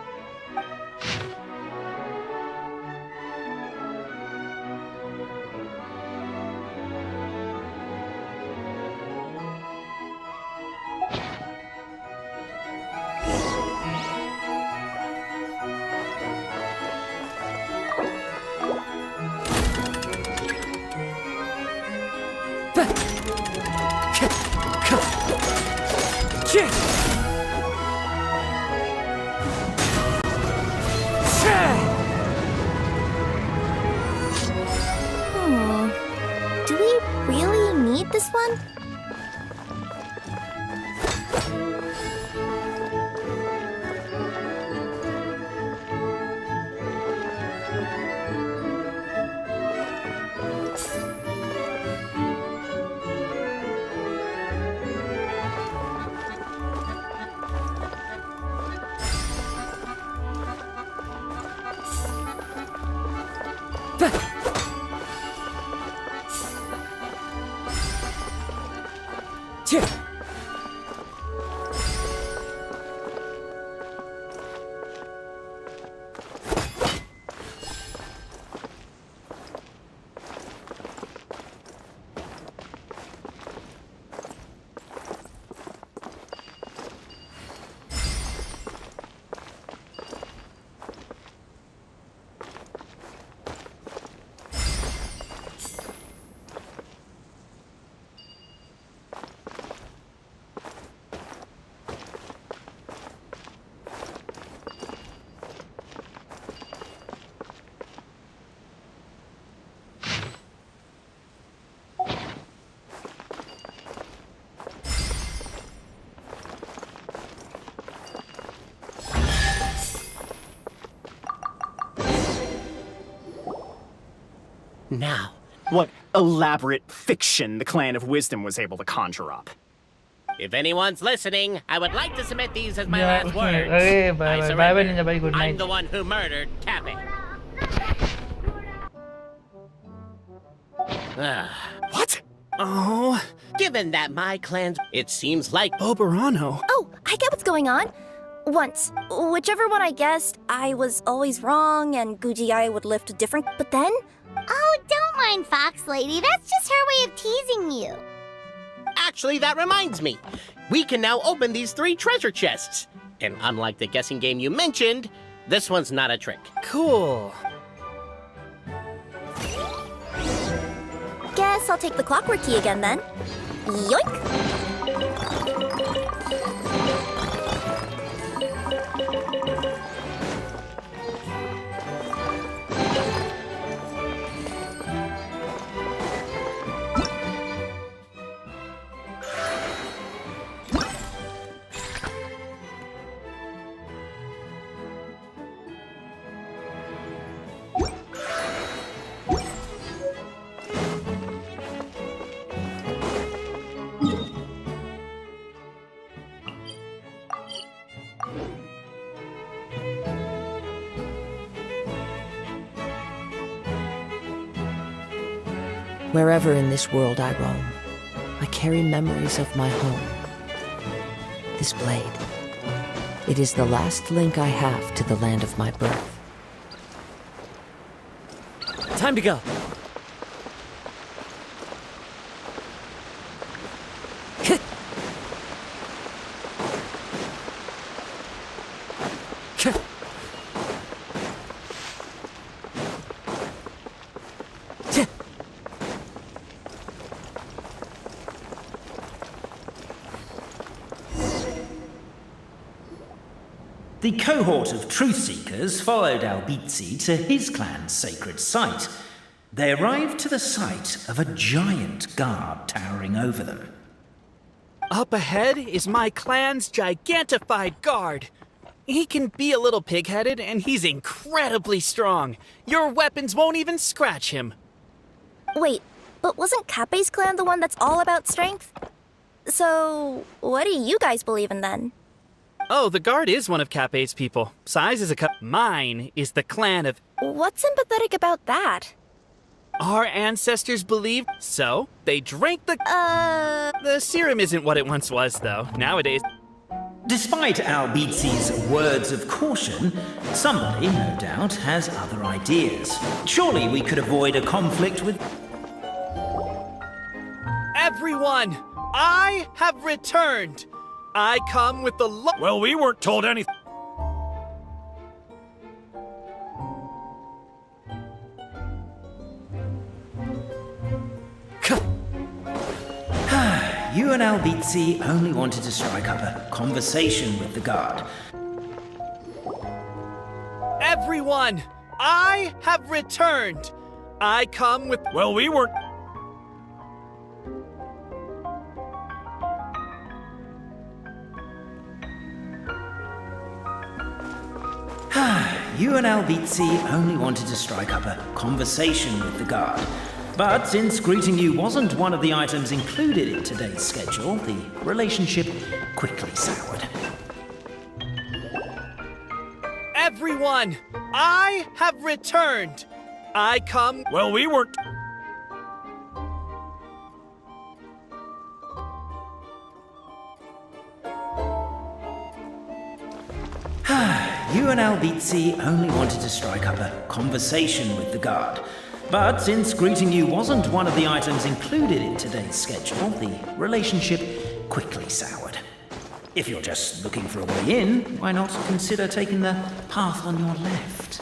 Do we really need this one? Now, what elaborate fiction the Clan of Wisdom was able to conjure up. If anyone's listening, I would like to submit these as my last words. Okay, I bye surrender. bye Ninja bye, good I'm night. the one who murdered Cappy. What? Oh. Given that my clan's... It seems like... Oberano. Oh, I get what's going on. Once, whichever one I guessed, I was always wrong and Guji would lift a different... But then... Oh, don't mind Fox Lady. That's just her way of teasing you. Actually, that reminds me. We can now open these 3 treasure chests. And unlike the guessing game you mentioned, this one's not a trick. Cool. Guess I'll take the clockwork key again then. Yoink! Wherever in this world I roam, I carry memories of my home. This blade, it is the last link I have to the land of my birth. Time to go. The cohort of truth seekers followed Albizzi to his clan's sacred site. They arrived to the site of a giant guard towering over them. Up ahead is my clan's gigantified guard. He can be a little pig-headed, and he's incredibly strong. Your weapons won't even scratch him. Wait, but wasn't Kappe's clan the one that's all about strength? So, what do you guys believe in then? Oh, the guard is one of Kappe's people. Size is a cup. Mine is the clan of... What's sympathetic about that? Our ancestors believed, so they drank the... The serum isn't what it once was, though. Nowadays... Despite Albizzi's words of caution, somebody, no doubt, has other ideas. Surely we could avoid a conflict with... Everyone! I have returned! I come with the Well, we weren't told anything. You and Albizzi only wanted to strike up a conversation with the guard. Everyone! I have returned! I come with... Well, we weren't... You and Albizzi only wanted to strike up a conversation with the guard. But since greeting you wasn't one of the items included in today's schedule, the relationship quickly soured. Everyone! I have returned! I come... Well, we weren't... You and Albizzi only wanted to strike up a conversation with the guard. But since greeting you wasn't one of the items included in today's schedule, the relationship quickly soured. If you're just looking for a way in, why not consider taking the path on your left?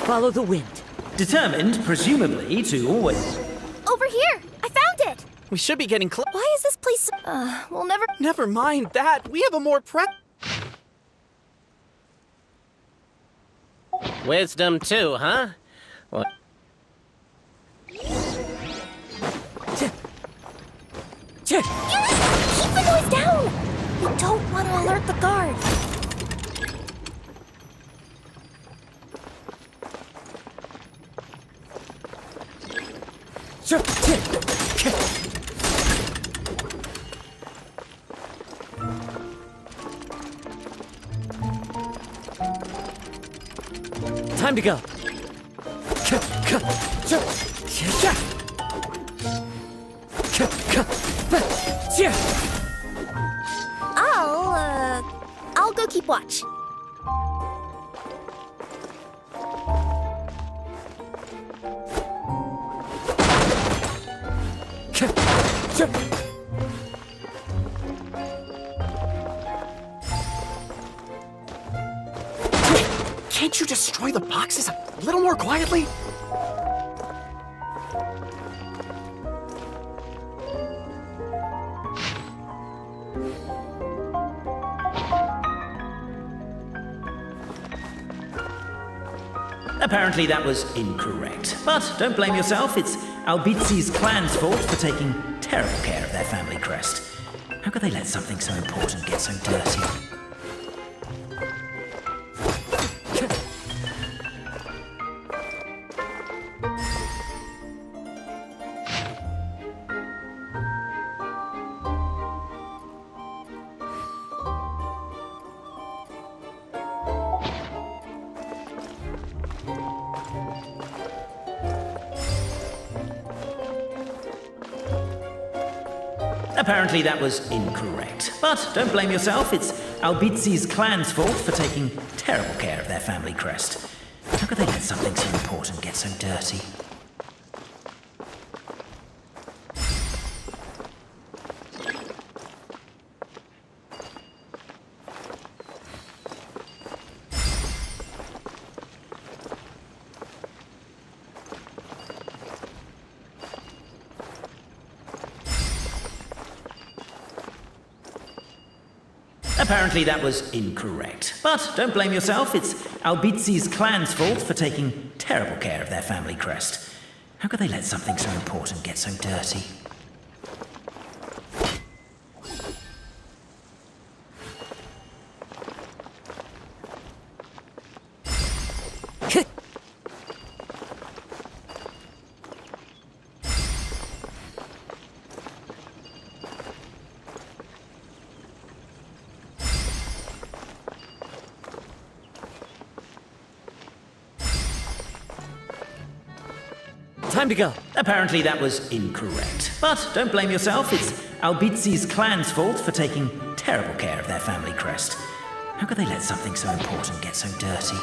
Follow the wind. Determined, presumably, to always... Over here! I found it! We should be getting close. Why is this place... we'll never... Never mind that. We have a more Wisdom too, huh? What? Keep the noise down! We don't want to alert the guard. Time to go. I'll go keep watch. Can't you destroy the boxes a little more quietly? Apparently that was incorrect. But don't blame yourself, it's Albizzi's clan's fault for taking terrible care of their family crest. How could they let something so important get so dirty? Apparently that was incorrect. But don't blame yourself, it's Albizzi's clan's fault for taking terrible care of their family crest. How could they let something so important get so dirty? Apparently that was incorrect. But don't blame yourself, it's Albizzi's clan's fault for taking terrible care of their family crest. How could they let something so important get so dirty? Time to go. Apparently that was incorrect. But don't blame yourself, it's Albizzi's clan's fault for taking terrible care of their family crest. How could they let something so important get so dirty?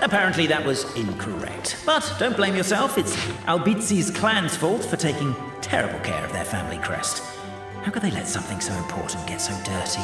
Apparently that was incorrect. But don't blame yourself, it's Albizzi's clan's fault for taking terrible care of their family crest. How could they let something so important get so dirty?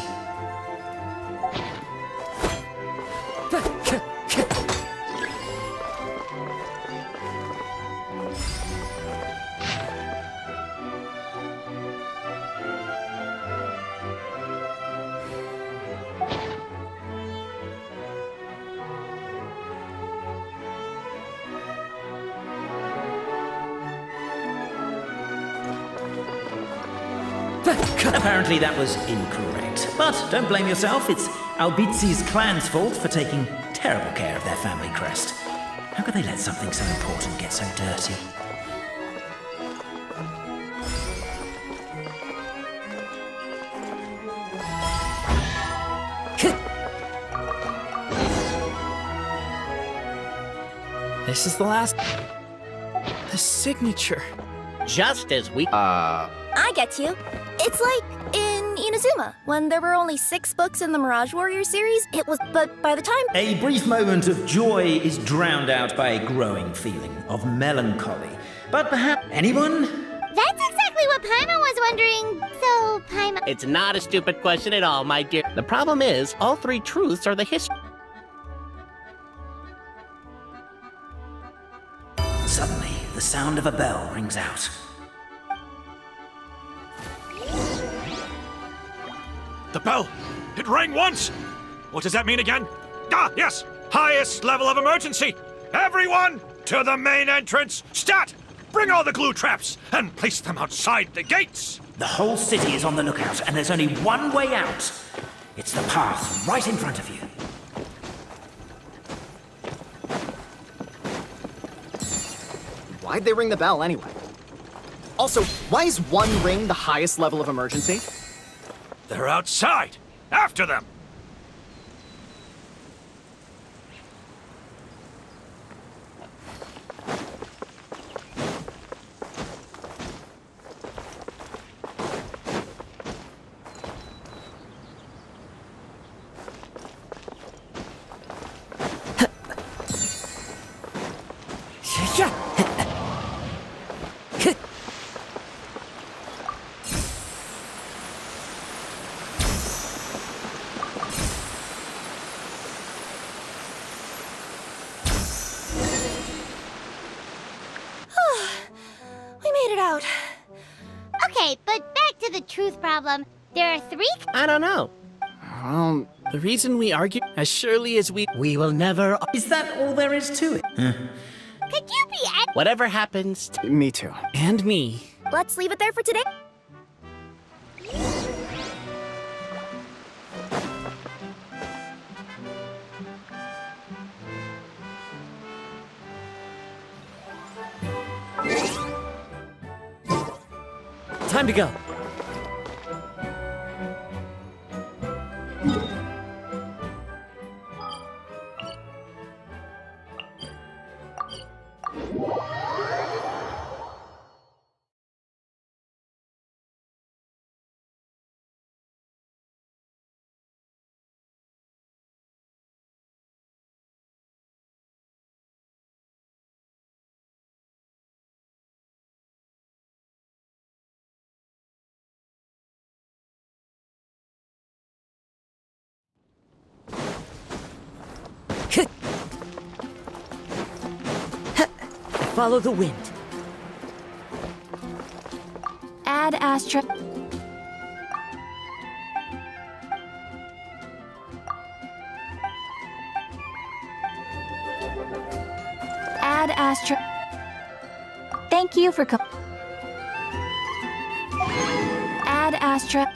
Apparently that was incorrect. But don't blame yourself, it's Albizi's clan's fault for taking terrible care of their family crest. How could they let something so important get so dirty? This is the last... The signature. Just as we... I get you. It's like in Inazuma, when there were only 6 books in the Mirage Warrior series. But by the time... A brief moment of joy is drowned out by a growing feeling of melancholy. But perhaps... Anyone? That's exactly what Paimon was wondering. So, Paimon... It's not a stupid question at all, my dear. The problem is, all 3 truths are the history. Suddenly, the sound of a bell rings out. The bell! It rang once! What does that mean again? Ah, yes! Highest level of emergency! Everyone, to the main entrance! Stat! Bring all the glue traps and place them outside the gates! The whole city is on the lookout, and there's only one way out. It's the path right in front of you. Why'd they ring the bell anyway? Also, why is 1 ring the highest level of emergency? They're outside! After them! Okay, but back to the truth problem. There are 3... I don't know. Well, the reason we argue, as surely as we will never... Is that all there is to it? Could you be... Whatever happens to... Me too. And me. Let's leave it there for today. Time to go. Follow the wind. Add Astra. Add Astra. Thank you for coming. Add Astra.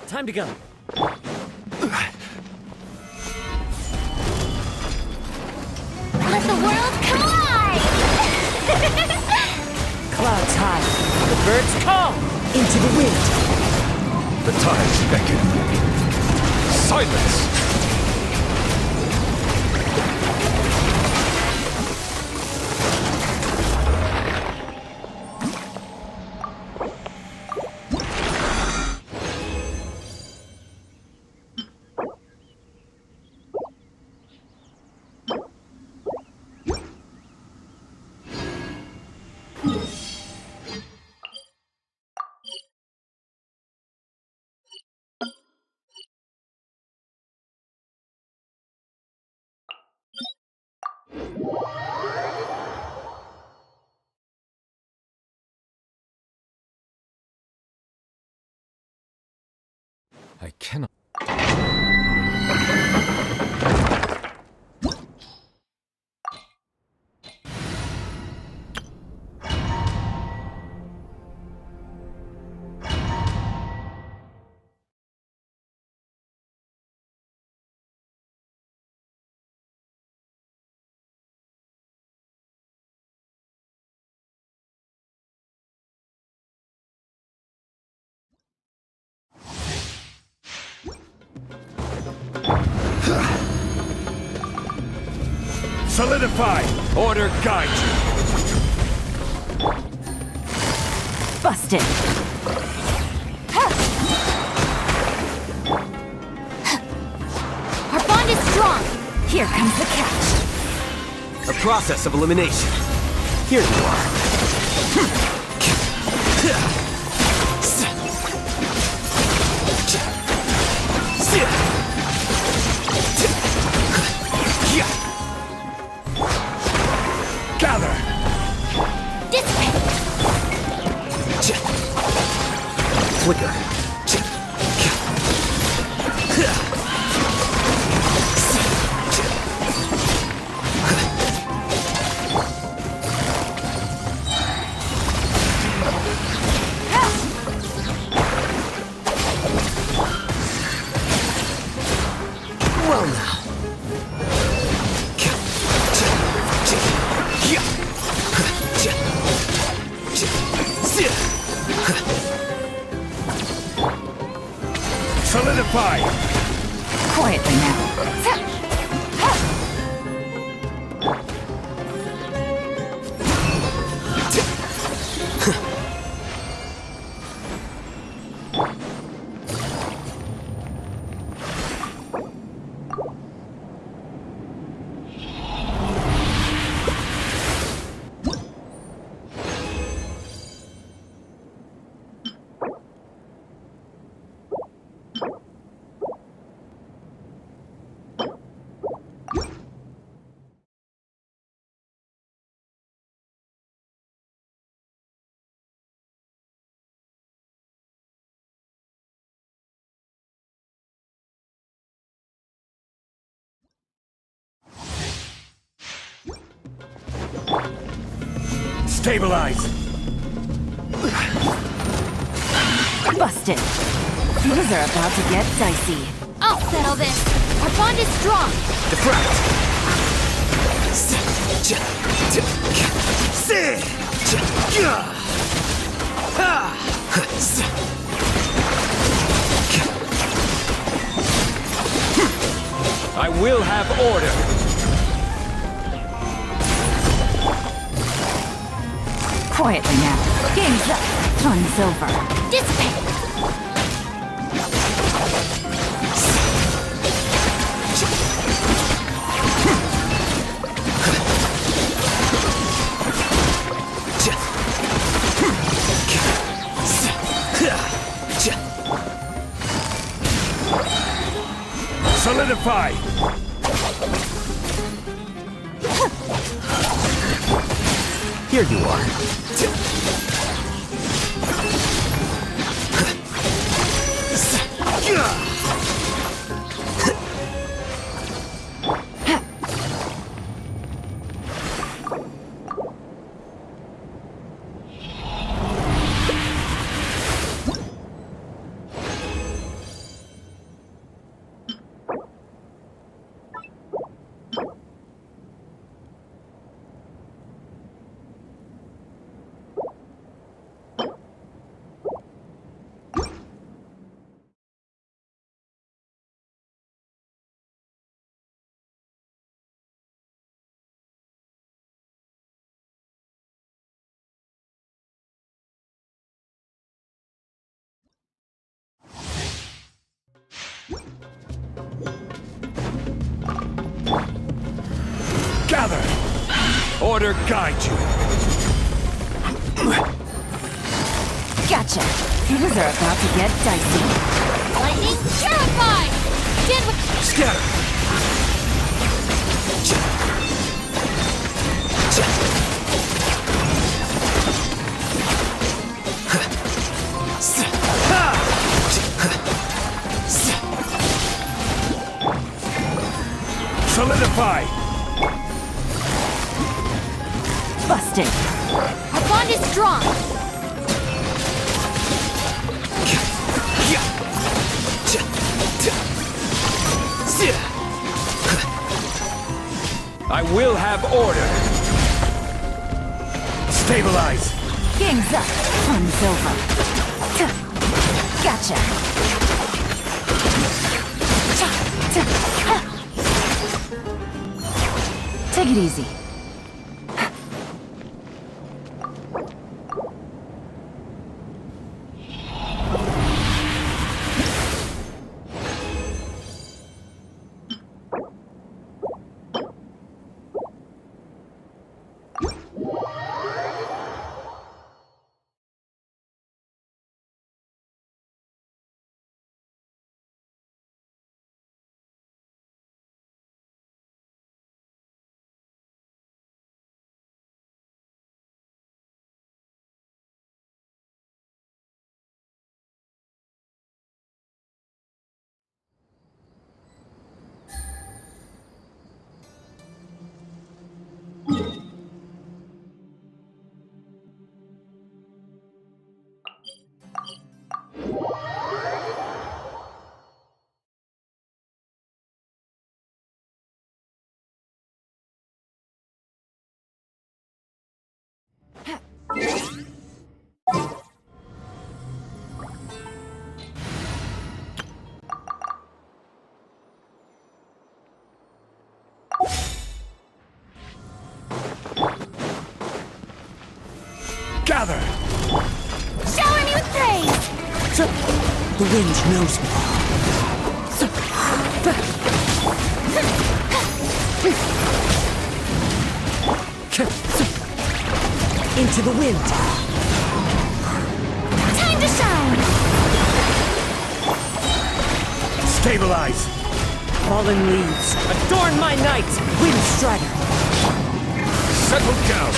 Time to go. Let the world collide! Clouds high. The birds call. Into the wind. The tides beckon. Silence! I cannot. Solidify! Order guide you! Busted. Our bond is strong. Here comes the catch. A process of elimination. Here you are. Gather! Dissipate. Flicker. Well now. Solidify! Quietly now. Stabilize! Busted. Things are about to get dicey. I'll settle this. Our bond is strong. I will have order. Quietly now. Game's up. Fun's over. Dissipate. Solidify! Here you are. Gather! Order guide you! Gotcha. Things are about to get dicey. Lightning terrified! Dead with... Scatter! Solidify! Busted. Our bond is strong. I will have order. Stabilize. Game's up. Fun's over. Gotcha. Take it easy. Gather! Shower me with praise! The wind knows me. Into the wind. Time to shine! Stabilize! Fallen leaves, adorn my night! Wind strider. Settle down!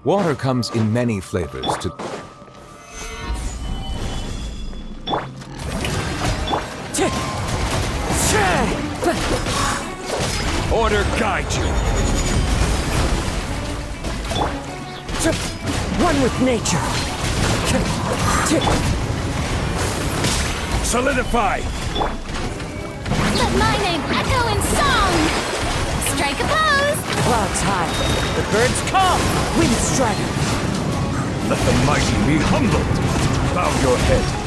Water comes in many flavors to... Order guide you! One with nature. Solidify! Let my name echo in song! Strike a pose! Clouds high. The birds come! Wind strider. Let the mighty be humbled! Bow your head.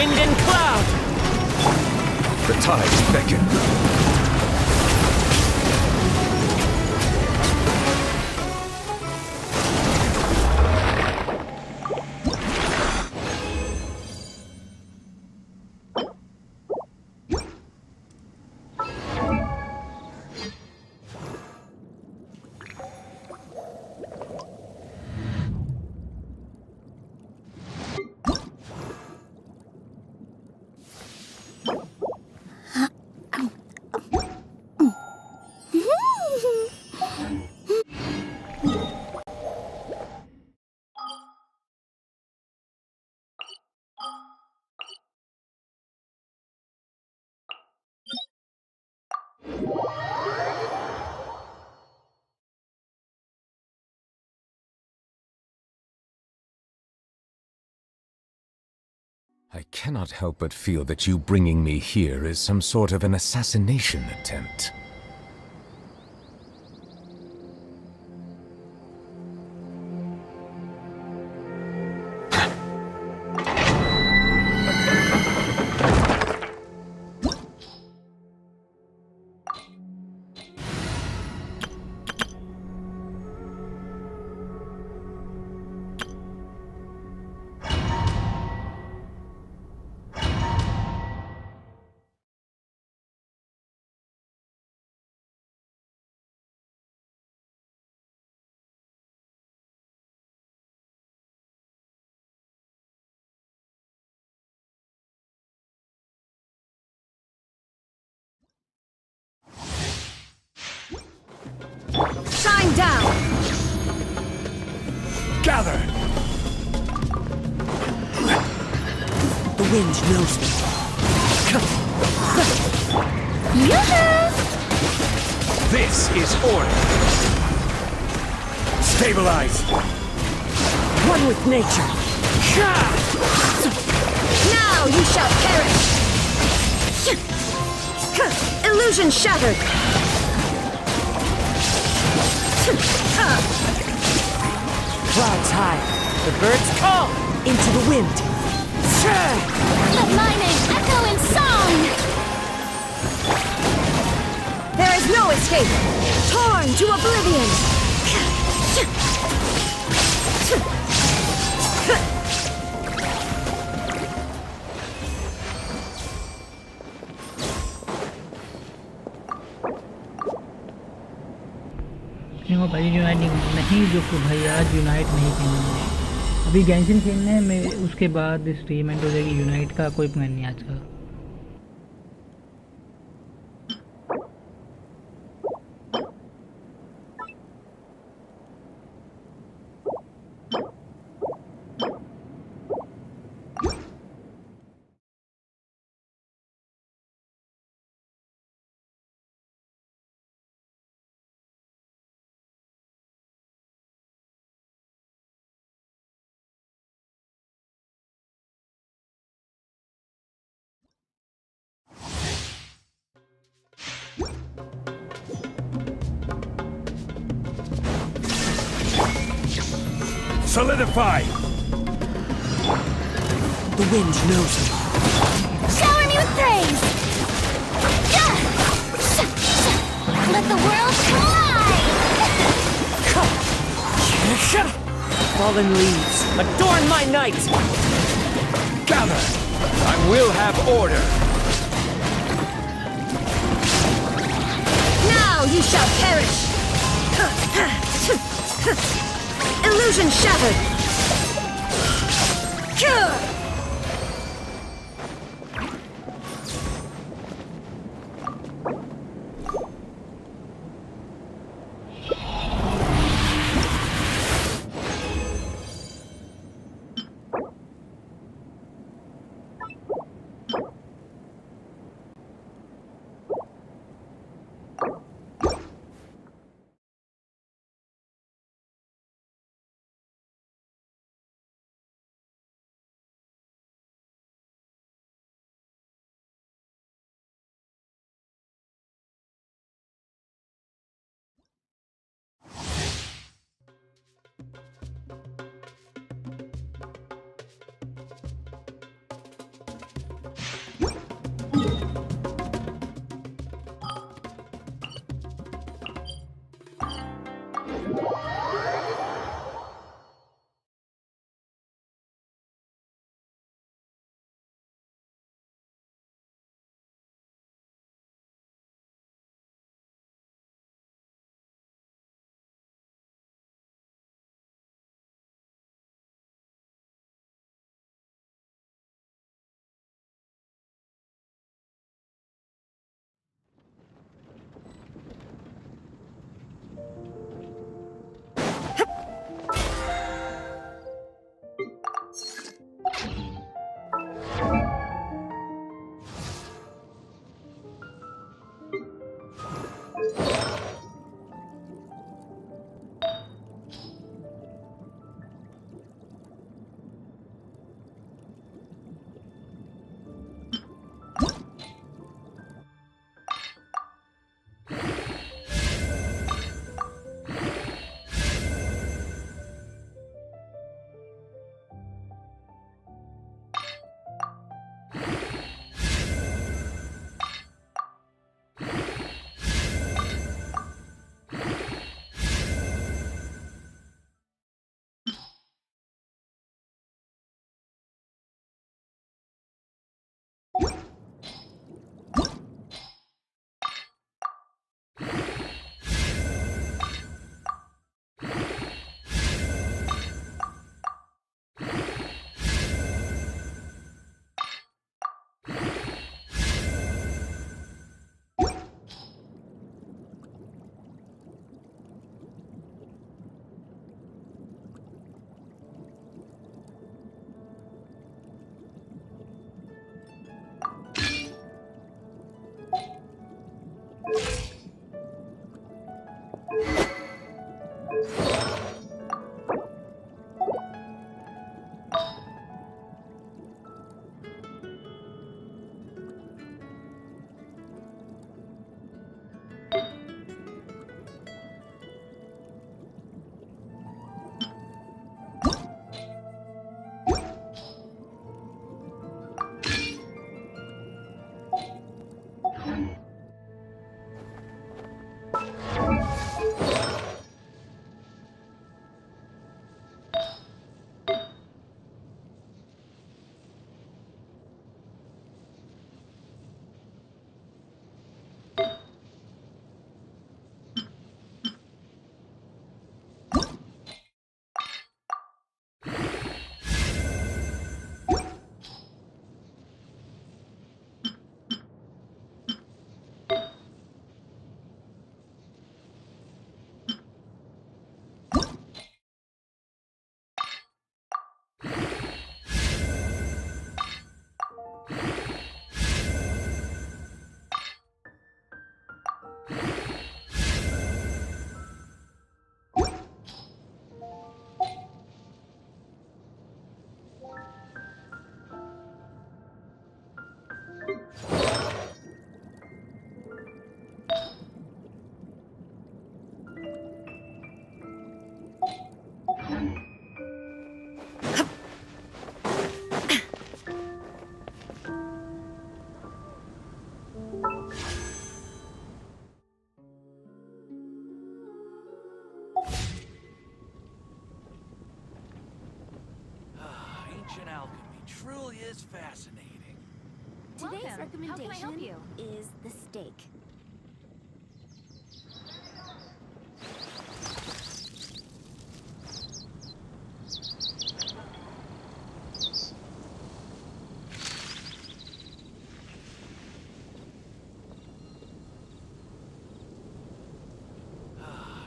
wind and cloud! The tides beckon. I cannot help but feel that you bringing me here is some sort of an assassination attempt. Shine down! Gather! The wind knows me. This is order. Stabilize. One with nature. Now you shall perish! Illusion shattered! Clouds high. The birds call. Into the wind. Let my name echo in song! There is no escape! Torn to oblivion! भाई unite नहीं जो भाई आज unite नहीं खेलना अभी Genshin खेलने में उसके बाद स्ट्रीम एंड हो जाएगी यूनाइट का कोई प्लान नहीं आज का Solidify! The wind knows me. Shower me with praise! Let the world collide! Fallen leaves, adorn my night! Gather! I will have order! Now you shall perish! Illusion shattered! Ancient alchemy truly is fascinating. Today's Welcome. recommendation How can I help you? is the steak.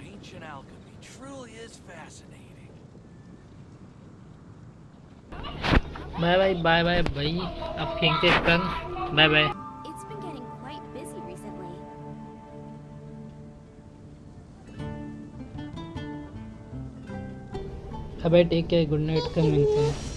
Ancient alchemy truly is fascinating. Bye bye bye bye भाई, अब खेलते हैं कल। Bye bye. It's been getting quite busy recently. अबे take care, good night, कल मिलते हैं।